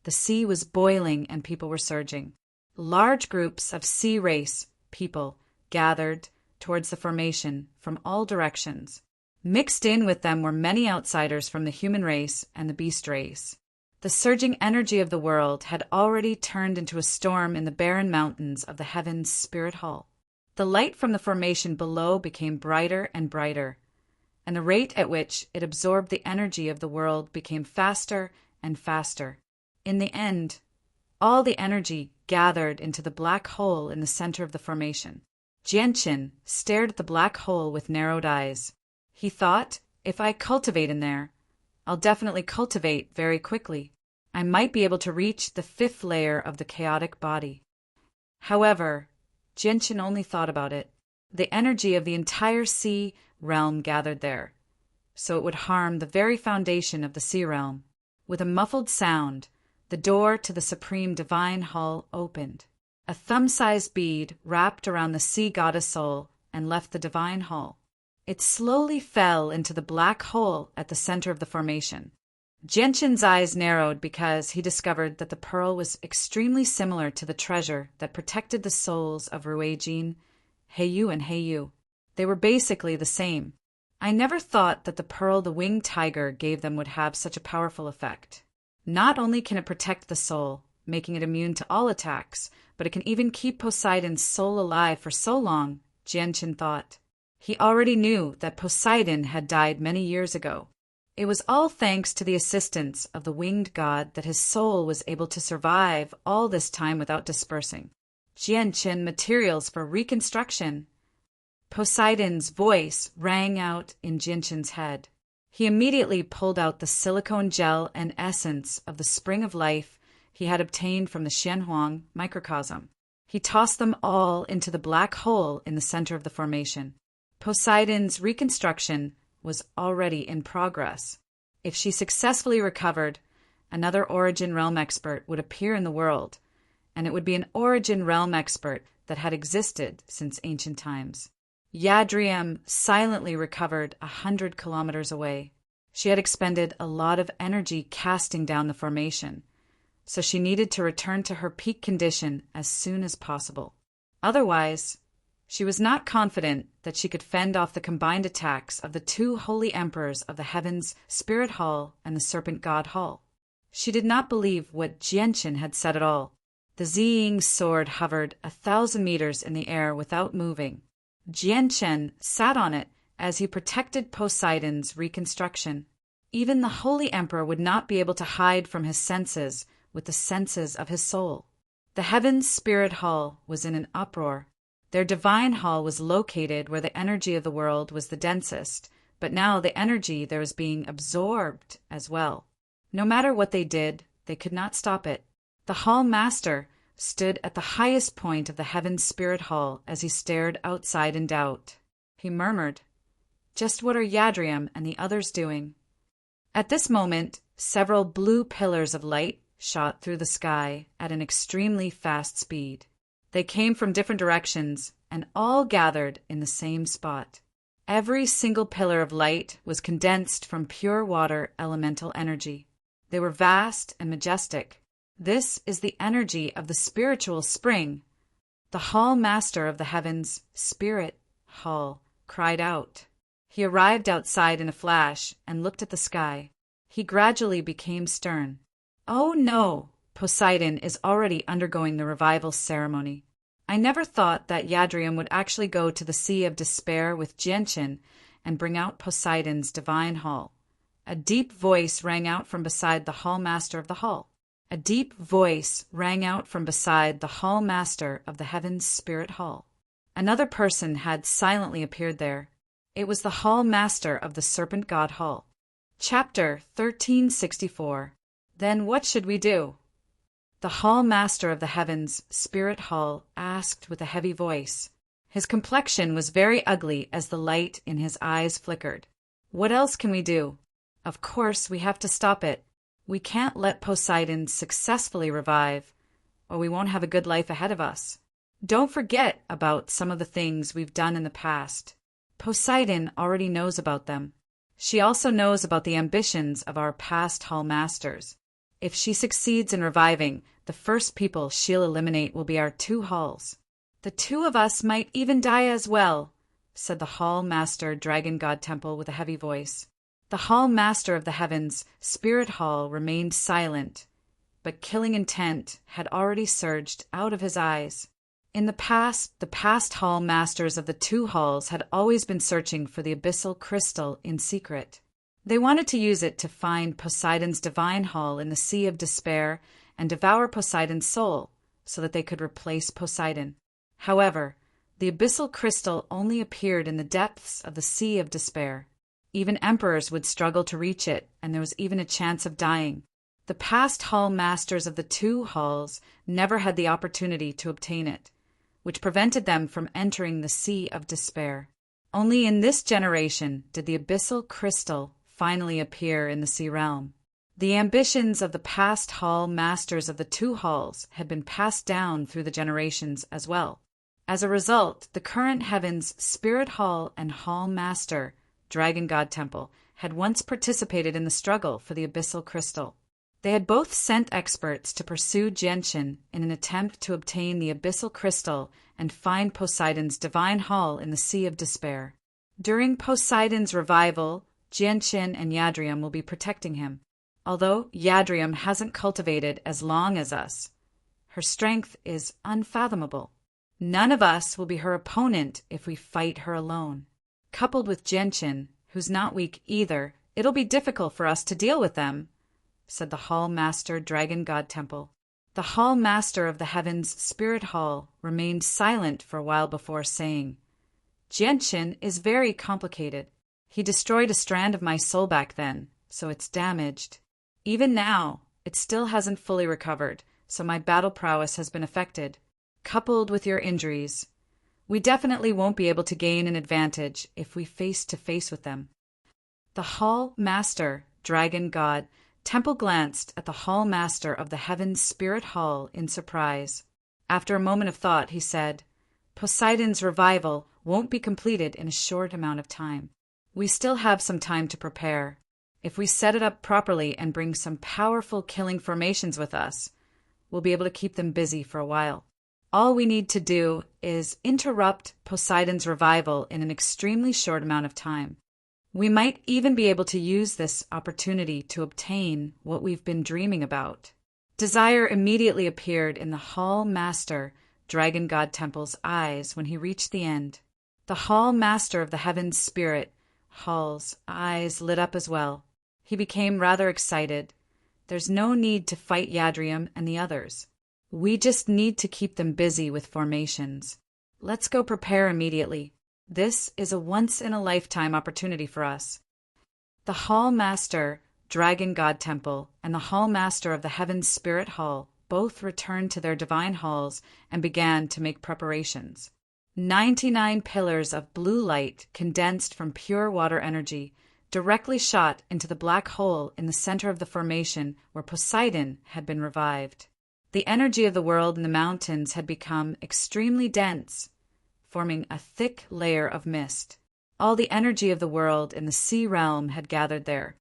the sea was boiling and people were surging. Large groups of sea race people gathered towards the formation from all directions. Mixed in with them were many outsiders from the human race and the beast race. The surging energy of the world had already turned into a storm in the barren mountains of the heavens' spirit hall. The light from the formation below became brighter and brighter, and the rate at which it absorbed the energy of the world became faster and faster. In the end, all the energy gathered into the black hole in the center of the formation. Jianqin stared at the black hole with narrowed eyes. He thought, if I cultivate in there, I'll definitely cultivate very quickly. I might be able to reach the 5th layer of the chaotic body. However, Jianqin only thought about it. The energy of the entire sea realm gathered there, so it would harm the very foundation of the sea realm. With a muffled sound, the door to the supreme divine hall opened. A thumb-sized bead wrapped around the sea goddess soul and left the divine hall. It slowly fell into the black hole at the center of the formation. Jianqin's eyes narrowed because he discovered that the pearl was extremely similar to the treasure that protected the souls of Ruijin, Heiyu, and Heiyu. They were basically the same. I never thought that the pearl the winged tiger gave them would have such a powerful effect. Not only can it protect the soul, making it immune to all attacks, but it can even keep Poseidon's soul alive for so long, Jianqin thought. He already knew that Poseidon had died many years ago. It was all thanks to the assistance of the winged god that his soul was able to survive all this time without dispersing. Jianqin materials for reconstruction. Poseidon's voice rang out in Jianqin's head. He immediately pulled out the silicone gel and essence of the spring of life he had obtained from the Xianhuang microcosm. He tossed them all into the black hole in the center of the formation. Poseidon's reconstruction was already in progress. If she successfully recovered, another Origin Realm expert would appear in the world, and it would be an Origin Realm expert that had existed since ancient times. Yadriam silently recovered 100 kilometers away. She had expended a lot of energy casting down the formation, so she needed to return to her peak condition as soon as possible. Otherwise, she was not confident that she could fend off the combined attacks of the 2 holy emperors of the heavens, Spirit Hall and the Serpent God Hall. She did not believe what Jianqin had said at all. The Ziying sword hovered 1,000 meters in the air without moving. Jianqin sat on it as he protected Poseidon's reconstruction. Even the holy emperor would not be able to hide from his senses with the senses of his soul. The heavens' Spirit Hall was in an uproar. Their divine hall was located where the energy of the world was the densest, but now the energy there was being absorbed as well. No matter what they did, they could not stop it. The hall master stood at the highest point of the heaven's spirit hall as he stared outside in doubt. He murmured, "Just what are Yadriam and the others doing?" At this moment, several blue pillars of light shot through the sky at an extremely fast speed. They came from different directions and all gathered in the same spot. Every single pillar of light was condensed from pure water elemental energy. They were vast and majestic. This is the energy of the spiritual spring. The hall master of the heavens, Spirit Hall, cried out. He arrived outside in a flash and looked at the sky. He gradually became stern. "Oh no! Poseidon is already undergoing the revival ceremony. I never thought that Yadriam would actually go to the Sea of Despair with Jianqin and bring out Poseidon's divine hall." A deep voice rang out from beside the hall master of the hall. A deep voice rang out from beside the hall master of the heaven's spirit hall. Another person had silently appeared there. It was the Hall Master of the Serpent God Hall. Chapter 1364. Then what should we do? The Hall Master of the Heavens, Spirit Hall, asked with a heavy voice. His complexion was very ugly as the light in his eyes flickered. What else can we do? Of course, we have to stop it. We can't let Poseidon successfully revive, or we won't have a good life ahead of us. Don't forget about some of the things we've done in the past. Poseidon already knows about them. She also knows about the ambitions of our past Hall Masters. If she succeeds in reviving, the first people she'll eliminate will be our 2 halls. The 2 of us might even die as well, said the Hall Master Dragon God Temple with a heavy voice. The Hall Master of the Heavens, Spirit Hall, remained silent, but killing intent had already surged out of his eyes. In the past Hall Masters of the 2 halls had always been searching for the abyssal crystal in secret. They wanted to use it to find Poseidon's divine hall in the Sea of Despair and devour Poseidon's soul so that they could replace Poseidon. However, the abyssal crystal only appeared in the depths of the Sea of Despair. Even emperors would struggle to reach it, and there was even a chance of dying. The past Hall Masters of the 2 halls never had the opportunity to obtain it, which prevented them from entering the Sea of Despair. Only in this generation did the abyssal crystal finally appear in the Sea Realm. The ambitions of the past Hall Masters of the 2 halls had been passed down through the generations as well. As a result, the current Heaven's Spirit Hall and Hall Master, Dragon God Temple, had once participated in the struggle for the abyssal crystal. They had both sent experts to pursue Genshin in an attempt to obtain the abyssal crystal and find Poseidon's divine hall in the Sea of Despair. During Poseidon's revival, Genshin and Yadrium will be protecting him. Although Yadrium hasn't cultivated as long as us, her strength is unfathomable. None of us will be her opponent if we fight her alone. Coupled with Genshin, who's not weak either, it'll be difficult for us to deal with them, said the Hall Master Dragon God Temple. The Hall Master of the Heavens Spirit Hall remained silent for a while before saying, Genshin is very complicated. He destroyed a strand of my soul back then, so it's damaged. Even now, it still hasn't fully recovered, so my battle prowess has been affected. Coupled with your injuries, we definitely won't be able to gain an advantage if we face to face with them. The Hall Master, Dragon God, Temple glanced at the Hall Master of the Heaven's Spirit Hall in surprise. After a moment of thought, he said, Poseidon's revival won't be completed in a short amount of time. We still have some time to prepare. If we set it up properly and bring some powerful killing formations with us, we'll be able to keep them busy for a while. All we need to do is interrupt Poseidon's revival in an extremely short amount of time. We might even be able to use this opportunity to obtain what we've been dreaming about. Desire immediately appeared in the Hall Master, Dragon God Temple's eyes when he reached the end. The Hall Master of the Heaven's Spirit Hall's eyes lit up as well. He became rather excited. There's no need to fight Yadrium and the others. We just need to keep them busy with formations. Let's go prepare immediately. This is a once-in-a-lifetime opportunity for us. The Hall Master, Dragon God Temple, and the Hall Master of the Heaven's Spirit Hall both returned to their divine halls and began to make preparations. 99 pillars of blue light condensed from pure water energy directly shot into the black hole in the center of the formation where Poseidon had been revived. The energy of the world in the mountains had become extremely dense, forming a thick layer of mist. All the energy of the world in the sea realm had gathered there.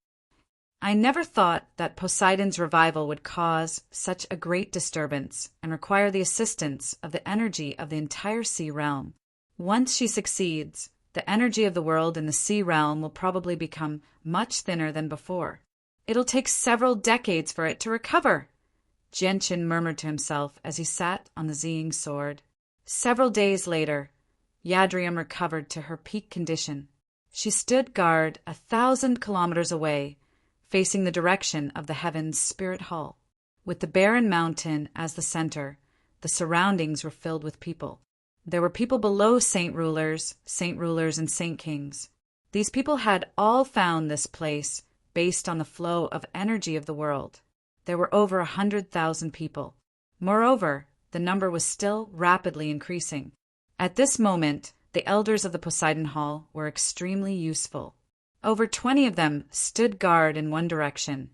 I never thought that Poseidon's revival would cause such a great disturbance and require the assistance of the energy of the entire sea realm. Once she succeeds, the energy of the world in the sea realm will probably become much thinner than before. It'll take several decades for it to recover, Genshin murmured to himself as he sat on the Ziying sword. Several days later, Yadrium recovered to her peak condition. She stood guard 1,000 kilometers away, facing the direction of the Heaven's Spirit Hall. With the barren mountain as the center, the surroundings were filled with people. There were people below saint rulers, and saint kings. These people had all found this place based on the flow of energy of the world. There were over 100,000 people. Moreover, the number was still rapidly increasing. At this moment, the elders of the Poseidon Hall were extremely useful. Over 20 of them stood guard in one direction,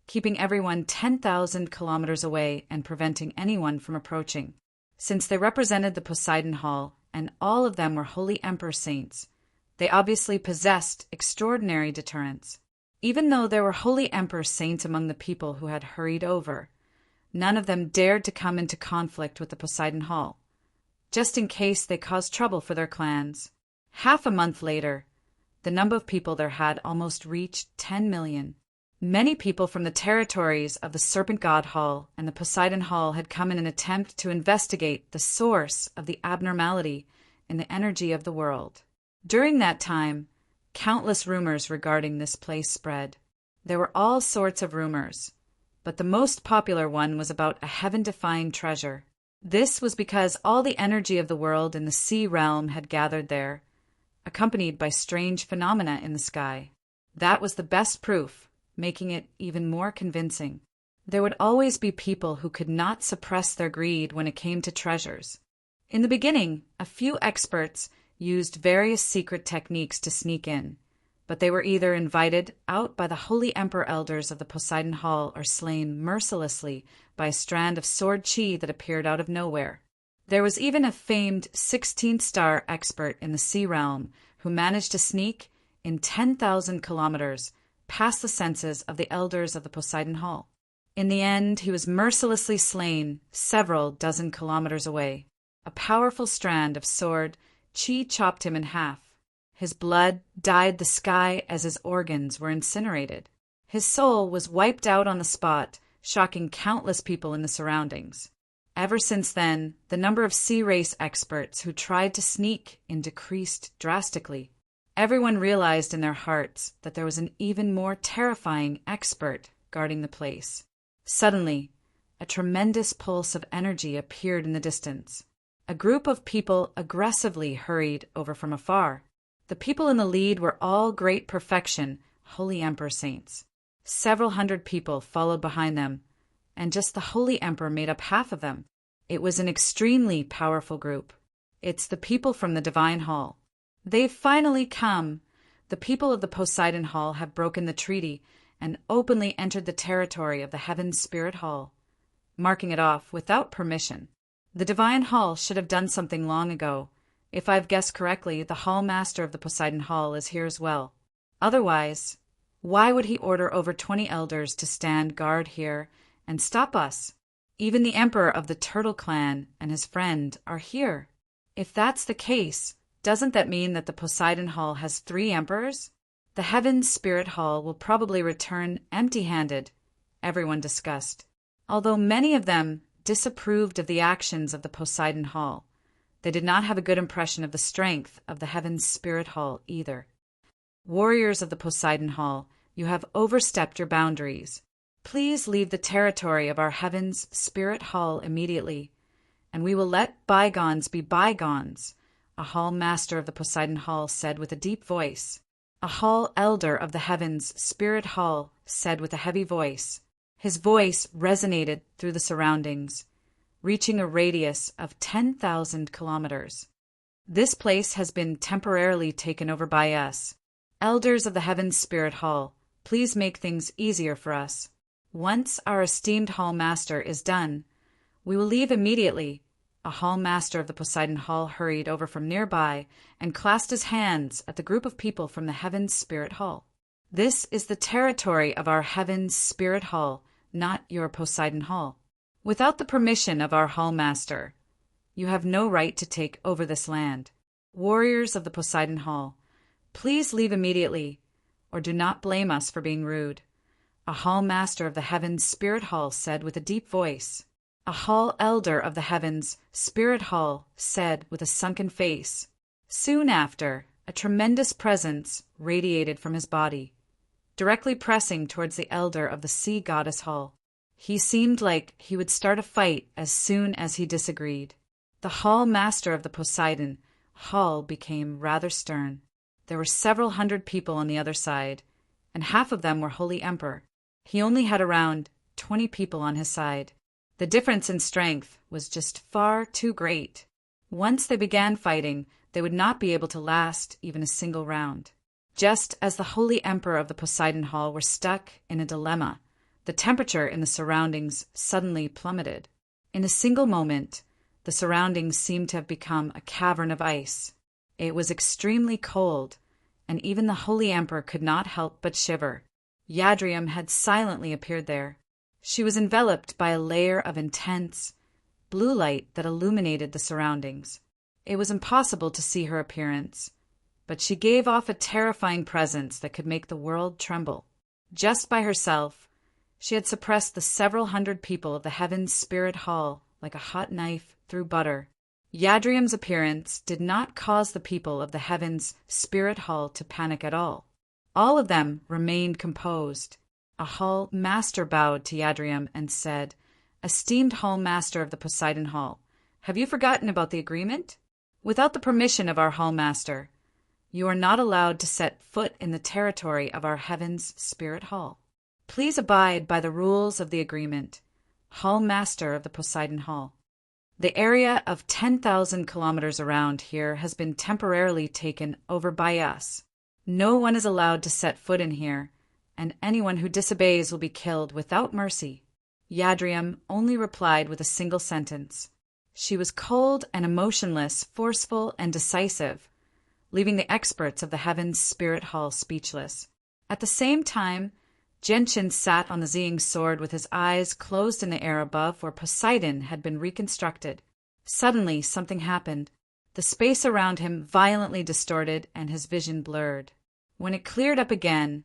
keeping everyone 10,000 kilometers away and preventing anyone from approaching. Since they represented the Poseidon Hall, and all of them were holy emperor saints, they obviously possessed extraordinary deterrence. Even though there were holy emperor saints among the people who had hurried over, none of them dared to come into conflict with the Poseidon Hall, just in case they caused trouble for their clans. Half a month later, the number of people there had almost reached 10 million. Many people from the territories of the Serpent God Hall and the Poseidon Hall had come in an attempt to investigate the source of the abnormality in the energy of the world. During that time, countless rumors regarding this place spread. There were all sorts of rumors, but the most popular one was about a heaven-defying treasure. This was because all the energy of the world in the sea realm had gathered there, accompanied by strange phenomena in the sky. That was the best proof, making it even more convincing. There would always be people who could not suppress their greed when it came to treasures. In the beginning, a few experts used various secret techniques to sneak in, but they were either invited out by the holy emperor elders of the Poseidon Hall or slain mercilessly by a strand of sword chi that appeared out of nowhere. There was even a famed 16th-star expert in the sea realm who managed to sneak in 10,000 kilometers past the senses of the elders of the Poseidon Hall. In the end, he was mercilessly slain several dozen kilometers away. A powerful strand of sword chi chopped him in half. His blood dyed the sky as his organs were incinerated. His soul was wiped out on the spot, shocking countless people in the surroundings. Ever since then, the number of sea race experts who tried to sneak in decreased drastically. Everyone realized in their hearts that there was an even more terrifying expert guarding the place. Suddenly, a tremendous pulse of energy appeared in the distance. A group of people aggressively hurried over from afar. The people in the lead were all great perfection, holy emperor saints. Several hundred people followed behind them, and just the holy emperor made up half of them. It was an extremely powerful group. It's the people from the Divine Hall. They've finally come. The people of the Poseidon Hall have broken the treaty and openly entered the territory of the Heaven's Spirit Hall, marking it off without permission. The Divine Hall should have done something long ago. If I've guessed correctly, the Hall Master of the Poseidon Hall is here as well. Otherwise, why would he order over 20 elders to stand guard here and stop us? Even the Emperor of the Turtle Clan and his friend are here. If that's the case, doesn't that mean that the Poseidon Hall has 3 emperors? The Heaven's Spirit Hall will probably return empty-handed, everyone discussed. Although many of them disapproved of the actions of the Poseidon Hall, they did not have a good impression of the strength of the Heaven's Spirit Hall either. Warriors of the Poseidon Hall, you have overstepped your boundaries. Please leave the territory of our Heaven's Spirit Hall immediately, and we will let bygones be bygones, a Hall Master of the Poseidon Hall said with a deep voice. A Hall Elder of the Heaven's Spirit Hall said with a heavy voice. His voice resonated through the surroundings, reaching a radius of 10,000 kilometers. This place has been temporarily taken over by us. Elders of the Heaven's Spirit Hall, please make things easier for us. Once our esteemed Hall Master is done, we will leave immediately. A Hall Master of the Poseidon Hall hurried over from nearby and clasped his hands at the group of people from the Heaven's Spirit Hall. This is the territory of our Heaven's Spirit Hall, not your Poseidon Hall. Without the permission of our Hall Master, you have no right to take over this land. Warriors of the Poseidon Hall, please leave immediately, or do not blame us for being rude. A Hall Master of the Heaven's Spirit Hall said with a deep voice. A Hall Elder of the Heaven's Spirit Hall said with a sunken face. Soon after, a tremendous presence radiated from his body, directly pressing towards the Elder of the Sea Goddess Hall. He seemed like he would start a fight as soon as he disagreed. The hall master of the Poseidon hall became rather stern. There were several hundred people on the other side, and half of them were Holy Emperor. He only had around 20 people on his side. The difference in strength was just far too great. Once they began fighting, they would not be able to last even a single round. Just as the Holy Emperor of the Poseidon Hall were stuck in a dilemma, the temperature in the surroundings suddenly plummeted. In a single moment, the surroundings seemed to have become a cavern of ice. It was extremely cold, and even the Holy Emperor could not help but shiver. Yadrium had silently appeared there. She was enveloped by a layer of intense blue light that illuminated the surroundings. It was impossible to see her appearance, but she gave off a terrifying presence that could make the world tremble. Just by herself, she had suppressed the several hundred people of the Heaven's Spirit Hall like a hot knife through butter. Yadrium's appearance did not cause the people of the Heaven's Spirit Hall to panic at all. All of them remained composed. A Hall Master bowed to Yadrium and said, "Esteemed Hall Master of the Poseidon Hall, have you forgotten about the agreement? Without the permission of our Hall Master, you are not allowed to set foot in the territory of our Heaven's Spirit Hall. Please abide by the rules of the agreement, Hall Master of the Poseidon Hall. The area of 10,000 kilometers around here has been temporarily taken over by us. No one is allowed to set foot in here, and anyone who disobeys will be killed without mercy." Yadrium only replied with a single sentence. She was cold and emotionless, forceful and decisive, leaving the experts of the Heaven's Spirit Hall speechless. At the same time, Genshin sat on the Ziying sword with his eyes closed in the air above where Poseidon had been reconstructed. Suddenly, something happened. The space around him violently distorted and his vision blurred. When it cleared up again,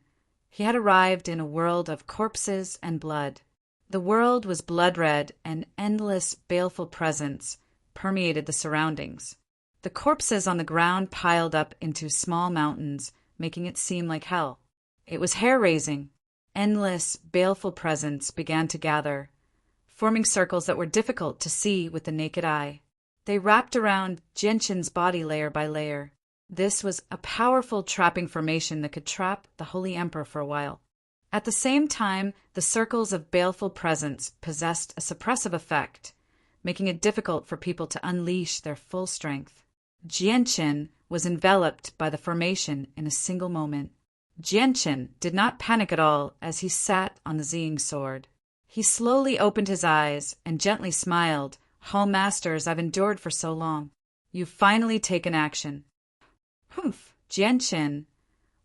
he had arrived in a world of corpses and blood. The world was blood-red, and endless, baleful presence permeated the surroundings. The corpses on the ground piled up into small mountains, making it seem like hell. It was hair-raising. Endless, baleful presence began to gather, forming circles that were difficult to see with the naked eye. They wrapped around Genshin's body layer by layer. This was a powerful trapping formation that could trap the Holy Emperor for a while. At the same time, the circles of baleful presence possessed a suppressive effect, making it difficult for people to unleash their full strength. Genshin was enveloped by the formation in a single moment. Genshin did not panic at all as he sat on the Ziying sword. He slowly opened his eyes and gently smiled. "Hall Masters, I've endured for so long. You've finally taken action." "Humph, Genshin.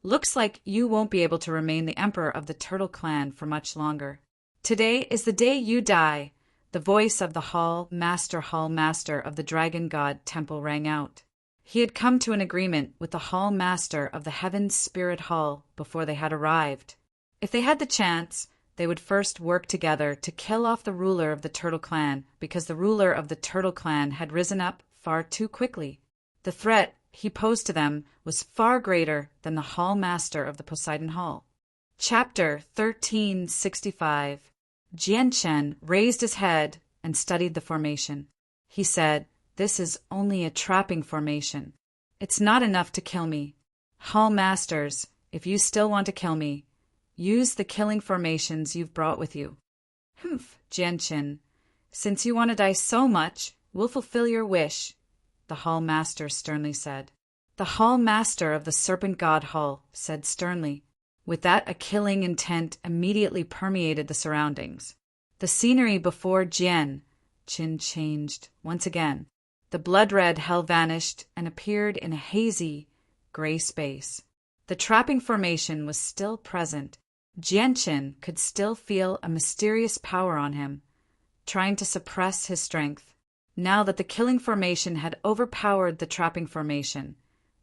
Looks like you won't be able to remain the emperor of the Turtle Clan for much longer. Today is the day you die." The voice of the Hall Master of the Dragon God Temple rang out. He had come to an agreement with the Hall Master of the Heaven's Spirit Hall before they had arrived. If they had the chance, they would first work together to kill off the ruler of the Turtle Clan, because the ruler of the Turtle Clan had risen up far too quickly. The threat he posed to them was far greater than the Hall Master of the Poseidon Hall. Chapter 1365. Genshin raised his head and studied the formation. He said, "This is only a trapping formation. It's not enough to kill me. Hall Masters, if you still want to kill me, use the killing formations you've brought with you." "Humph, Genshin. Since you want to die so much, we'll fulfill your wish," the Hall Master sternly said. The Hall Master of the Serpent God Hall said sternly. With that, a killing intent immediately permeated the surroundings. The scenery before Chin changed once again. The blood-red hell vanished and appeared in a hazy, gray space. The trapping formation was still present. Genshin could still feel a mysterious power on him, trying to suppress his strength. Now that the killing formation had overpowered the trapping formation,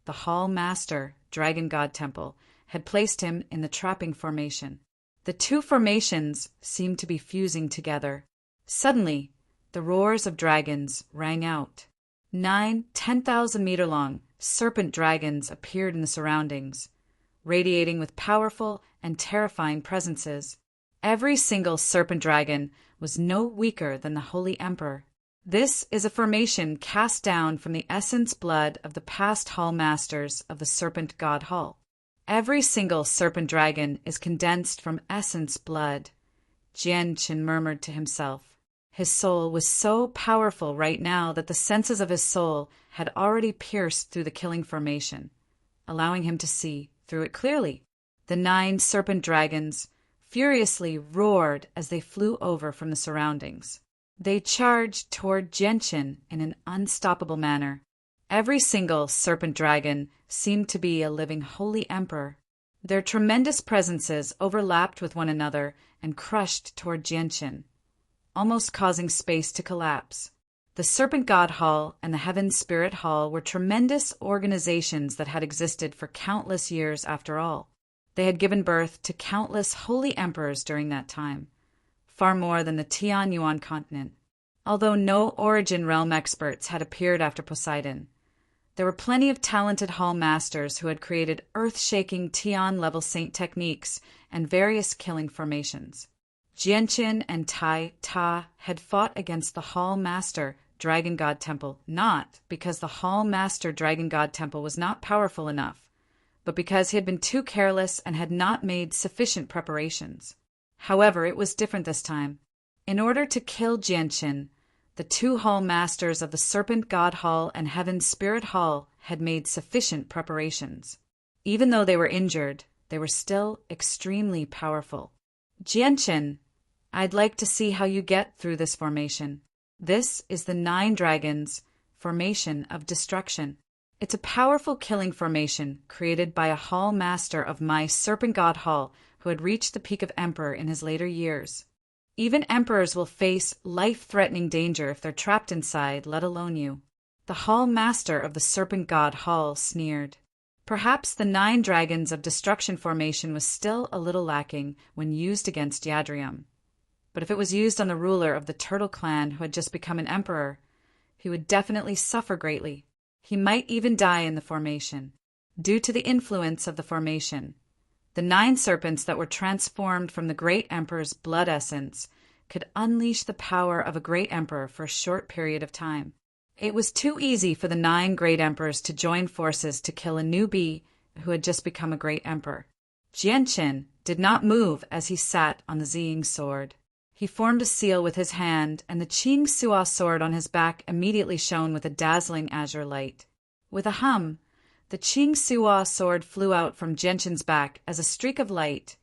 the Hall Master, Dragon God Temple, had placed him in the trapping formation. The two formations seemed to be fusing together. Suddenly, the roars of dragons rang out. 10,000-meter-long serpent dragons appeared in the surroundings, radiating with powerful and terrifying presences. Every single serpent dragon was no weaker than the Holy Emperor. This is a formation cast down from the essence blood of the past hall masters of the serpent god hall. Every single serpent dragon is condensed from essence blood, Jianqin murmured to himself. His soul was so powerful right now that the senses of his soul had already pierced through the killing formation, allowing him to see through it clearly. The 9 serpent dragons furiously roared as they flew over from the surroundings. They charged toward Jianqin in an unstoppable manner. Every single serpent dragon seemed to be a living holy emperor. Their tremendous presences overlapped with one another and crushed toward Jianqin, almost causing space to collapse. The Serpent God Hall and the Heaven Spirit Hall were tremendous organizations that had existed for countless years after all. They had given birth to countless holy emperors during that time, far more than the Tian Yuan continent. Although no origin realm experts had appeared after Poseidon, there were plenty of talented hall masters who had created earth-shaking Tian-level saint techniques and various killing formations. Jianqin and Tai Ta had fought against the Hall Master Dragon God Temple, not because the Hall Master Dragon God Temple was not powerful enough, but because he had been too careless and had not made sufficient preparations. However, it was different this time. In order to kill Jianqin, the 2 Hall Masters of the Serpent God Hall and Heaven Spirit Hall had made sufficient preparations. Even though they were injured, they were still extremely powerful. Jianqin, I'd like to see how you get through this formation. This is the 9 Dragons Formation of Destruction. It's a powerful killing formation created by a Hall Master of my Serpent God Hall who had reached the peak of Emperor in his later years. Even emperors will face life-threatening danger if they're trapped inside, let alone you. The Hall Master of the Serpent God Hall sneered. Perhaps the 9 Dragons of Destruction formation was still a little lacking when used against Yadrium. But if it was used on the ruler of the Turtle Clan who had just become an emperor, he would definitely suffer greatly. He might even die in the formation. Due to the influence of the formation, the 9 serpents that were transformed from the Great Emperor's blood essence could unleash the power of a Great Emperor for a short period of time. It was too easy for the 9 Great Emperors to join forces to kill a newbie who had just become a Great Emperor. Jianqin did not move as he sat on the Ziying sword. He formed a seal with his hand, and the Qing Suo sword on his back immediately shone with a dazzling azure light. With a hum, the Qing Suo sword flew out from Jianqin's back as a streak of light,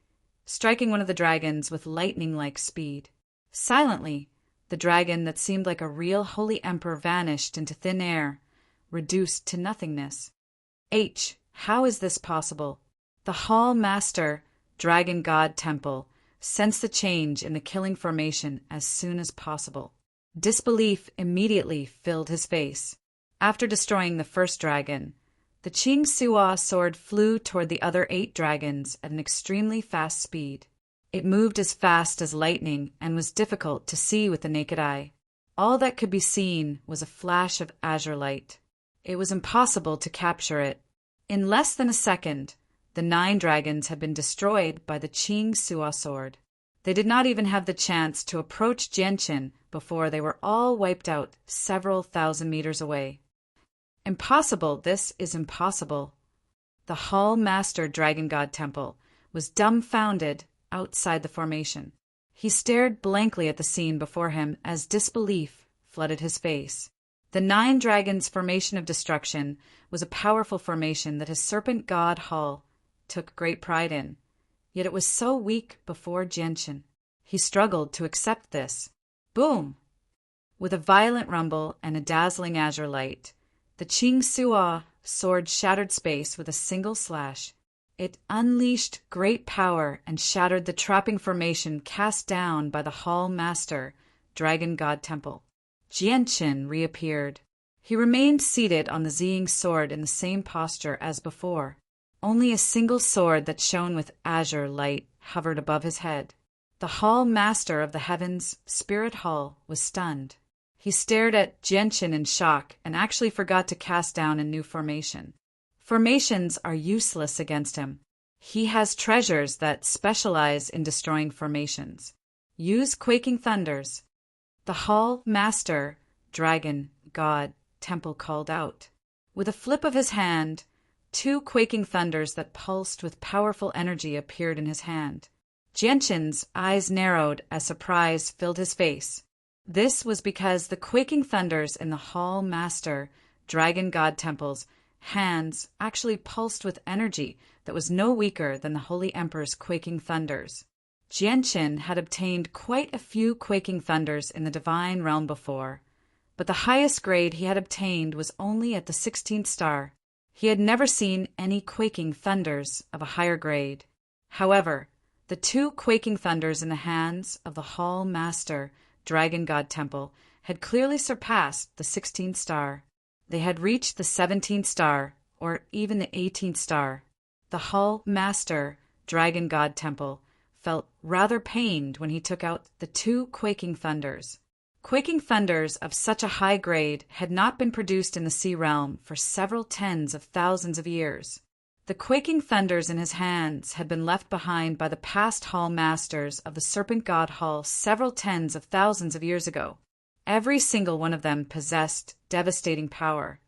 striking one of the dragons with lightning-like speed. Silently, the dragon that seemed like a real holy emperor vanished into thin air, reduced to nothingness. How is this possible? The Hall Master, Dragon God Temple, sensed the change in the killing formation as soon as possible. Disbelief immediately filled his face. After destroying the first dragon, the Qing Suo sword flew toward the other 8 dragons at an extremely fast speed. It moved as fast as lightning and was difficult to see with the naked eye. All that could be seen was a flash of azure light. It was impossible to capture it. In less than a second, the 9 dragons had been destroyed by the Qing Suo sword. They did not even have the chance to approach Jianqin before they were all wiped out several thousand meters away. Impossible, this is impossible. The Hall Master Dragon God Temple was dumbfounded outside the formation. He stared blankly at the scene before him as disbelief flooded his face. The 9 Dragons Formation of Destruction was a powerful formation that his Serpent God Hall took great pride in, yet it was so weak before Jianqin. He struggled to accept this. Boom! With a violent rumble and a dazzling azure light, the Qing Suo sword shattered space with a single slash. It unleashed great power and shattered the trapping formation cast down by the Hall Master, Dragon God Temple. Jianqin reappeared. He remained seated on the Ziying sword in the same posture as before. Only a single sword that shone with azure light hovered above his head. The Hall Master of the Heavens, Spirit Hall, was stunned. He stared at Jianqin in shock and actually forgot to cast down a new formation. Formations are useless against him. He has treasures that specialize in destroying formations. Use Quaking Thunders. The Hall Master, dragon, god, temple called out. With a flip of his hand, 2 quaking thunders that pulsed with powerful energy appeared in his hand. Jianshin's eyes narrowed as surprise filled his face. This was because the quaking thunders in the Hall Master, Dragon God Temple's hands actually pulsed with energy that was no weaker than the Holy Emperor's quaking thunders. Jianshin had obtained quite a few quaking thunders in the divine realm before, but the highest grade he had obtained was only at the 16th star. He had never seen any quaking thunders of a higher grade. However, the 2 quaking thunders in the hands of the Hall Master, Dragon God Temple, had clearly surpassed the 16th star. They had reached the 17th star, or even the 18th star. The Hall Master, Dragon God Temple, felt rather pained when he took out the 2 quaking thunders. Quaking thunders of such a high grade had not been produced in the sea realm for several tens of thousands of years. The quaking thunders in his hands had been left behind by the past Hall Masters of the Serpent God Hall several tens of thousands of years ago. Every single one of them possessed devastating power,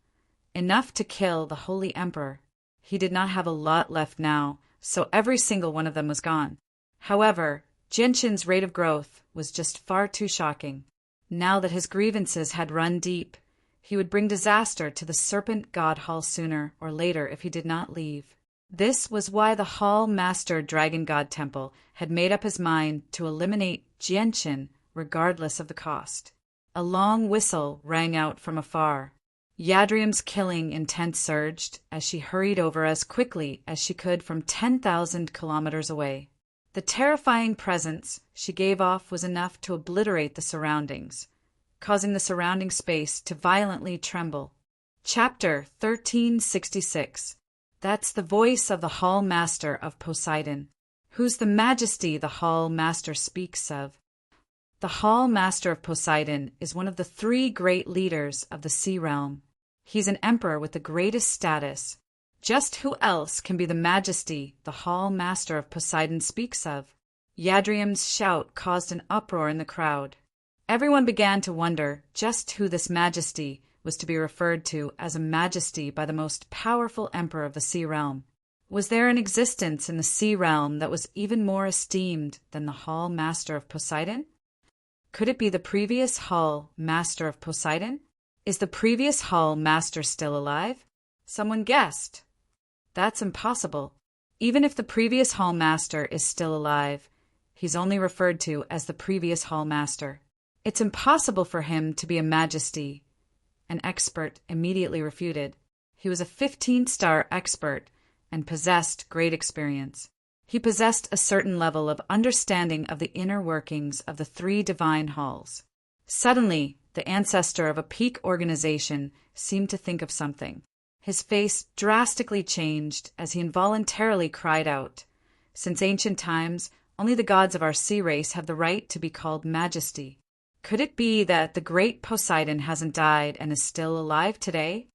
enough to kill the Holy Emperor. He did not have a lot left now, so every single one of them was gone. However, Jianshin's rate of growth was just far too shocking. Now that his grievances had run deep, he would bring disaster to the Serpent God Hall sooner or later if he did not leave. This was why the Hall Master Dragon God Temple had made up his mind to eliminate Jianshin regardless of the cost. A long whistle rang out from afar. Yadrium's killing intent surged as she hurried over as quickly as she could from 10,000 kilometers away. The terrifying presence she gave off was enough to obliterate the surroundings, causing the surrounding space to violently tremble. Chapter 1366. That's the voice of the Hall Master of Poseidon. Who's the majesty the Hall Master speaks of? The Hall Master of Poseidon is one of the 3 great leaders of the sea realm. He's an emperor with the greatest status. Just who else can be the majesty the Hall Master of Poseidon speaks of? Yadrium's shout caused an uproar in the crowd. Everyone began to wonder just who this majesty was to be referred to as a majesty by the most powerful emperor of the sea realm. Was there an existence in the sea realm that was even more esteemed than the Hall Master of Poseidon? Could it be the previous Hall Master of Poseidon? Is the previous Hall Master still alive? Someone guessed. That's impossible. Even if the previous Hall Master is still alive, he's only referred to as the previous Hall Master. It's impossible for him to be a majesty. An expert immediately refuted. He was a 15-star expert and possessed great experience. He possessed a certain level of understanding of the inner workings of the 3 divine halls. Suddenly, the ancestor of a peak organization seemed to think of something. His face drastically changed as he involuntarily cried out, "Since ancient times, only the gods of our sea race have the right to be called majesty. Could it be that the great Poseidon hasn't died and is still alive today?"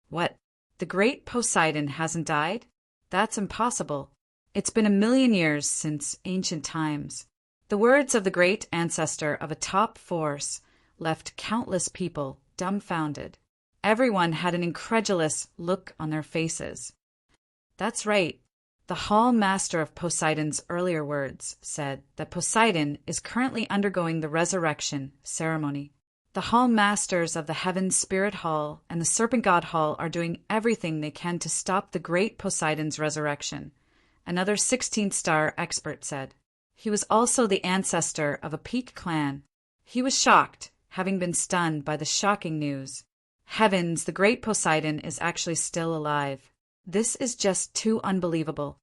What? The great Poseidon hasn't died? That's impossible. It's been 1,000,000 years since ancient times. The words of the great ancestor of a top force left countless people dumbfounded. Everyone had an incredulous look on their faces. That's right. The Hall Master of Poseidon's earlier words said that Poseidon is currently undergoing the resurrection ceremony. The Hall Masters of the Heaven's Spirit Hall and the Serpent God Hall are doing everything they can to stop the great Poseidon's resurrection, another 16th-star expert said. He was also the ancestor of a peak clan. He was shocked, having been stunned by the shocking news. Heavens, the great Poseidon is actually still alive. This is just too unbelievable.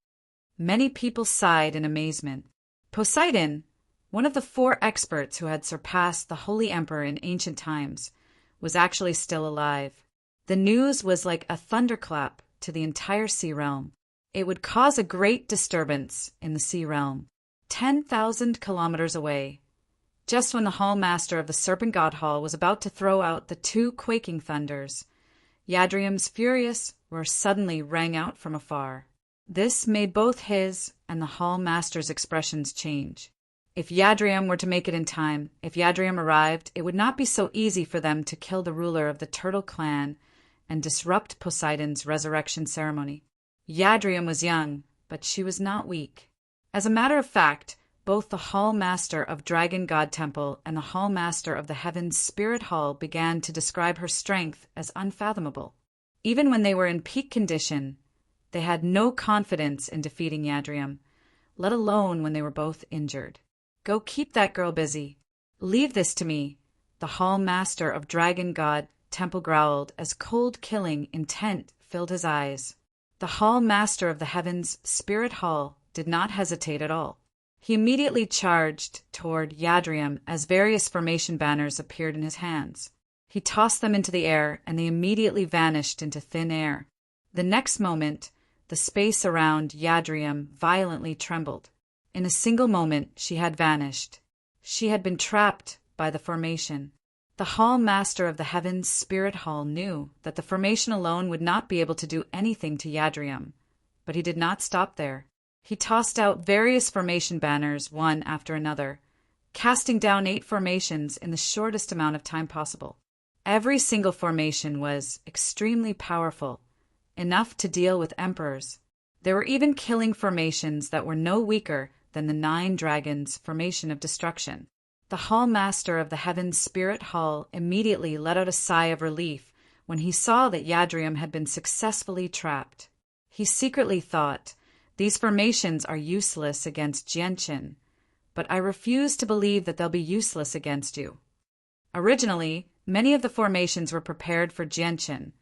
Many people sighed in amazement. Poseidon, one of the 4 experts who had surpassed the Holy Emperor in ancient times, was actually still alive. The news was like a thunderclap to the entire sea realm. It would cause a great disturbance in the sea realm, 10,000 kilometers away. Just when the Hall Master of the Serpent God Hall was about to throw out the 2 quaking thunders, Yadrium's furious roar suddenly rang out from afar. This made both his and the Hall Master's expressions change. If Yadriam were to make it in time, if Yadriam arrived, it would not be so easy for them to kill the ruler of the Turtle clan and disrupt Poseidon's resurrection ceremony. Yadriam was young, but she was not weak. As a matter of fact, both the Hall Master of Dragon God Temple and the Hall Master of the Heaven's Spirit Hall began to describe her strength as unfathomable. Even when they were in peak condition, they had no confidence in defeating Yadriam, let alone when they were both injured. "Go keep that girl busy. Leave this to me," the Hall Master of Dragon God Temple growled as cold-killing intent filled his eyes. The Hall Master of the Heaven's Spirit Hall did not hesitate at all. He immediately charged toward Yadriam as various formation banners appeared in his hands. He tossed them into the air, and they immediately vanished into thin air. The next moment, the space around Yadriam violently trembled. In a single moment, she had vanished. She had been trapped by the formation. The Hall Master of the Heaven's Spirit Hall knew that the formation alone would not be able to do anything to Yadriam, but he did not stop there. He tossed out various formation banners one after another, casting down 8 formations in the shortest amount of time possible. Every single formation was extremely powerful, enough to deal with emperors. There were even killing formations that were no weaker than the 9 dragons formation of destruction. The Hall Master of the Heaven's Spirit Hall immediately let out a sigh of relief when he saw that Yadriam had been successfully trapped. He secretly thought, "These formations are useless against Genshin, but I refuse to believe that they'll be useless against you." Originally, many of the formations were prepared for Genshin,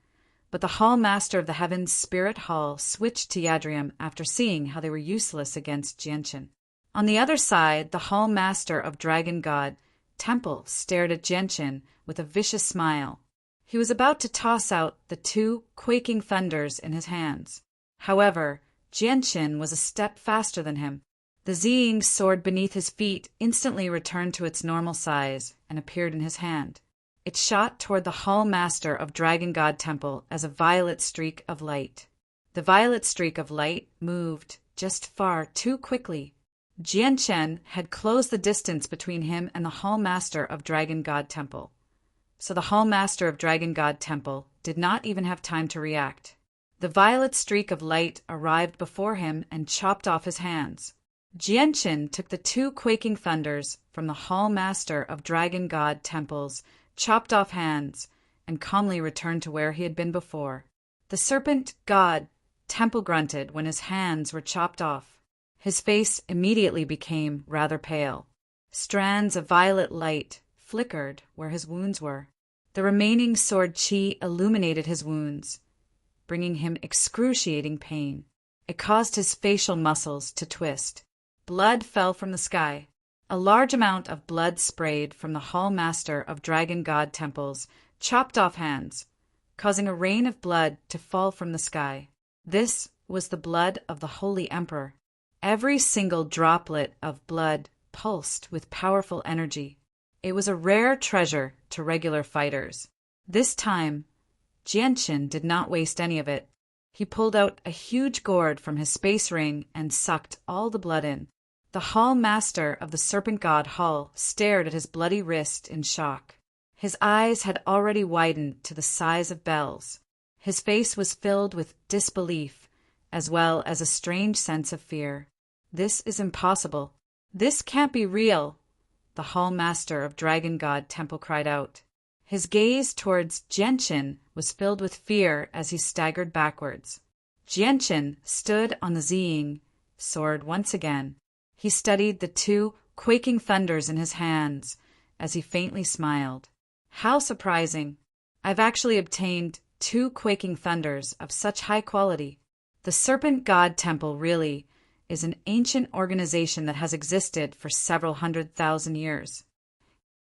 but the Hall Master of the Heaven's Spirit Hall switched to Yadriam after seeing how they were useless against Genshin. On the other side, the Hall Master of Dragon God Temple stared at Genshin with a vicious smile. He was about to toss out the 2 quaking thunders in his hands. However, Genshin was a step faster than him. The Ziying sword beneath his feet instantly returned to its normal size and appeared in his hand. It shot toward the Hall Master of Dragon God Temple as a violet streak of light. The violet streak of light moved just far too quickly. Genshin had closed the distance between him and the Hall Master of Dragon God Temple, so the Hall Master of Dragon God Temple did not even have time to react. The violet streak of light arrived before him and chopped off his hands. Genshin took the 2 quaking thunders from the Hall Master of Dragon God Temple's chopped off hands and calmly returned to where he had been before. The Serpent God Temple grunted when his hands were chopped off. His face immediately became rather pale. Strands of violet light flickered where his wounds were. The remaining sword chi illuminated his wounds, bringing him excruciating pain. It caused his facial muscles to twist. Blood fell from the sky. A large amount of blood sprayed from the Hall Master of Dragon God Temple's chopped off hands, causing a rain of blood to fall from the sky. This was the blood of the Holy Emperor. Every single droplet of blood pulsed with powerful energy. It was a rare treasure to regular fighters. This time, Genshin did not waste any of it. He pulled out a huge gourd from his space ring and sucked all the blood in. The Hall Master of the Serpent God Hall stared at his bloody wrist in shock. His eyes had already widened to the size of bells. His face was filled with disbelief, as well as a strange sense of fear. "This is impossible. This can't be real," the Hall Master of Dragon God Temple cried out. His gaze towards Genshin was filled with fear as he staggered backwards. Genshin stood on the Ziying sword once again. He studied the 2 quaking thunders in his hands as he faintly smiled. "How surprising! I've actually obtained 2 quaking thunders of such high quality. The Serpent God Temple really is an ancient organization that has existed for several 100,000 years."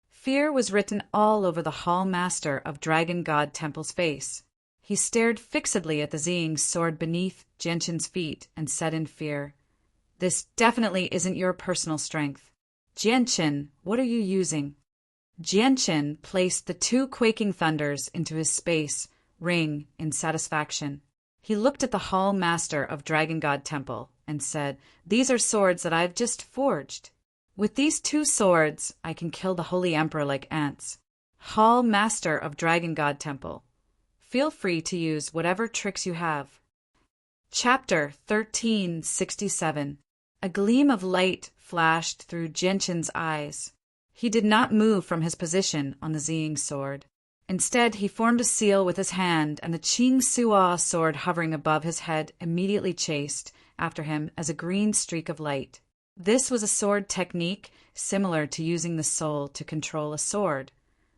Fear was written all over the Hall Master of Dragon God Temple's face. He stared fixedly at the Ziying sword beneath Genshin's feet and said in fear, "This definitely isn't your personal strength. Genshin, what are you using?" Genshin placed the 2 quaking thunders into his space ring in satisfaction. He looked at the Hall Master of Dragon God Temple and said, "These are swords that I've just forged." With these two swords, I can kill the Holy Emperor like ants. Hall Master of Dragon God Temple. Feel free to use whatever tricks you have. Chapter 1367. A gleam of light flashed through Genshin's eyes. He did not move from his position on the Ziying sword. Instead, he formed a seal with his hand, and the Qing Suo sword hovering above his head immediately chased after him as a green streak of light. This was a sword technique similar to using the soul to control a sword,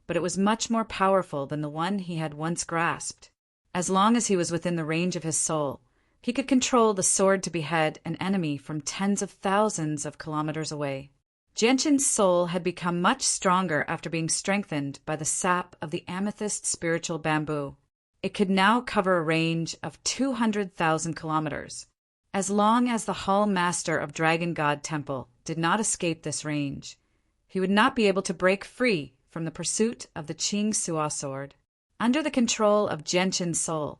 but it was much more powerful than the one he had once grasped. As long as he was within the range of his soul, he could control the sword to behead an enemy from tens of thousands of kilometers away. Genshin's soul had become much stronger after being strengthened by the sap of the amethyst spiritual bamboo. It could now cover a range of 200,000 kilometers. As long as the Hall Master of Dragon God Temple did not escape this range, he would not be able to break free from the pursuit of the Qing Suo sword. Under the control of Genshin's soul,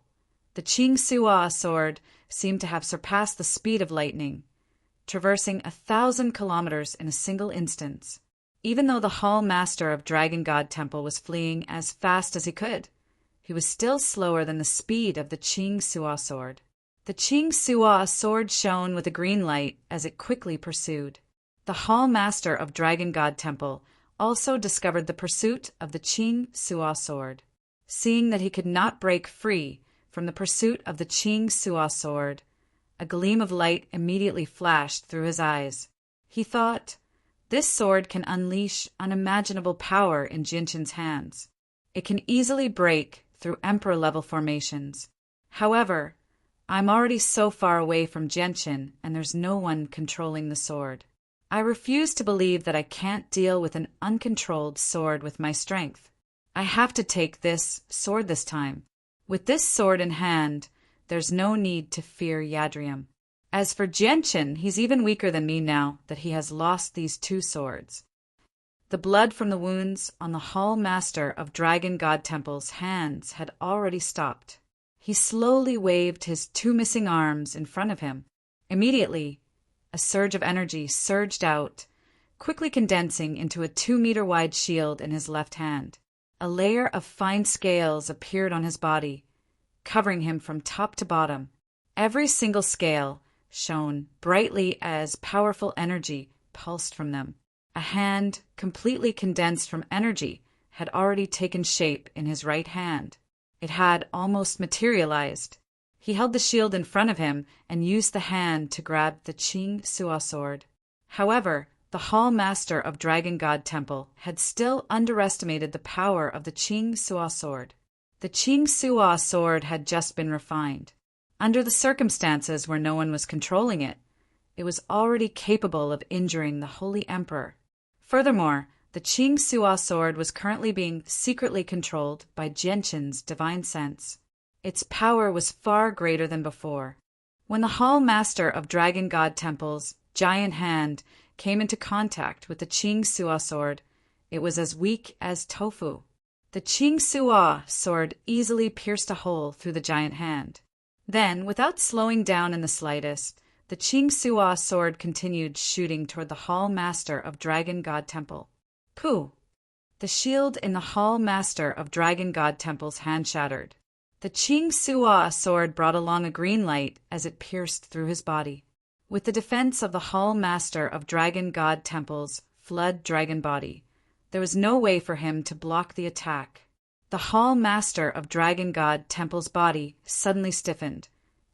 the Qing Suo sword seemed to have surpassed the speed of lightning, traversing 1,000 kilometers in a single instant. Even though the Hall Master of Dragon God Temple was fleeing as fast as he could, he was still slower than the speed of the Qing Suo sword. The Qing Suo sword shone with a green light as it quickly pursued. The Hall Master of Dragon God Temple also discovered the pursuit of the Qing Suo sword. Seeing that he could not break free from the pursuit of the Qing Suo sword, a gleam of light immediately flashed through his eyes. He thought, "This sword can unleash unimaginable power in Genshin's hands. It can easily break through Emperor-level formations. However, I'm already so far away from Genshin, and there's no one controlling the sword. I refuse to believe that I can't deal with an uncontrolled sword with my strength. I have to take this sword this time. With this sword in hand, there's no need to fear Yadrium. As for Genshin, he's even weaker than me now that he has lost these two swords." The blood from the wounds on the Hall Master of Dragon God Temple's hands had already stopped. He slowly waved his two missing arms in front of him. Immediately, a surge of energy surged out, quickly condensing into a 2-meter-wide shield in his left hand. A layer of fine scales appeared on his body, covering him from top to bottom. Every single scale shone brightly as powerful energy pulsed from them. A hand, completely condensed from energy, had already taken shape in his right hand. It had almost materialized. He held the shield in front of him and used the hand to grab the Qing Suo sword. However, the Hall Master of Dragon God Temple had still underestimated the power of the Qing Suo sword. The Qing Suo sword had just been refined. Under the circumstances where no one was controlling it, it was already capable of injuring the Holy Emperor. Furthermore, the Qing Suo sword was currently being secretly controlled by Genshin's divine sense. Its power was far greater than before. When the Hall Master of Dragon God Temple's giant hand came into contact with the Qing Suo sword, it was as weak as tofu. The Qing Suo sword easily pierced a hole through the giant hand. Then, without slowing down in the slightest, the Qing Suo sword continued shooting toward the Hall Master of Dragon God Temple. Pooh! The shield in the Hall Master of Dragon God Temple's hand shattered. The Qing Suo sword brought along a green light as it pierced through his body. With the defense of the Hall Master of Dragon God Temple's flood dragon body, there was no way for him to block the attack. The Hall Master of Dragon God Temple's body suddenly stiffened,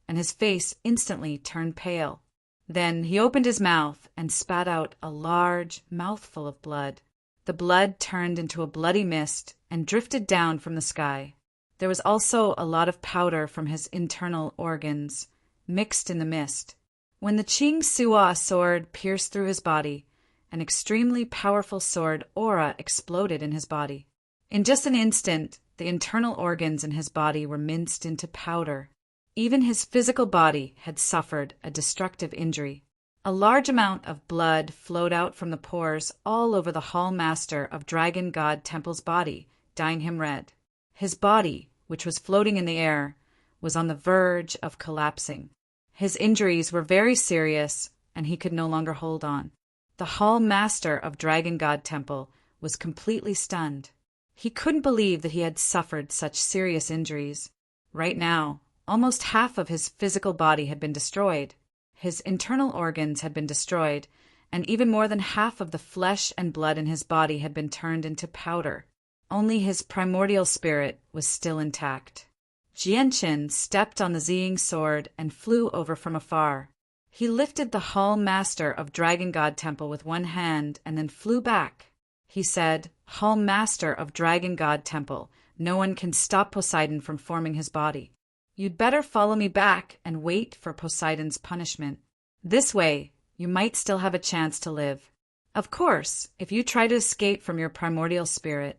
and his face instantly turned pale. Then he opened his mouth and spat out a large mouthful of blood. The blood turned into a bloody mist and drifted down from the sky. There was also a lot of powder from his internal organs, mixed in the mist. When the Qing Suo sword pierced through his body, an extremely powerful sword aura exploded in his body. In just an instant, the internal organs in his body were minced into powder. Even his physical body had suffered a destructive injury. A large amount of blood flowed out from the pores all over the Hall Master of Dragon God Temple's body, dyeing him red. His body, which was floating in the air, was on the verge of collapsing. His injuries were very serious, and he could no longer hold on. The Hall Master of Dragon God Temple was completely stunned. He couldn't believe that he had suffered such serious injuries. Right now, almost half of his physical body had been destroyed. His internal organs had been destroyed, and even more than half of the flesh and blood in his body had been turned into powder. Only his primordial spirit was still intact. Jianqin stepped on the Ziying sword and flew over from afar. He lifted the Hall Master of Dragon God Temple with one hand and then flew back. He said, "Hall Master of Dragon God Temple, no one can stop Poseidon from forming his body. You'd better follow me back and wait for Poseidon's punishment. This way, you might still have a chance to live. Of course, if you try to escape from your primordial spirit,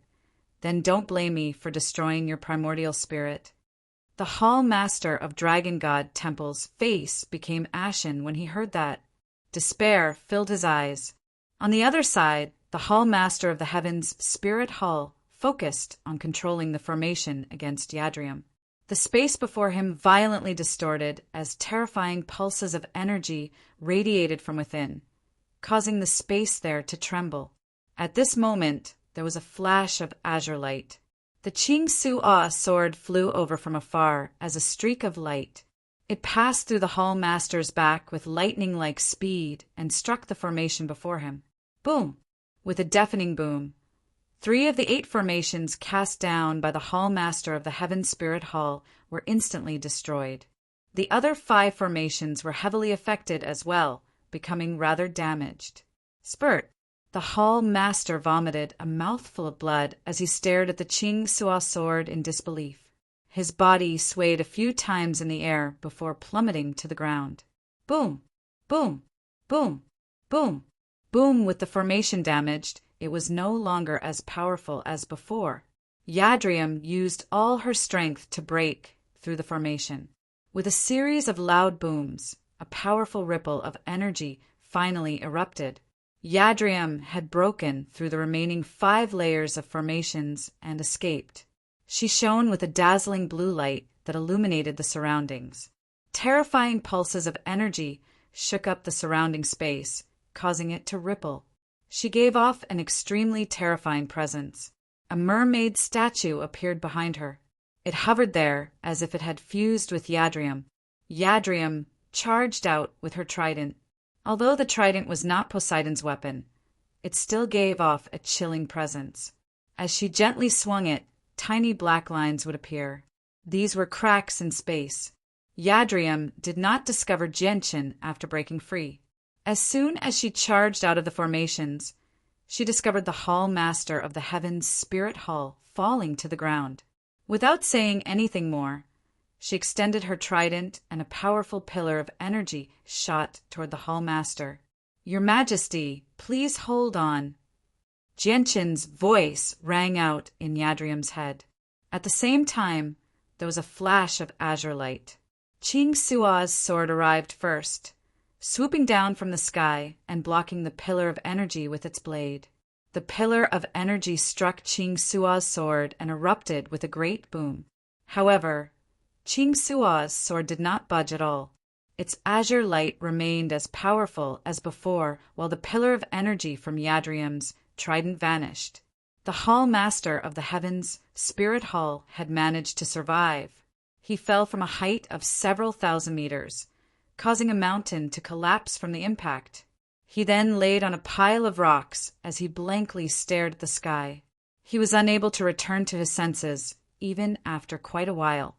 then don't blame me for destroying your primordial spirit." The Hall Master of Dragon God Temple's face became ashen when he heard that. Despair filled his eyes. On the other side, the Hall Master of the Heavens' Spirit Hall focused on controlling the formation against Yadrium. The space before him violently distorted as terrifying pulses of energy radiated from within, causing the space there to tremble. At this moment, there was a flash of azure light. The Qing Su-Ah sword flew over from afar as a streak of light. It passed through the Hall Master's back with lightning-like speed and struck the formation before him. Boom! With a deafening boom, 3 of the 8 formations cast down by the Hall Master of the Heaven Spirit Hall were instantly destroyed. The other 5 formations were heavily affected as well, becoming rather damaged. Spurt! The Hall Master vomited a mouthful of blood as he stared at the Qing Su-Ah sword in disbelief. His body swayed a few times in the air before plummeting to the ground. Boom! Boom! Boom! Boom! Boom! With the formation damaged, it was no longer as powerful as before. Yadrium used all her strength to break through the formation. With a series of loud booms, a powerful ripple of energy finally erupted. Yadrium had broken through the remaining 5 layers of formations and escaped. She shone with a dazzling blue light that illuminated the surroundings. Terrifying pulses of energy shook up the surrounding space, causing it to ripple. She gave off an extremely terrifying presence. A mermaid statue appeared behind her. It hovered there as if it had fused with Yadrium. Yadrium charged out with her trident. Although the trident was not Poseidon's weapon, it still gave off a chilling presence. As she gently swung it, tiny black lines would appear. These were cracks in space. Yadrium did not discover Jianqin after breaking free. As soon as she charged out of the formations, she discovered the Hall Master of the Heavens Spirit Hall falling to the ground. Without saying anything more, she extended her trident and a powerful pillar of energy shot toward the Hall Master. "Your Majesty, please hold on." Jianqin's voice rang out in Yadrium's head. At the same time, there was a flash of azure light. Qing Su-Ah's sword arrived first, swooping down from the sky and blocking the pillar of energy with its blade. The pillar of energy struck Qing Su-Ah's sword and erupted with a great boom. However, Qing Su-Ah's sword did not budge at all. Its azure light remained as powerful as before, while the pillar of energy from Yadrium's trident vanished. The Hall Master of the Heavens Spirit Hall had managed to survive. He fell from a height of several thousand meters, causing a mountain to collapse from the impact. He then laid on a pile of rocks as he blankly stared at the sky. He was unable to return to his senses, even after quite a while.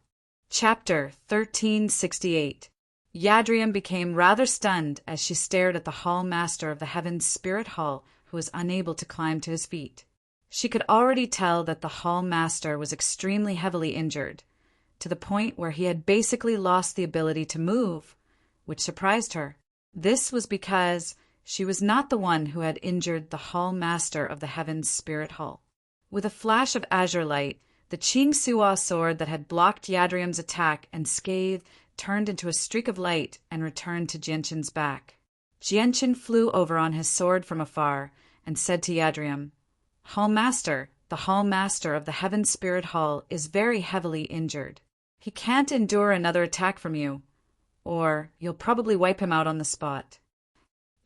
Chapter 1368. Yadrium became rather stunned as she stared at the Hall Master of the Heavens Spirit Hall, who was unable to climb to his feet. She could already tell that the Hall Master was extremely heavily injured, to the point where he had basically lost the ability to move, which surprised her. This was because she was not the one who had injured the Hall Master of the Heavens Spirit Hall. With a flash of azure light, the Qing Su-Ah sword that had blocked Yadrium's attack and scathed turned into a streak of light and returned to Jianqin's back. Jianqin flew over on his sword from afar and said to Yadrium, "Hall Master, the Hall Master of the Heaven Spirit Hall is very heavily injured. He can't endure another attack from you, or you'll probably wipe him out on the spot."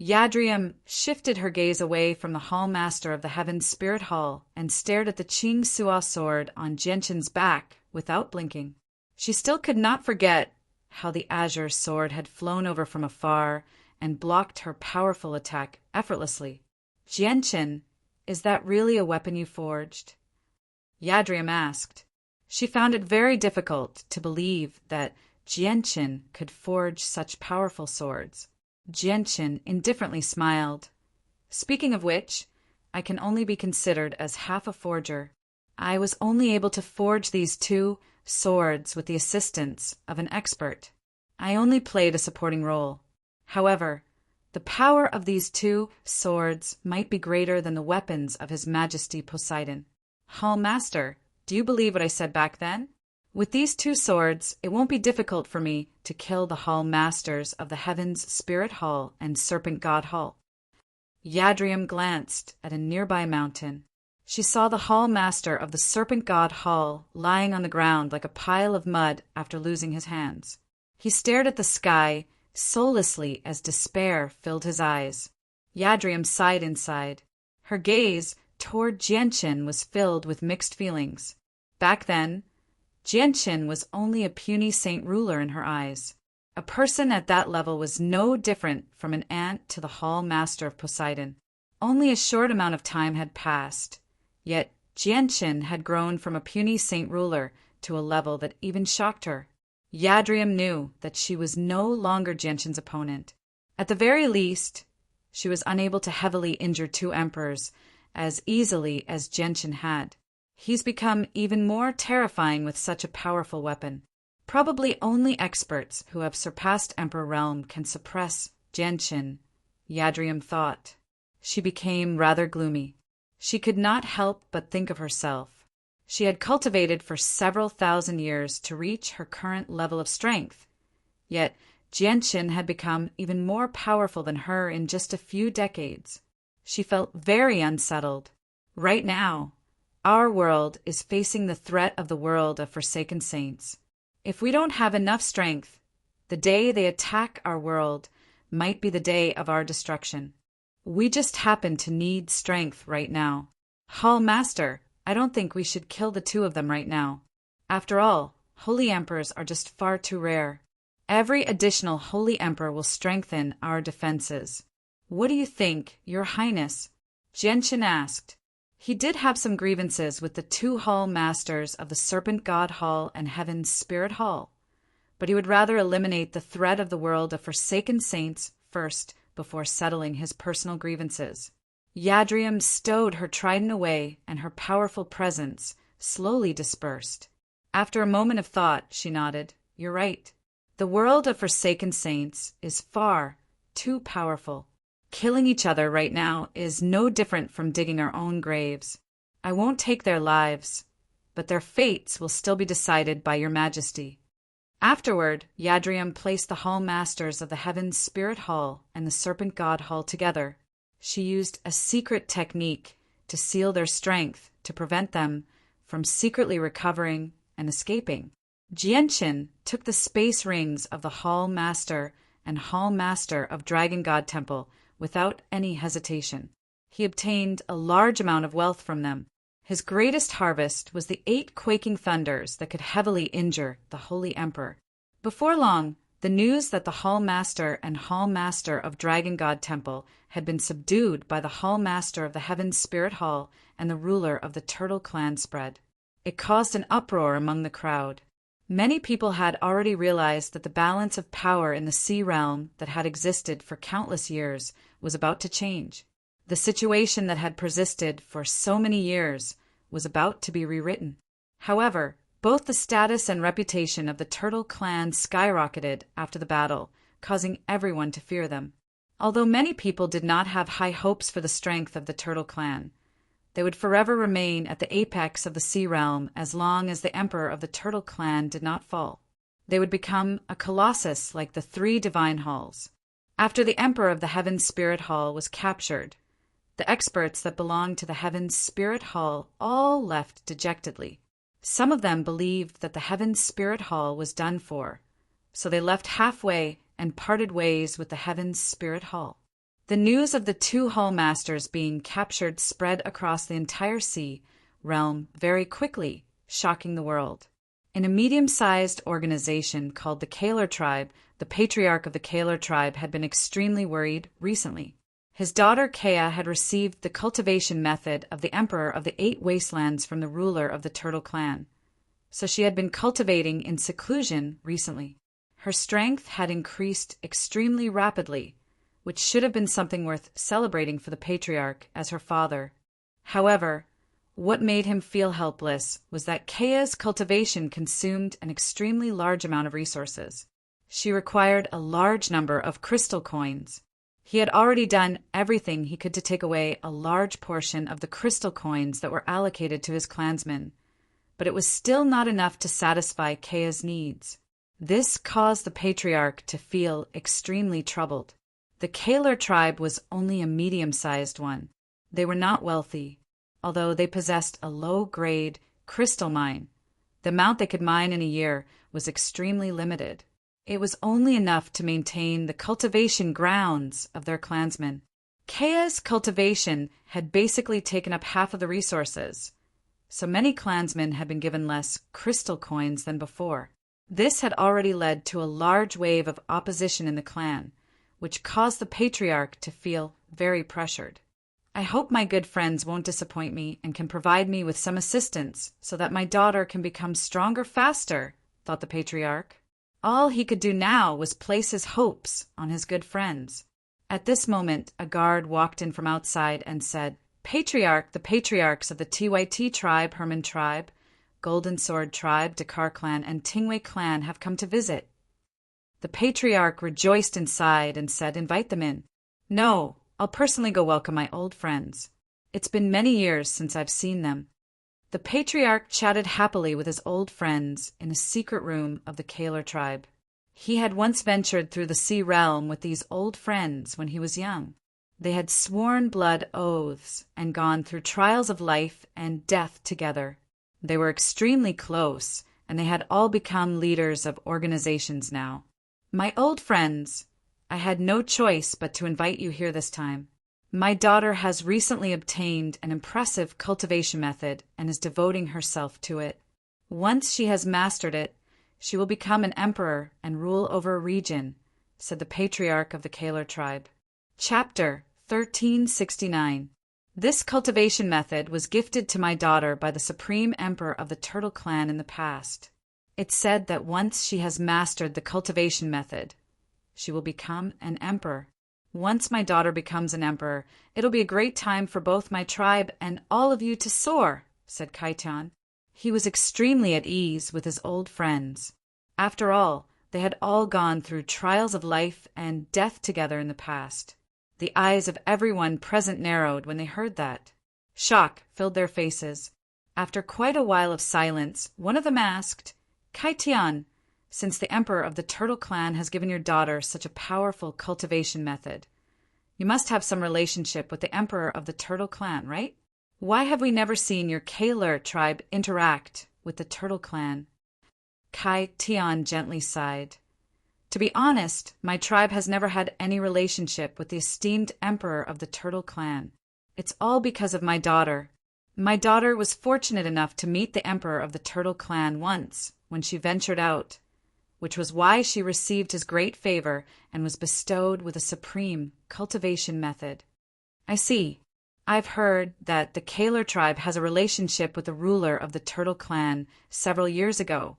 Yadriam shifted her gaze away from the Hall Master of the Heaven's Spirit Hall and stared at the Qing Suo sword on Jianqin's back without blinking. She still could not forget how the azure sword had flown over from afar and blocked her powerful attack effortlessly. "Jianqin, is that really a weapon you forged?" Yadriam asked. She found it very difficult to believe that Jianqin could forge such powerful swords. Jianqin indifferently smiled. "Speaking of which, I can only be considered as half a forger. I was only able to forge these 2 swords with the assistance of an expert. I only played a supporting role. However, the power of these 2 swords might be greater than the weapons of His Majesty Poseidon. Hall Master, do you believe what I said back then? With these 2 swords, it won't be difficult for me to kill the Hall Masters of the Heaven's Spirit Hall and Serpent God Hall." Yadriam glanced at a nearby mountain. She saw the Hall Master of the Serpent God Hall lying on the ground like a pile of mud after losing his hands. He stared at the sky soullessly as despair filled his eyes. Yadriam sighed inside. Her gaze toward Jianqin was filled with mixed feelings. Back then, Jianqin was only a puny saint ruler in her eyes. A person at that level was no different from an ant to the Hall Master of Poseidon. Only a short amount of time had passed, yet Jianqin had grown from a puny saint ruler to a level that even shocked her. Yadriam knew that she was no longer Jianqin's opponent. At the very least, she was unable to heavily injure 2 emperors as easily as Jianqin had. He's become even more terrifying with such a powerful weapon. Probably only experts who have surpassed Emperor Realm can suppress Jianqin, Yadriam thought. She became rather gloomy. She could not help but think of herself. She had cultivated for several thousand years to reach her current level of strength. Yet Jianqin had become even more powerful than her in just a few decades. She felt very unsettled. Right now, our world is facing the threat of the world of Forsaken Saints. If we don't have enough strength, the day they attack our world might be the day of our destruction. We just happen to need strength right now. Hall Master, I don't think we should kill the 2 of them right now. After all, Holy Emperors are just far too rare. Every additional Holy Emperor will strengthen our defenses. What do you think, Your Highness?" Jianqin asked. He did have some grievances with the 2 Hall Masters of the Serpent God Hall and Heaven's Spirit Hall, but he would rather eliminate the threat of the world of Forsaken Saints first before settling his personal grievances. Yadriam stowed her trident away, and her powerful presence slowly dispersed. After a moment of thought, she nodded. "You're right. The world of Forsaken Saints is far too powerful. Killing each other right now is no different from digging our own graves. I won't take their lives, but their fates will still be decided by Your Majesty." Afterward, Yadriam placed the Hall Masters of the Heaven's Spirit Hall and the Serpent God Hall together. She used a secret technique to seal their strength to prevent them from secretly recovering and escaping. Jianqin took the space rings of the Hall Master and Hall Master of Dragon God Temple without any hesitation. He obtained a large amount of wealth from them. His greatest harvest was the 8 quaking thunders that could heavily injure the Holy Emperor. Before long, the news that the Hall Master and Hall Master of Dragon God Temple had been subdued by the Hall Master of the Heaven's Spirit Hall and the ruler of the Turtle Clan spread. It caused an uproar among the crowd. Many people had already realized that the balance of power in the sea realm that had existed for countless years was about to change. The situation that had persisted for so many years was about to be rewritten. However, both the status and reputation of the Turtle Clan skyrocketed after the battle, causing everyone to fear them. Although many people did not have high hopes for the strength of the Turtle Clan, they would forever remain at the apex of the sea realm as long as the Emperor of the Turtle Clan did not fall. They would become a colossus like the 3 divine halls. After the Emperor of the Heaven's Spirit Hall was captured, the experts that belonged to the Heaven's Spirit Hall all left dejectedly. Some of them believed that the Heaven's Spirit Hall was done for, so they left halfway and parted ways with the Heaven's Spirit Hall. The news of the two Hull Masters being captured spread across the entire sea realm very quickly, shocking the world. In a medium-sized organization called the Kaler tribe, the patriarch of the Kaler tribe had been extremely worried recently. His daughter Kea had received the cultivation method of the Emperor of the Eight Wastelands from the ruler of the Turtle clan, so she had been cultivating in seclusion recently. Her strength had increased extremely rapidly, which should have been something worth celebrating for the patriarch as her father. However, what made him feel helpless was that Kea's cultivation consumed an extremely large amount of resources. She required a large number of crystal coins. He had already done everything he could to take away a large portion of the crystal coins that were allocated to his clansmen, but it was still not enough to satisfy Kea's needs. This caused the patriarch to feel extremely troubled. The Kaler tribe was only a medium-sized one. They were not wealthy, although they possessed a low-grade crystal mine. The amount they could mine in a year was extremely limited. It was only enough to maintain the cultivation grounds of their clansmen. Kea's cultivation had basically taken up half of the resources, so many clansmen had been given less crystal coins than before. This had already led to a large wave of opposition in the clan, which caused the patriarch to feel very pressured. I hope my good friends won't disappoint me and can provide me with some assistance so that my daughter can become stronger faster, thought the patriarch. All he could do now was place his hopes on his good friends. At this moment, a guard walked in from outside and said, "Patriarch, the patriarchs of the TYT tribe, Herman tribe, Golden Sword tribe, Dakar clan, and Tingwei clan have come to visit." The patriarch rejoiced inside and said, "Invite them in." "No, I'll personally go welcome my old friends. It's been many years since I've seen them." The patriarch chatted happily with his old friends in a secret room of the Kaler tribe. He had once ventured through the sea realm with these old friends when he was young. They had sworn blood oaths and gone through trials of life and death together. They were extremely close, and they had all become leaders of organizations now. "My old friends, I had no choice but to invite you here this time. My daughter has recently obtained an impressive cultivation method and is devoting herself to it. Once she has mastered it, she will become an emperor and rule over a region," said the patriarch of the Kaler tribe. Chapter 1369. This cultivation method was gifted to my daughter by the supreme emperor of the Turtle clan in the past. It's said that once she has mastered the cultivation method, she will become an emperor. Once my daughter becomes an emperor, it'll be a great time for both my tribe and all of you to soar, said Kaitan. He was extremely at ease with his old friends. After all, they had all gone through trials of life and death together in the past. The eyes of everyone present narrowed when they heard that. Shock filled their faces. After quite a while of silence, one of them asked, "Kaitian, since the emperor of the Turtle clan has given your daughter such a powerful cultivation method, you must have some relationship with the emperor of the Turtle clan, right? Why have we never seen your Kaler tribe interact with the Turtle clan?" Kai Tian gently sighed. "To be honest, my tribe has never had any relationship with the esteemed emperor of the Turtle clan. It's all because of my daughter. My daughter was fortunate enough to meet the emperor of the Turtle clan once when she ventured out, which was why she received his great favor and was bestowed with a supreme cultivation method." "I see. I've heard that the Kaler tribe has a relationship with the ruler of the Turtle clan several years ago,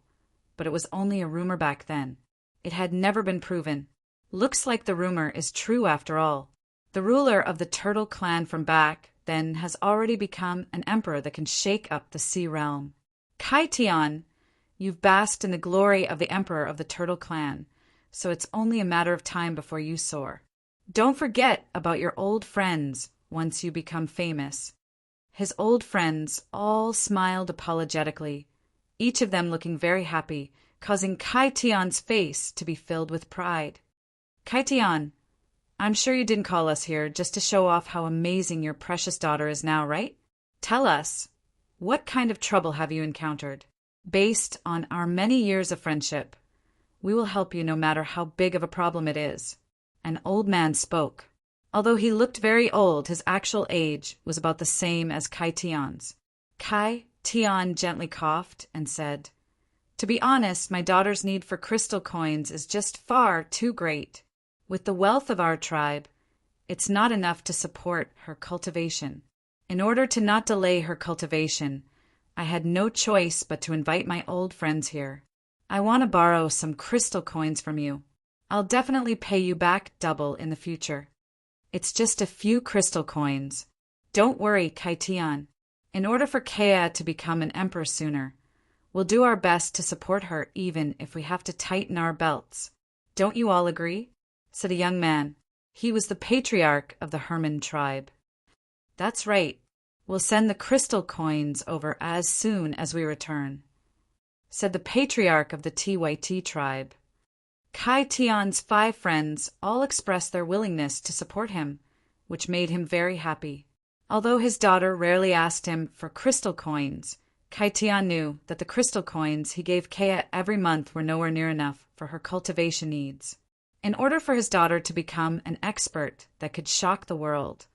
but it was only a rumor back then. It had never been proven. Looks like the rumor is true after all. The ruler of the Turtle clan from back then has already become an emperor that can shake up the sea realm. Kai Tian, you've basked in the glory of the emperor of the Turtle clan, so it's only a matter of time before you soar. Don't forget about your old friends once you become famous." His old friends all smiled apologetically, each of them looking very happy, causing Kai Tian's face to be filled with pride. "Kai Tian, I'm sure you didn't call us here just to show off how amazing your precious daughter is now, right? Tell us, what kind of trouble have you encountered? Based on our many years of friendship, we will help you no matter how big of a problem it is." An old man spoke. Although he looked very old, his actual age was about the same as Kai Tian's. Kai Tian gently coughed and said, "To be honest, my daughter's need for crystal coins is just far too great. With the wealth of our tribe, it's not enough to support her cultivation. In order to not delay her cultivation, I had no choice but to invite my old friends here. I want to borrow some crystal coins from you. I'll definitely pay you back double in the future. It's just a few crystal coins. Don't worry, Kai Tian. In order for Kea to become an emperor sooner, we'll do our best to support her even if we have to tighten our belts. Don't you all agree?" said a young man. He was the patriarch of the Herman tribe. "That's right. We'll send the crystal coins over as soon as we return," said the patriarch of the Deity tribe. Kai Tian's 5 friends all expressed their willingness to support him, which made him very happy. Although his daughter rarely asked him for crystal coins, Kai Tian knew that the crystal coins he gave Kea every month were nowhere near enough for her cultivation needs. In order for his daughter to become an expert that could shock the world,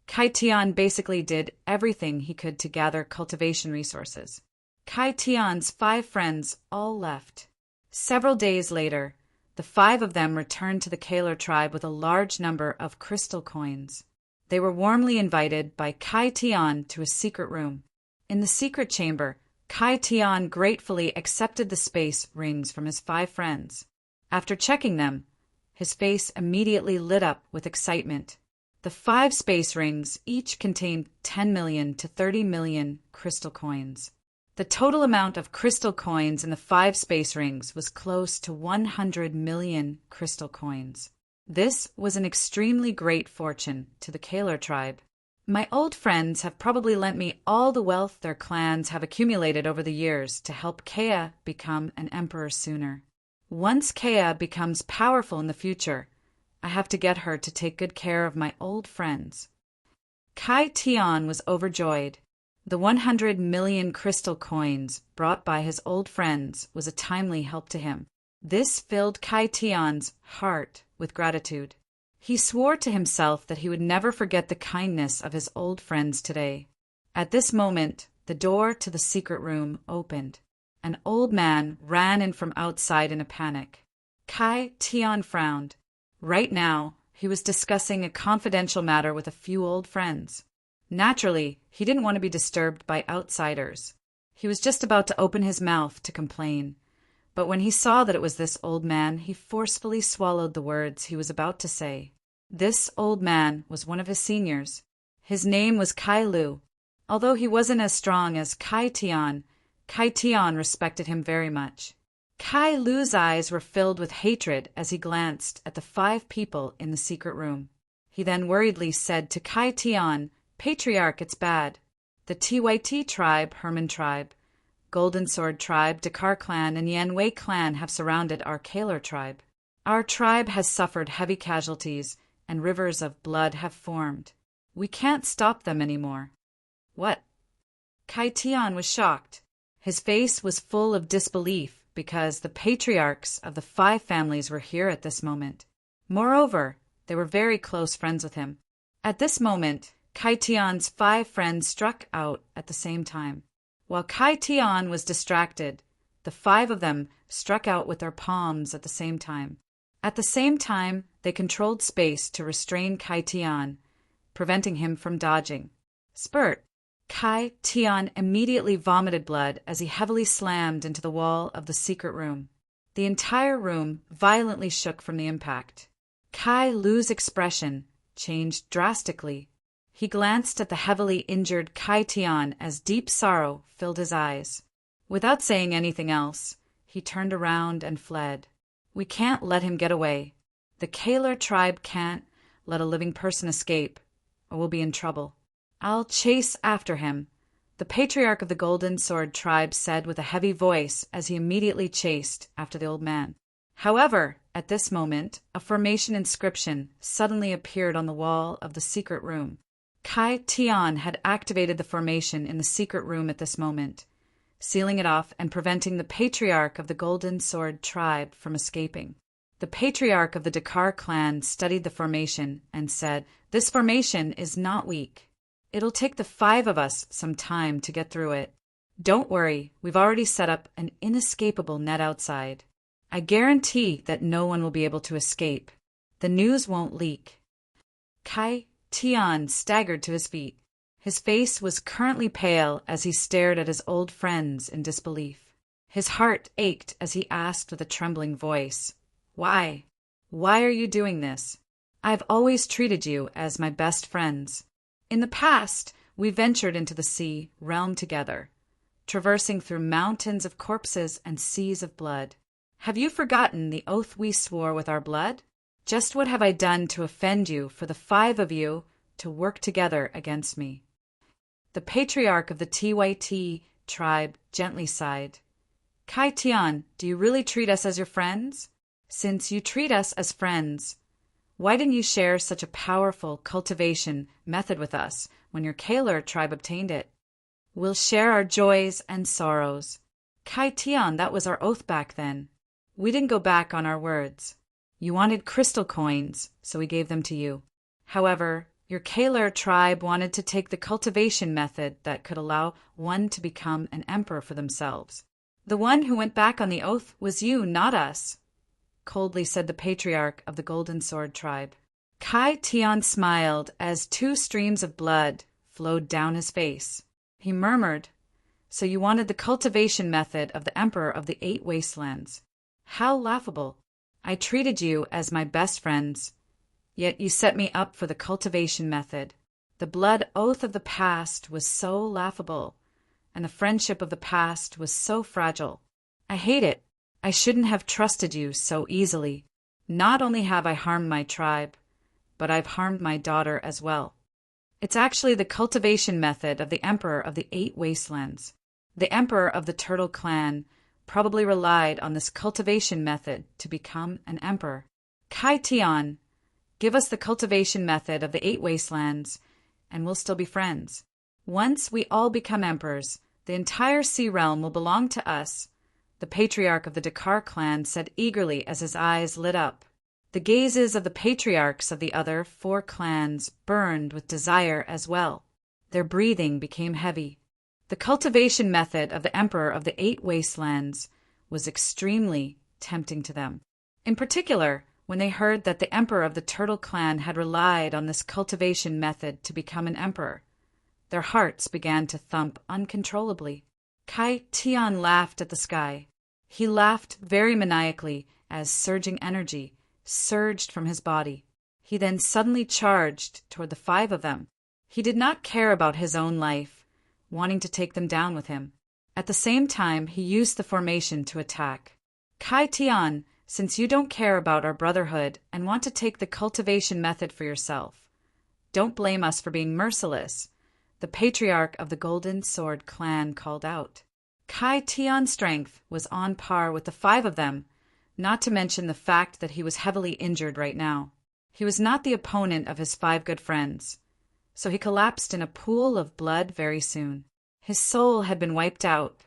Kai Tian basically did everything he could to gather cultivation resources. Kai Tian's 5 friends all left. Several days later, the 5 of them returned to the Kaler tribe with a large number of crystal coins. They were warmly invited by Kai Tian to a secret room. In the secret chamber, Kai Tian gratefully accepted the space rings from his 5 friends. After checking them, his face immediately lit up with excitement. The 5 space rings each contained 10 million to 30 million crystal coins. The total amount of crystal coins in the 5 space rings was close to 100 million crystal coins. This was an extremely great fortune to the Kaler tribe. My old friends have probably lent me all the wealth their clans have accumulated over the years to help Kea become an emperor sooner. Once Kea becomes powerful in the future, I have to get her to take good care of my old friends." Kai Tian was overjoyed. The 100 million crystal coins brought by his old friends was a timely help to him. This filled Kai Tian's heart with gratitude. He swore to himself that he would never forget the kindness of his old friends today. At this moment, the door to the secret room opened. An old man ran in from outside in a panic. Kai Tian frowned. Right now, he was discussing a confidential matter with a few old friends. Naturally, he didn't want to be disturbed by outsiders. He was just about to open his mouth to complain. But when he saw that it was this old man, he forcefully swallowed the words he was about to say. This old man was one of his seniors. His name was Kai Lu. Although he wasn't as strong as Kai Tian respected him very much. Kai Lu's eyes were filled with hatred as he glanced at the 5 people in the secret room. He then worriedly said to Kai Tian, "Patriarch, it's bad. The Deity tribe, Herman tribe, Golden Sword tribe, Dakar clan, and Yanwei clan have surrounded our Kaler tribe. Our tribe has suffered heavy casualties, and rivers of blood have formed. We can't stop them anymore." "What?" Kai Tian was shocked. His face was full of disbelief because the patriarchs of the 5 families were here at this moment. Moreover, they were very close friends with him. At this moment, Kai Tian's 5 friends struck out at the same time. While Kai Tian was distracted, the 5 of them struck out with their palms at the same time. At the same time, they controlled space to restrain Kai Tian, preventing him from dodging. Spurt! Kai Tian immediately vomited blood as he heavily slammed into the wall of the secret room. The entire room violently shook from the impact. Kai Lu's expression changed drastically. He glanced at the heavily injured Kai Tian as deep sorrow filled his eyes. Without saying anything else, he turned around and fled. "We can't let him get away. The Kaler tribe can't let a living person escape, or we'll be in trouble. I'll chase after him," the patriarch of the Golden Sword tribe said with a heavy voice as he immediately chased after the old man. However, at this moment, a formation inscription suddenly appeared on the wall of the secret room. Kai Tian had activated the formation in the secret room at this moment, sealing it off and preventing the patriarch of the Golden Sword tribe from escaping. The patriarch of the Dakar clan studied the formation and said, "This formation is not weak. It'll take the 5 of us some time to get through it. Don't worry, we've already set up an inescapable net outside. I guarantee that no one will be able to escape. The news won't leak." Kai Tian staggered to his feet. His face was currently pale as he stared at his old friends in disbelief. His heart ached as he asked with a trembling voice, "Why? Why are you doing this? I've always treated you as my best friends. In the past, we ventured into the sea realm together, traversing through mountains of corpses and seas of blood. Have you forgotten the oath we swore with our blood? Just what have I done to offend you for the 5 of you to work together against me?" The patriarch of the Tyt tribe gently sighed. "Kai Tian, do you really treat us as your friends? Since you treat us as friends, why didn't you share such a powerful cultivation method with us when your Kaler tribe obtained it? We'll share our joys and sorrows. Kai Tian, that was our oath back then. We didn't go back on our words. You wanted crystal coins, so we gave them to you. However, your Kaler tribe wanted to take the cultivation method that could allow one to become an emperor for themselves. The one who went back on the oath was you, not us," coldly said the patriarch of the Golden Sword tribe. Kai Tian smiled as 2 streams of blood flowed down his face. He murmured, "So you wanted the cultivation method of the Emperor of the 8 Wastelands. How laughable. I treated you as my best friends, yet you set me up for the cultivation method. The blood oath of the past was so laughable, and the friendship of the past was so fragile. I hate it. I shouldn't have trusted you so easily. Not only have I harmed my tribe, but I've harmed my daughter as well. It's actually the cultivation method of the Emperor of the 8 Wastelands. The Emperor of the Turtle Clan probably relied on this cultivation method to become an emperor. Kai Tian, give us the cultivation method of the 8 Wastelands, and we'll still be friends. Once we all become emperors, the entire sea realm will belong to us," the patriarch of the Dakar clan said eagerly as his eyes lit up. The gazes of the patriarchs of the other 4 clans burned with desire as well. Their breathing became heavy. The cultivation method of the Emperor of the 8 Wastelands was extremely tempting to them. In particular, when they heard that the Emperor of the Turtle Clan had relied on this cultivation method to become an emperor, their hearts began to thump uncontrollably. Kai Tian laughed at the sky. He laughed very maniacally as surging energy surged from his body. He then suddenly charged toward the 5 of them. He did not care about his own life, wanting to take them down with him. At the same time, he used the formation to attack. Kai Tian, since you don't care about our brotherhood and want to take the cultivation method for yourself, don't blame us for being merciless, the patriarch of the Golden Sword clan called out. Kai Tian's strength was on par with the 5 of them, not to mention the fact that he was heavily injured right now. He was not the opponent of his 5 good friends, so he collapsed in a pool of blood very soon. His soul had been wiped out.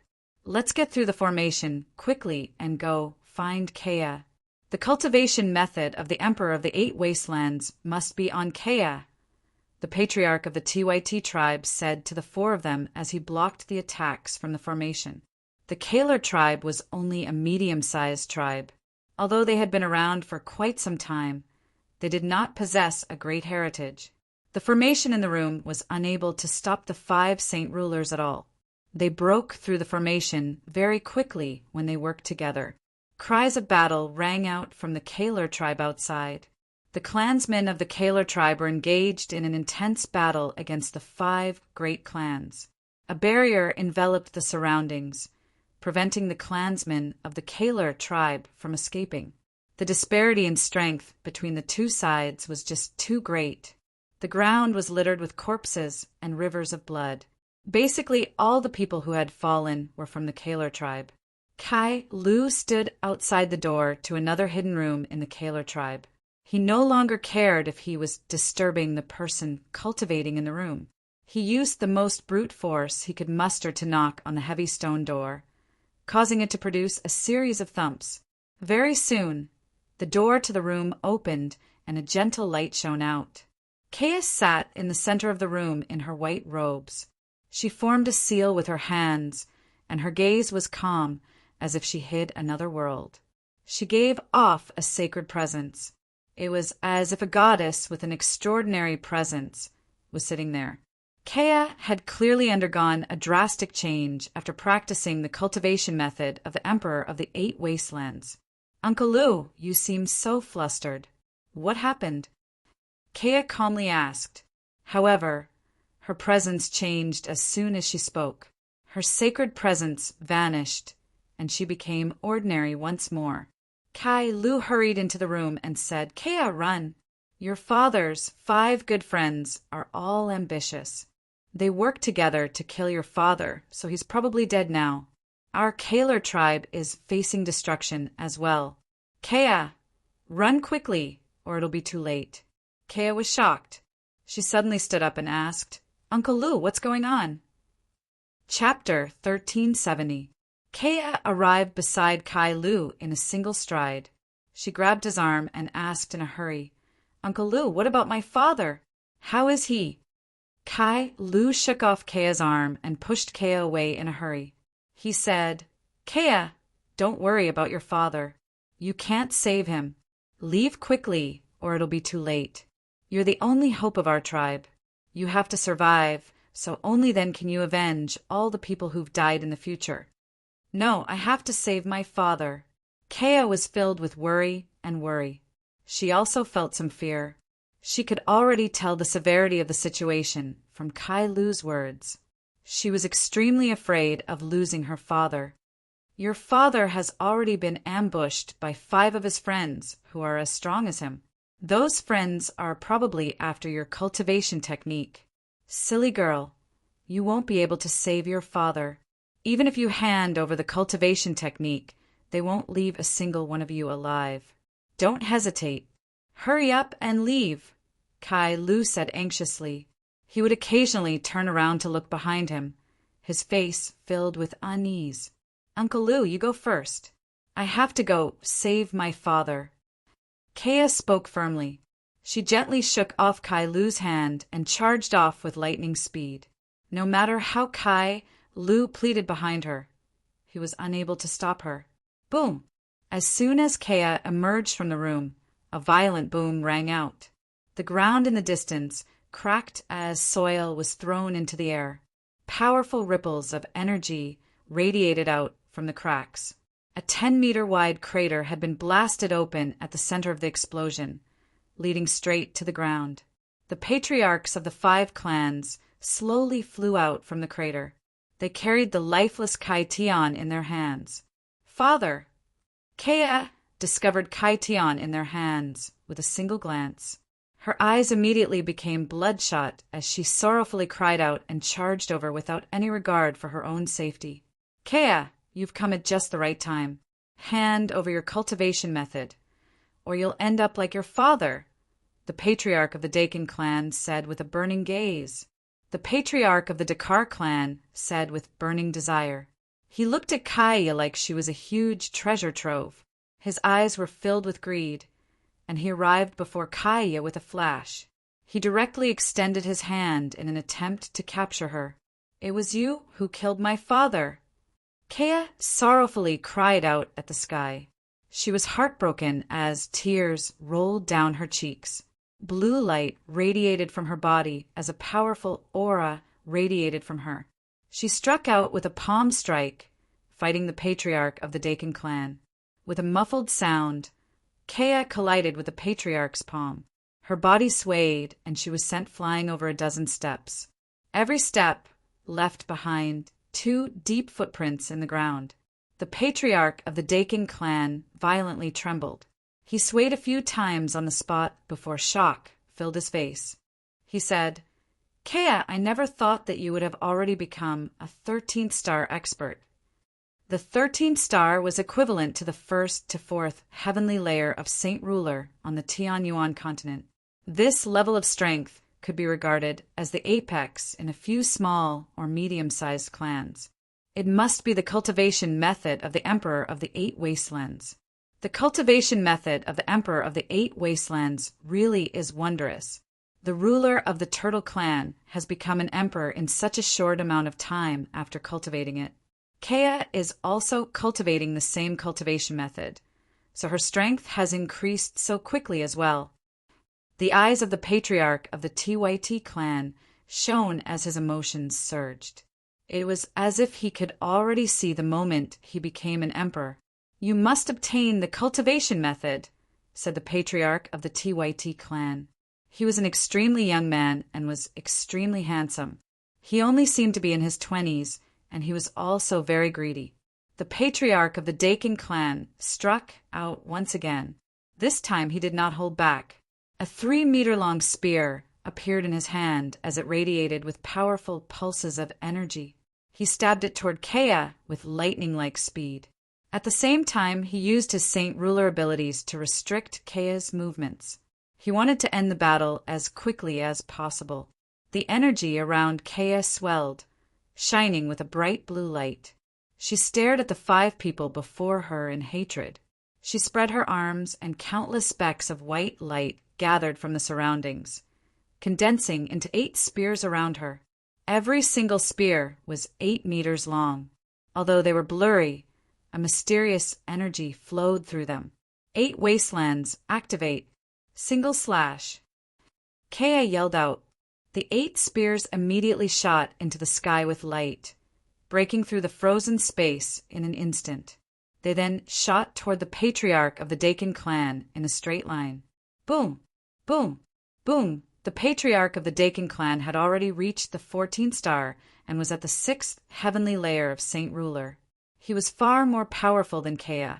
Let's get through the formation quickly and go find Kea. The cultivation method of the Emperor of the 8 Wastelands must be on Kea, the patriarch of the Tyt tribe said to the 4 of them as he blocked the attacks from the formation. The Kaler tribe was only a medium-sized tribe. Although they had been around for quite some time, they did not possess a great heritage. The formation in the room was unable to stop the 5 saint rulers at all. They broke through the formation very quickly when they worked together. Cries of battle rang out from the Kaler tribe outside. The clansmen of the Kaler tribe were engaged in an intense battle against the 5 great clans. A barrier enveloped the surroundings, preventing the clansmen of the Kaler tribe from escaping. The disparity in strength between the 2 sides was just too great. The ground was littered with corpses and rivers of blood. Basically, all the people who had fallen were from the Kaler tribe. Kai Lu stood outside the door to another hidden room in the Kaler tribe. He no longer cared if he was disturbing the person cultivating in the room. He used the most brute force he could muster to knock on the heavy stone door, causing it to produce a series of thumps. Very soon, The door to the room opened, and a gentle light shone out. Kea sat in the center of the room in her white robes. She formed a seal with her hands, and her gaze was calm, as if she hid another world. She gave off a sacred presence. It was as if a goddess with an extraordinary presence was sitting there. Kea had clearly undergone a drastic change after practicing the cultivation method of the Emperor of the Eight Wastelands. "Uncle Lu, you seem so flustered. What happened?" Kea calmly asked. However, her presence changed as soon as she spoke. Her sacred presence vanished, and she became ordinary once more. Kai Lu hurried into the room and said, "Kea, run! Your father's 5 good friends are all ambitious. They worked together to kill your father, so he's probably dead now. Our Kaler tribe is facing destruction as well. Kea, run quickly, or it'll be too late." Kea was shocked. She suddenly stood up and asked, "Uncle Lu, what's going on?" Chapter 1370. Kea arrived beside Kai Lu in a single stride. She grabbed his arm and asked in a hurry, "Uncle Lu, what about my father? How is he?" Kai Lu shook off Kea's arm and pushed Kea away in a hurry. He said, "Kea, don't worry about your father. You can't save him. Leave quickly, or it'll be too late. You're the only hope of our tribe. You have to survive, so only then can you avenge all the people who've died in the future." "No, I have to save my father." Kea was filled with worry and worry. She also felt some fear. She could already tell the severity of the situation from Kai Lu's words. She was extremely afraid of losing her father. "Your father has already been ambushed by 5 of his friends who are as strong as him. Those friends are probably after your cultivation technique. Silly girl, you won't be able to save your father. Even if you hand over the cultivation technique, they won't leave a single one of you alive. Don't hesitate. Hurry up and leave," Kai Lu said anxiously. He would occasionally turn around to look behind him, his face filled with unease. "Uncle Lu, you go first. I have to go save my father." Kea spoke firmly. She gently shook off Kai Lu's hand and charged off with lightning speed. No matter how Kai Lu pleaded behind her, he was unable to stop her. Boom! As soon as Kea emerged from the room, a violent boom rang out. The ground in the distance cracked as soil was thrown into the air. Powerful ripples of energy radiated out from the cracks. A 10-meter wide crater had been blasted open at the center of the explosion, leading straight to the ground. The patriarchs of the 5 clans slowly flew out from the crater. They carried the lifeless Kai Tian in their hands. "Father!" Kea discovered Kai Tian in their hands with a single glance. Her eyes immediately became bloodshot as she sorrowfully cried out and charged over without any regard for her own safety. "Kea, you've come at just the right time. Hand over your cultivation method, or you'll end up like your father," the patriarch of the Dakin clan said with a burning gaze. The patriarch of the Dakar clan said with burning desire. He looked at Kaya like she was a huge treasure trove. His eyes were filled with greed, and he arrived before Kaya with a flash. He directly extended his hand in an attempt to capture her. "It was you who killed my father." Kea sorrowfully cried out at the sky. She was heartbroken as tears rolled down her cheeks. Blue light radiated from her body as a powerful aura radiated from her. She struck out with a palm strike, fighting the patriarch of the Dakin clan. With a muffled sound, Kea collided with the patriarch's palm. Her body swayed, and she was sent flying over a dozen steps. Every step left behind 2 deep footprints in the ground. The patriarch of the Dakin clan violently trembled. He swayed a few times on the spot before shock filled his face. He said, "Kea, I never thought that you would have already become a 13th star expert." The 13th star was equivalent to the 1st to 4th heavenly layer of Saint Ruler on the Tianyuan continent. This level of strength could be regarded as the apex in a few small or medium-sized clans. It must be the cultivation method of the Emperor of the 8 Wastelands. The cultivation method of the Emperor of the Eight Wastelands really is wondrous. The ruler of the Turtle Clan has become an emperor in such a short amount of time after cultivating it. Kea is also cultivating the same cultivation method, so her strength has increased so quickly as well. The eyes of the patriarch of the Deity clan shone as his emotions surged. It was as if he could already see the moment he became an emperor. "You must obtain the cultivation method," said the patriarch of the Deity clan. He was an extremely young man and was extremely handsome. He only seemed to be in his 20s, and he was also very greedy. The patriarch of the Dakin clan struck out once again. This time he did not hold back. A 3-meter-long spear appeared in his hand as it radiated with powerful pulses of energy. He stabbed it toward Kea with lightning-like speed. At the same time, he used his Saint Ruler abilities to restrict Kea's movements. He wanted to end the battle as quickly as possible. The energy around Kea swelled, shining with a bright blue light. She stared at the 5 people before her in hatred. She spread her arms, and countless specks of white light gathered from the surroundings, condensing into 8 spears around her. Every single spear was 8 meters long. Although they were blurry, a mysterious energy flowed through them. 8 wastelands, activate. // Kea yelled out. The 8 spears immediately shot into the sky with light, breaking through the frozen space in an instant. They then shot toward the patriarch of the Dakin clan in a straight line. Boom! Boom! Boom! The patriarch of the Dakin clan had already reached the 14th star and was at the 6th heavenly layer of Saint Ruler. He was far more powerful than Kea,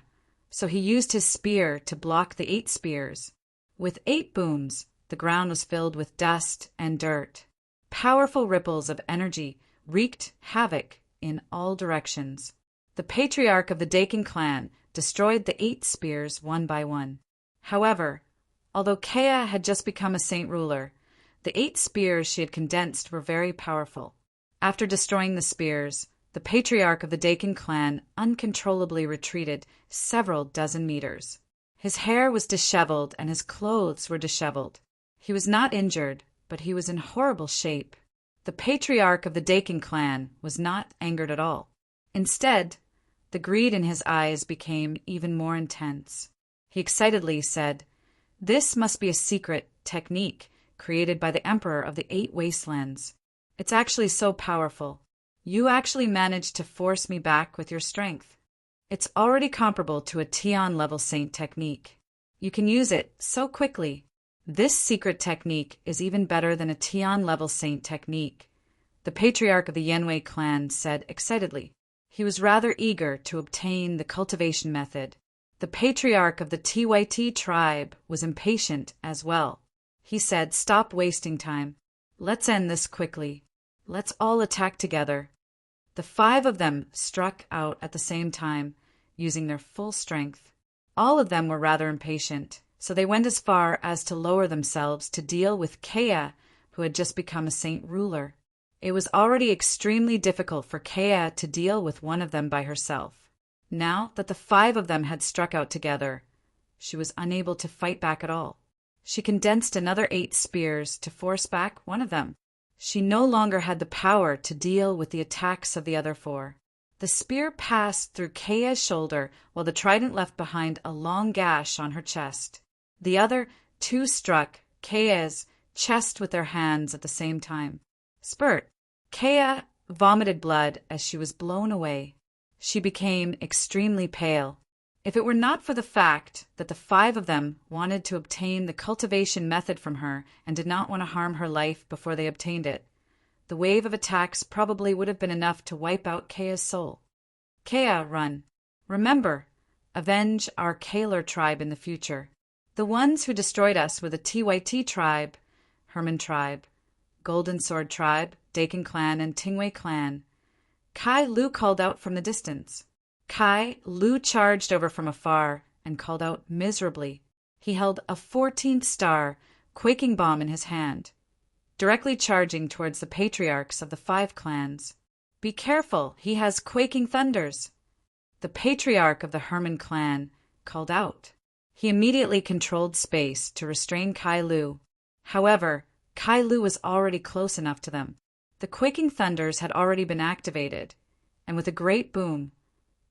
so he used his spear to block the 8 spears. With 8 booms, the ground was filled with dust and dirt. Powerful ripples of energy wreaked havoc in all directions. The patriarch of the Dakin clan destroyed the 8 spears one by one. However, although Kea had just become a Saint Ruler, the 8 spears she had condensed were very powerful. After destroying the spears, the patriarch of the Dakin clan uncontrollably retreated several dozen meters. His hair was disheveled and his clothes were disheveled. He was not injured, but he was in horrible shape. The patriarch of the Dakin clan was not angered at all. Instead, the greed in his eyes became even more intense. He excitedly said, "This must be a secret technique created by the Emperor of the 8 Wastelands. It's actually so powerful. You actually managed to force me back with your strength. It's already comparable to a Tian-level saint technique. You can use it so quickly. This secret technique is even better than a Tian-level saint technique," the patriarch of the Yenwei clan said excitedly. He was rather eager to obtain the cultivation method. The patriarch of the Deity tribe was impatient as well. He said, "Stop wasting time. Let's end this quickly. Let's all attack together." The 5 of them struck out at the same time, using their full strength. All of them were rather impatient, so they went as far as to lower themselves to deal with Kea, who had just become a Saint Ruler. It was already extremely difficult for Kea to deal with one of them by herself. Now that the 5 of them had struck out together, she was unable to fight back at all. She condensed another 8 spears to force back one of them. She no longer had the power to deal with the attacks of the other 4. The spear passed through Kea's shoulder, while the trident left behind a long gash on her chest. The other 2 struck Kea's chest with their hands at the same time. Spurt! Kea vomited blood as she was blown away. She became extremely pale. If it were not for the fact that the 5 of them wanted to obtain the cultivation method from her and did not want to harm her life before they obtained it, the wave of attacks probably would have been enough to wipe out Kea's soul. Kea, run. Remember, avenge our Kaler tribe in the future. The ones who destroyed us were the Deity tribe, Herman tribe, Golden Sword tribe, Dakin clan, and Tingwei clan. Kai Lu called out from the distance. Kai Lu charged over from afar and called out miserably. He held a 14th star quaking bomb in his hand, directly charging towards the patriarchs of the 5 clans. "Be careful, he has quaking thunders." The patriarch of the Herman clan called out. He immediately controlled space to restrain Kai Lu. However, Kai Lu was already close enough to them. The quaking thunders had already been activated, and with a great boom,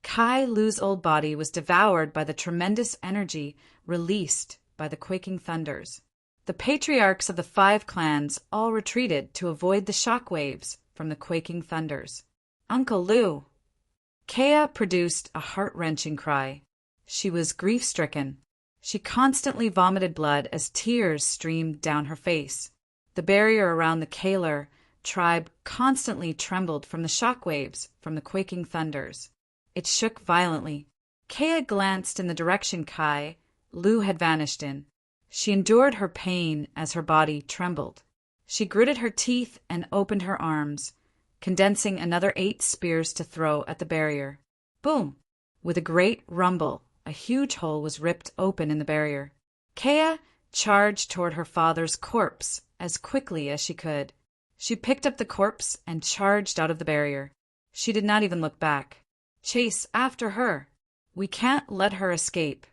Kai Lu's old body was devoured by the tremendous energy released by the quaking thunders. The patriarchs of the 5 clans all retreated to avoid the shock waves from the quaking thunders. Uncle Lu! Kea produced a heart-wrenching cry. She was grief-stricken. She constantly vomited blood as tears streamed down her face. The barrier around the Kaler tribe constantly trembled from the shock waves from the quaking thunders. It shook violently. Kea glanced in the direction Kai Lu had vanished in. She endured her pain as her body trembled. She gritted her teeth and opened her arms, condensing another 8 spears to throw at the barrier. Boom! With a great rumble, a huge hole was ripped open in the barrier. Kea charged toward her father's corpse as quickly as she could. She picked up the corpse and charged out of the barrier. She did not even look back. Chase after her. We can't let her escape.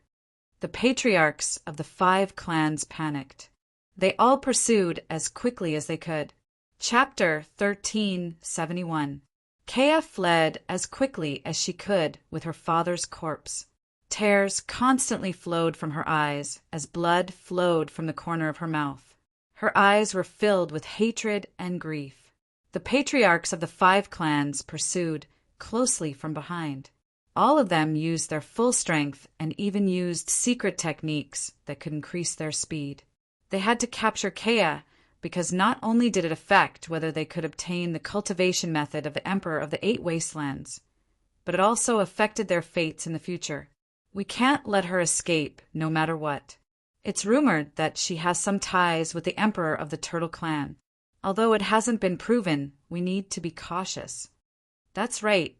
The patriarchs of the 5 clans panicked. They all pursued as quickly as they could. Chapter 1371. Kea fled as quickly as she could with her father's corpse. Tears constantly flowed from her eyes as blood flowed from the corner of her mouth. Her eyes were filled with hatred and grief. The patriarchs of the 5 clans pursued closely from behind. All of them used their full strength and even used secret techniques that could increase their speed. They had to capture Kea because not only did it affect whether they could obtain the cultivation method of the Emperor of the 8 Wastelands, but it also affected their fates in the future. We can't let her escape no matter what. It's rumored that she has some ties with the Emperor of the Turtle Clan. Although it hasn't been proven, we need to be cautious. That's right.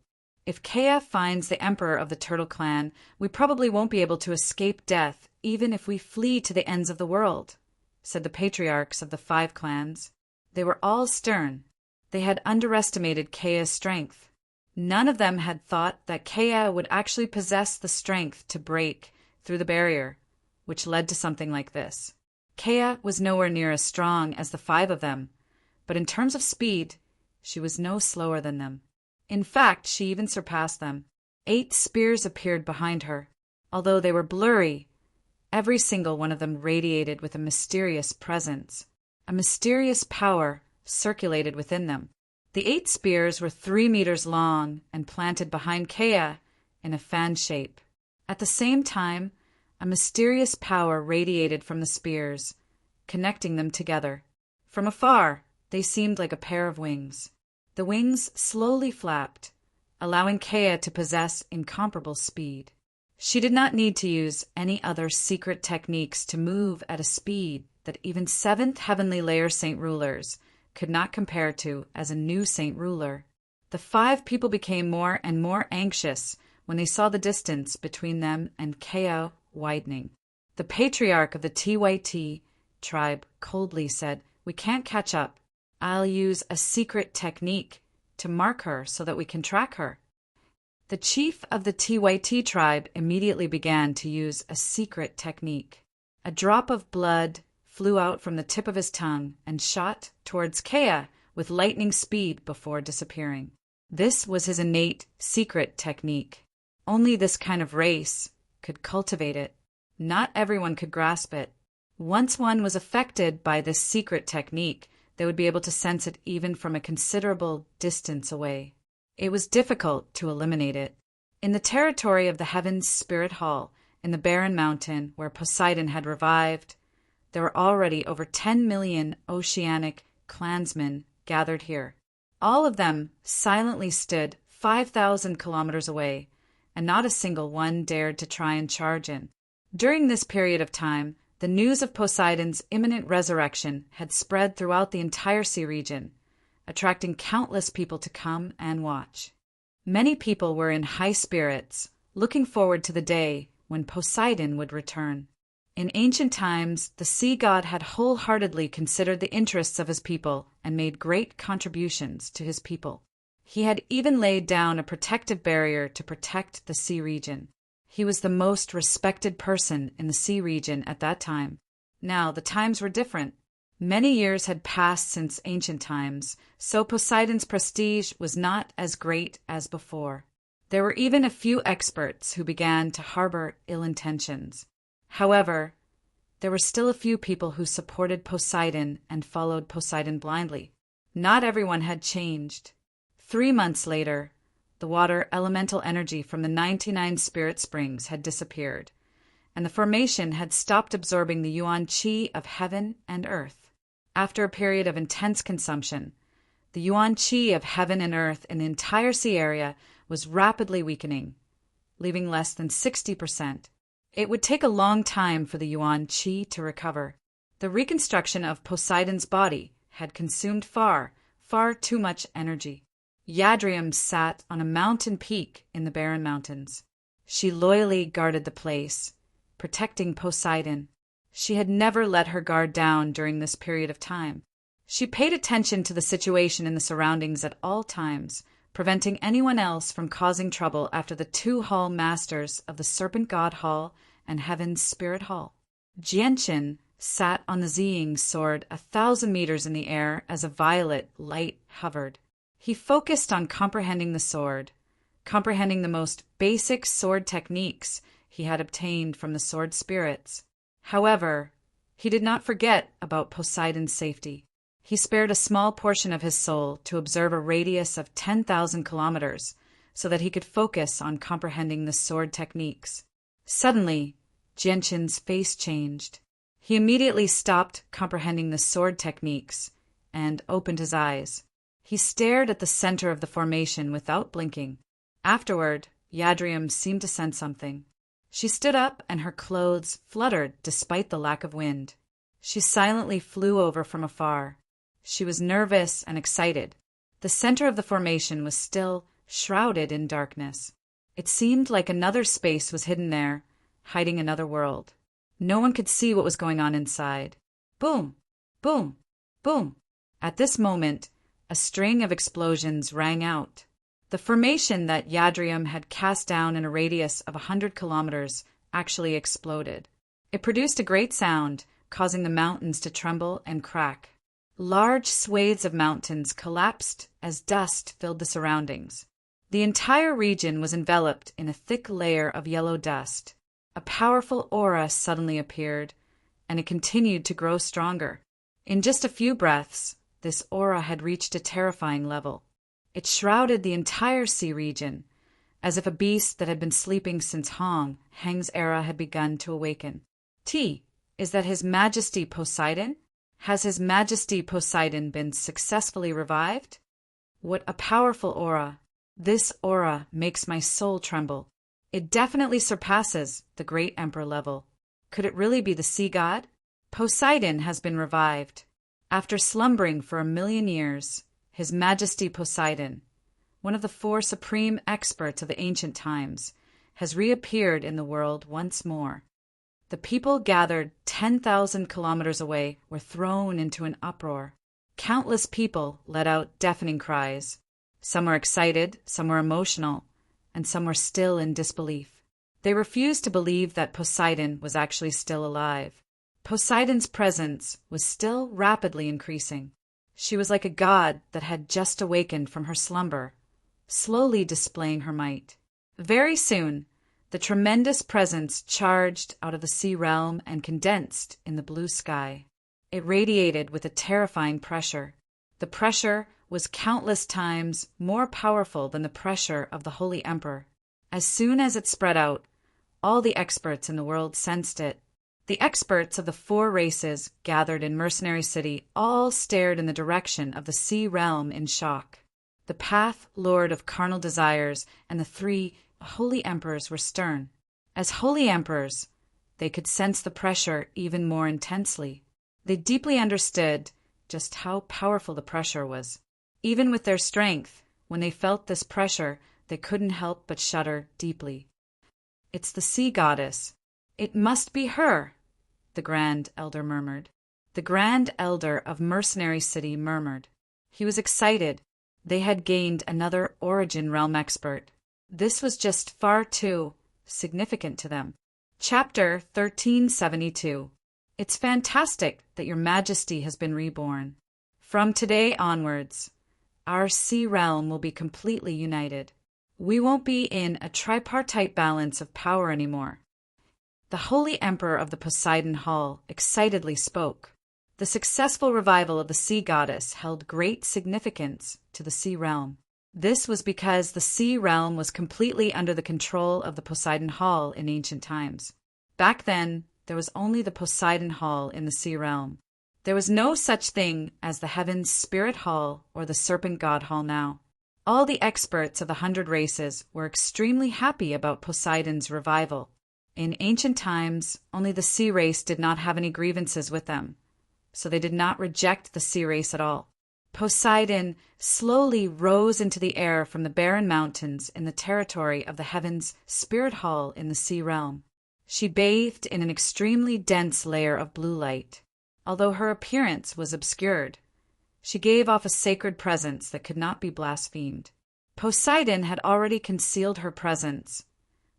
If Kea finds the Emperor of the Turtle Clan, we probably won't be able to escape death even if we flee to the ends of the world, said the patriarchs of the 5 clans. They were all stern. They had underestimated Kea's strength. None of them had thought that Kea would actually possess the strength to break through the barrier, which led to something like this. Kea was nowhere near as strong as the 5 of them, but in terms of speed, she was no slower than them. In fact, she even surpassed them. 8 spears appeared behind her. Although they were blurry, every single one of them radiated with a mysterious presence. A mysterious power circulated within them. The 8 spears were 3 meters long and planted behind Kea in a fan shape. At the same time, a mysterious power radiated from the spears, connecting them together. From afar, they seemed like a pair of wings. The wings slowly flapped, allowing Kea to possess incomparable speed. She did not need to use any other secret techniques to move at a speed that even 7th Heavenly Layer Saint Rulers could not compare to as a new Saint Ruler. The 5 people became more and more anxious when they saw the distance between them and Kea widening. The patriarch of the TYT tribe coldly said, "We can't catch up. I'll use a secret technique to mark her so that we can track her." The chief of the TYT tribe immediately began to use a secret technique. A drop of blood flew out from the tip of his tongue and shot towards Kea with lightning speed before disappearing. This was his innate secret technique. Only this kind of race could cultivate it. Not everyone could grasp it. Once one was affected by this secret technique, they would be able to sense it even from a considerable distance away. It was difficult to eliminate it. In the territory of the Heaven's Spirit Hall, in the barren mountain where Poseidon had revived, there were already over 10 million oceanic clansmen gathered here. All of them silently stood 5,000 kilometers away, and not a single one dared to try and charge in. During this period of time, the news of Poseidon's imminent resurrection had spread throughout the entire sea region, attracting countless people to come and watch. Many people were in high spirits, looking forward to the day when Poseidon would return. In ancient times, the sea god had wholeheartedly considered the interests of his people and made great contributions to his people. He had even laid down a protective barrier to protect the sea region. He was the most respected person in the sea region at that time. Now, the times were different. Many years had passed since ancient times, so Poseidon's prestige was not as great as before. There were even a few experts who began to harbor ill intentions. However, there were still a few people who supported Poseidon and followed Poseidon blindly. Not everyone had changed. 3 months later, the water elemental energy from the 99 spirit springs had disappeared, and the formation had stopped absorbing the yuan qi of heaven and earth. After a period of intense consumption, the yuan qi of heaven and earth in the entire sea area was rapidly weakening, leaving less than 60%. It would take a long time for the yuan qi to recover. The reconstruction of Poseidon's body had consumed far, far too much energy. Yadrium sat on a mountain peak in the barren mountains. She loyally guarded the place, protecting Poseidon. She had never let her guard down during this period of time. She paid attention to the situation in the surroundings at all times, preventing anyone else from causing trouble after the 2 hall masters of the Serpent God Hall and Heaven's Spirit Hall. Jianqin sat on the Ziying sword 1,000 meters in the air as a violet light hovered. He focused on comprehending the sword, comprehending the most basic sword techniques he had obtained from the sword spirits. However, he did not forget about Poseidon's safety. He spared a small portion of his soul to observe a radius of 10,000 kilometers so that he could focus on comprehending the sword techniques. Suddenly, Jianqin's face changed. He immediately stopped comprehending the sword techniques and opened his eyes. He stared at the center of the formation without blinking. Afterward, Yadrium seemed to sense something. She stood up and her clothes fluttered despite the lack of wind. She silently flew over from afar. She was nervous and excited. The center of the formation was still shrouded in darkness. It seemed like another space was hidden there, hiding another world. No one could see what was going on inside. Boom! Boom! Boom! At this moment, a string of explosions rang out. The formation that Yadrium had cast down in a radius of 100 kilometers actually exploded. It produced a great sound, causing the mountains to tremble and crack. Large swathes of mountains collapsed as dust filled the surroundings. The entire region was enveloped in a thick layer of yellow dust. A powerful aura suddenly appeared, and it continued to grow stronger. In just a few breaths, this aura had reached a terrifying level. It shrouded the entire sea region, as if a beast that had been sleeping since Hang's era had begun to awaken. Is that His Majesty Poseidon? Has His Majesty Poseidon been successfully revived? What a powerful aura! This aura makes my soul tremble. It definitely surpasses the great emperor level. Could it really be the sea god? Poseidon has been revived. After slumbering for 1,000,000 years, His Majesty Poseidon, one of the 4 supreme experts of the ancient times, has reappeared in the world once more. The people gathered 10,000 kilometers away were thrown into an uproar. Countless people let out deafening cries. Some were excited, some were emotional, and some were still in disbelief. They refused to believe that Poseidon was actually still alive. Poseidon's presence was still rapidly increasing. She was like a god that had just awakened from her slumber, slowly displaying her might. Very soon, the tremendous presence charged out of the sea realm and condensed in the blue sky. It radiated with a terrifying pressure. The pressure was countless times more powerful than the pressure of the Holy Emperor. As soon as it spread out, all the experts in the world sensed it. The experts of the 4 races gathered in Mercenary City all stared in the direction of the sea realm in shock. The Path Lord of Carnal Desires and the 3 Holy Emperors were stern. As Holy Emperors, they could sense the pressure even more intensely. They deeply understood just how powerful the pressure was. Even with their strength, when they felt this pressure, they couldn't help but shudder deeply. "It's the sea goddess. It must be her," the Grand Elder murmured. The Grand Elder of Mercenary City murmured. He was excited. They had gained another Origin Realm expert. This was just far too significant to them. Chapter 1372. It's fantastic that your majesty has been reborn. From today onwards, our sea realm will be completely united. We won't be in a tripartite balance of power anymore. The Holy Emperor of the Poseidon Hall excitedly spoke. The successful revival of the sea goddess held great significance to the sea realm. This was because the sea realm was completely under the control of the Poseidon Hall in ancient times. Back then, there was only the Poseidon Hall in the sea realm. There was no such thing as the Heaven's Spirit Hall or the Serpent God Hall now. All the experts of the 100 races were extremely happy about Poseidon's revival. In ancient times, only the sea race did not have any grievances with them, so they did not reject the sea race at all. Poseidon slowly rose into the air from the barren mountains in the territory of the Heaven's Spirit Hall in the sea realm. She bathed in an extremely dense layer of blue light. Although her appearance was obscured, she gave off a sacred presence that could not be blasphemed. Poseidon had already concealed her presence,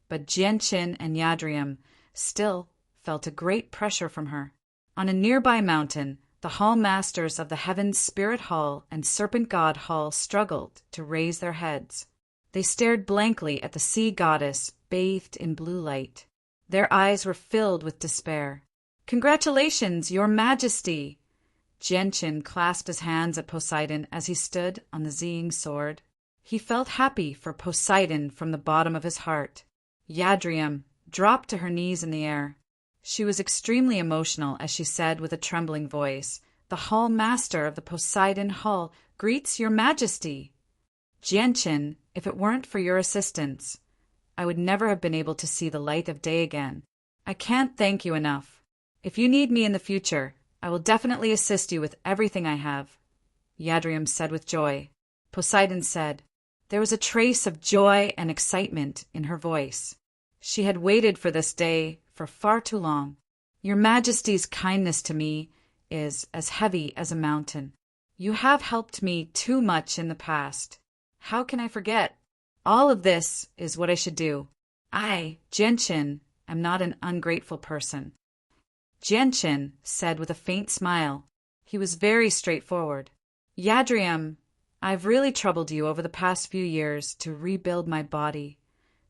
but Gentian and Yadrium still felt a great pressure from her. On a nearby mountain, the hall masters of the Heaven's Spirit Hall and Serpent God Hall struggled to raise their heads. They stared blankly at the sea goddess bathed in blue light. Their eyes were filled with despair. "Congratulations, your majesty!" Gentian clasped his hands at Poseidon as he stood on the Zeeing sword. He felt happy for Poseidon from the bottom of his heart. Yadrium dropped to her knees in the air. She was extremely emotional as she said with a trembling voice, "The Hall Master of the Poseidon Hall greets your majesty." "Gentian, if it weren't for your assistance, I would never have been able to see the light of day again. I can't thank you enough. If you need me in the future, I will definitely assist you with everything I have," Yadrium said with joy. Poseidon said. There was a trace of joy and excitement in her voice. She had waited for this day for far too long. "Your Majesty's kindness to me is as heavy as a mountain. You have helped me too much in the past. How can I forget? All of this is what I should do. I, Gentian, am not an ungrateful person." Gentian said with a faint smile. He was very straightforward. "Yadrium, I've really troubled you over the past few years to rebuild my body,"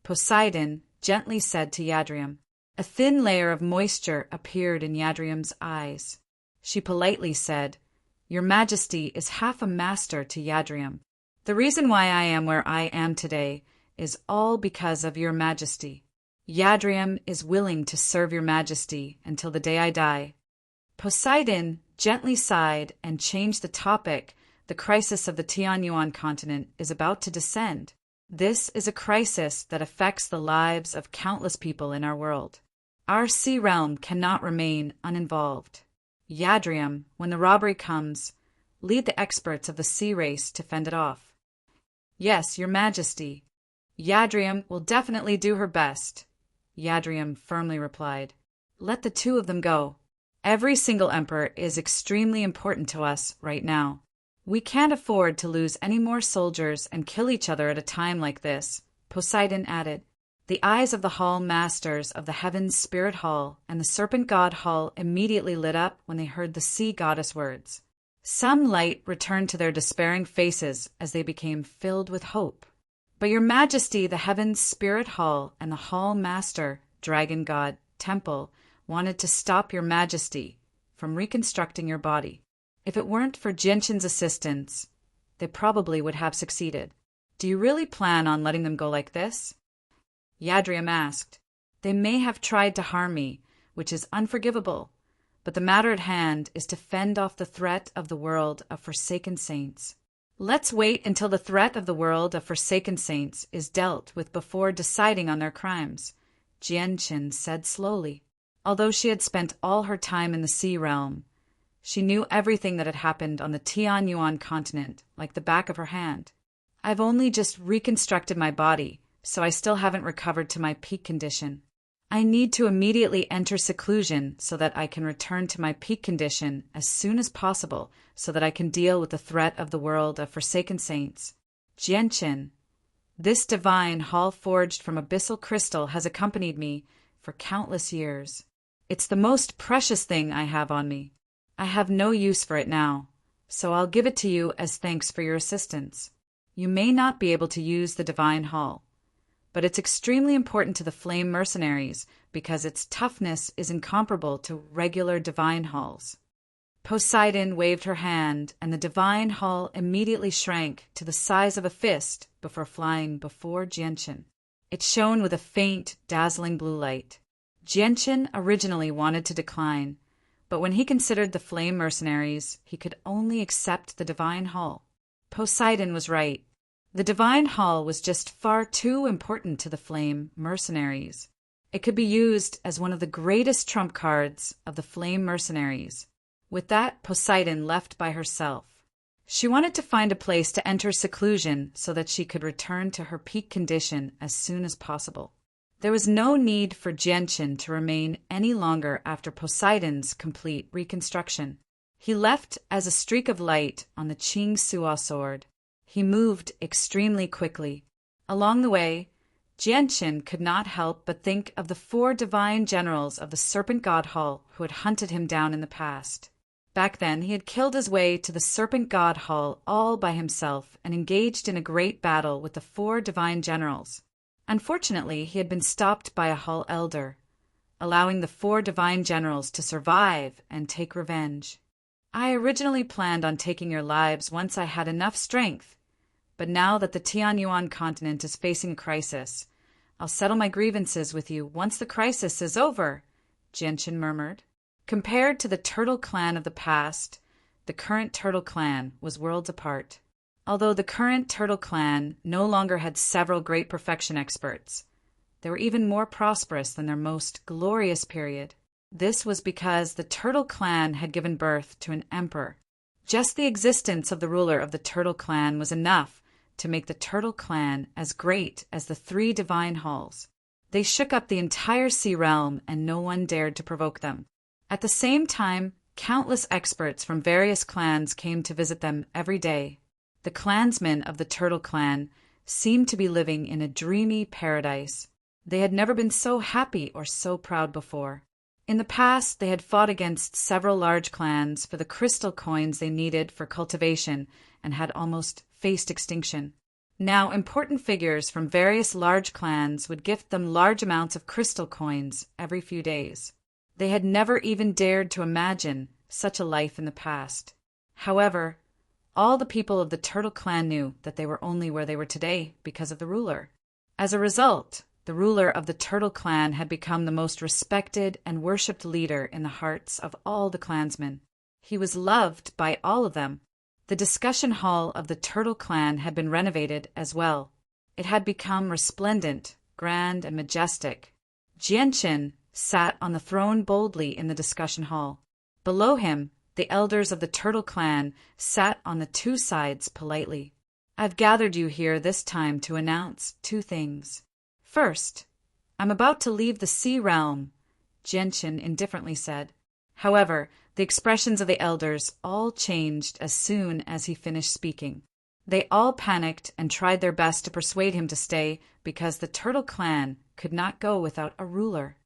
Poseidon gently said to Yadrium. A thin layer of moisture appeared in Yadrium's eyes. She politely said, "Your Majesty is half a master to Yadrium. The reason why I am where I am today is all because of your Majesty. Yadrium is willing to serve your Majesty until the day I die." Poseidon gently sighed and changed the topic. The crisis of the Tianyuan continent is about to descend. This is a crisis that affects the lives of countless people in our world. Our sea realm cannot remain uninvolved. Yadrium, when the robbery comes, lead the experts of the sea race to fend it off. "Yes, your Majesty. Yadrium will definitely do her best," Yadrium firmly replied. "Let the two of them go. Every single emperor is extremely important to us right now. We can't afford to lose any more soldiers and kill each other at a time like this," Poseidon added. The eyes of the hall masters of the Heaven's Spirit Hall and the Serpent God Hall immediately lit up when they heard the sea goddess words. Some light returned to their despairing faces as they became filled with hope. "But your Majesty, the Heaven's Spirit Hall and the Hall Master, Dragon God, Temple, wanted to stop your Majesty from reconstructing your body. If it weren't for Gentian's assistance, they probably would have succeeded. Do you really plan on letting them go like this?" Yadrium asked. "They may have tried to harm me, which is unforgivable, but the matter at hand is to fend off the threat of the world of forsaken saints. Let's wait until the threat of the world of forsaken saints is dealt with before deciding on their crimes," Gentian said slowly. Although she had spent all her time in the sea realm, she knew everything that had happened on the Tianyuan continent like the back of her hand. "I've only just reconstructed my body, so I still haven't recovered to my peak condition. I need to immediately enter seclusion so that I can return to my peak condition as soon as possible so that I can deal with the threat of the world of forsaken saints." Gentian, This divine hall forged from abyssal crystal has accompanied me for countless years. It's the most precious thing I have on me. I have no use for it now, so I'll give it to you as thanks for your assistance. You may not be able to use the divine hall, but it's extremely important to the flame mercenaries because its toughness is incomparable to regular divine halls. Poseidon waved her hand, and the divine hall immediately shrank to the size of a fist before flying before Gentian. It shone with a faint, dazzling blue light. Gentian originally wanted to decline, but when he considered the flame mercenaries, he could only accept the divine hall. Poseidon was right. The divine hall was just far too important to the flame mercenaries. It could be used as one of the greatest trump cards of the flame mercenaries. With that, Poseidon left by herself. She wanted to find a place to enter seclusion so that she could return to her peak condition as soon as possible. There was no need for Gentian to remain any longer after Poseidon's complete reconstruction. He left as a streak of light on the Ching Suo sword. He moved extremely quickly. Along the way, Gentian could not help but think of the 4 divine generals of the Serpent God Hall who had hunted him down in the past. Back then, he had killed his way to the Serpent God Hall all by himself and engaged in a great battle with the 4 divine generals. Unfortunately, he had been stopped by a Hall Elder, allowing the 4 divine generals to survive and take revenge. I originally planned on taking your lives once I had enough strength, but now that the Tianyuan continent is facing a crisis, I'll settle my grievances with you once the crisis is over, Gentian murmured. Compared to the Turtle Clan of the past, the current Turtle Clan was worlds apart. Although the current Turtle Clan no longer had several great perfection experts, they were even more prosperous than their most glorious period. This was because the Turtle Clan had given birth to an emperor. Just the existence of the ruler of the Turtle Clan was enough to make the Turtle Clan as great as the 3 divine halls. They shook up the entire sea realm, and no one dared to provoke them. At the same time, countless experts from various clans came to visit them every day. The clansmen of the Turtle Clan seemed to be living in a dreamy paradise. They had never been so happy or so proud before. In the past, they had fought against several large clans for the crystal coins they needed for cultivation and had almost faced extinction. Now, important figures from various large clans would gift them large amounts of crystal coins every few days. They had never even dared to imagine such a life in the past. However, all the people of the Turtle Clan knew that they were only where they were today because of the ruler. As a result, the ruler of the Turtle Clan had become the most respected and worshipped leader in the hearts of all the clansmen. He was loved by all of them. The discussion hall of the Turtle Clan had been renovated as well. It had become resplendent, grand, and majestic. Jianchen sat on the throne boldly in the discussion hall. Below him, the elders of the Turtle Clan sat on the 2 sides politely. I've gathered you here this time to announce 2 things. First, I'm about to leave the sea realm, Gentian indifferently said. However, the expressions of the elders all changed as soon as he finished speaking. They all panicked and tried their best to persuade him to stay because the Turtle Clan could not go without a ruler.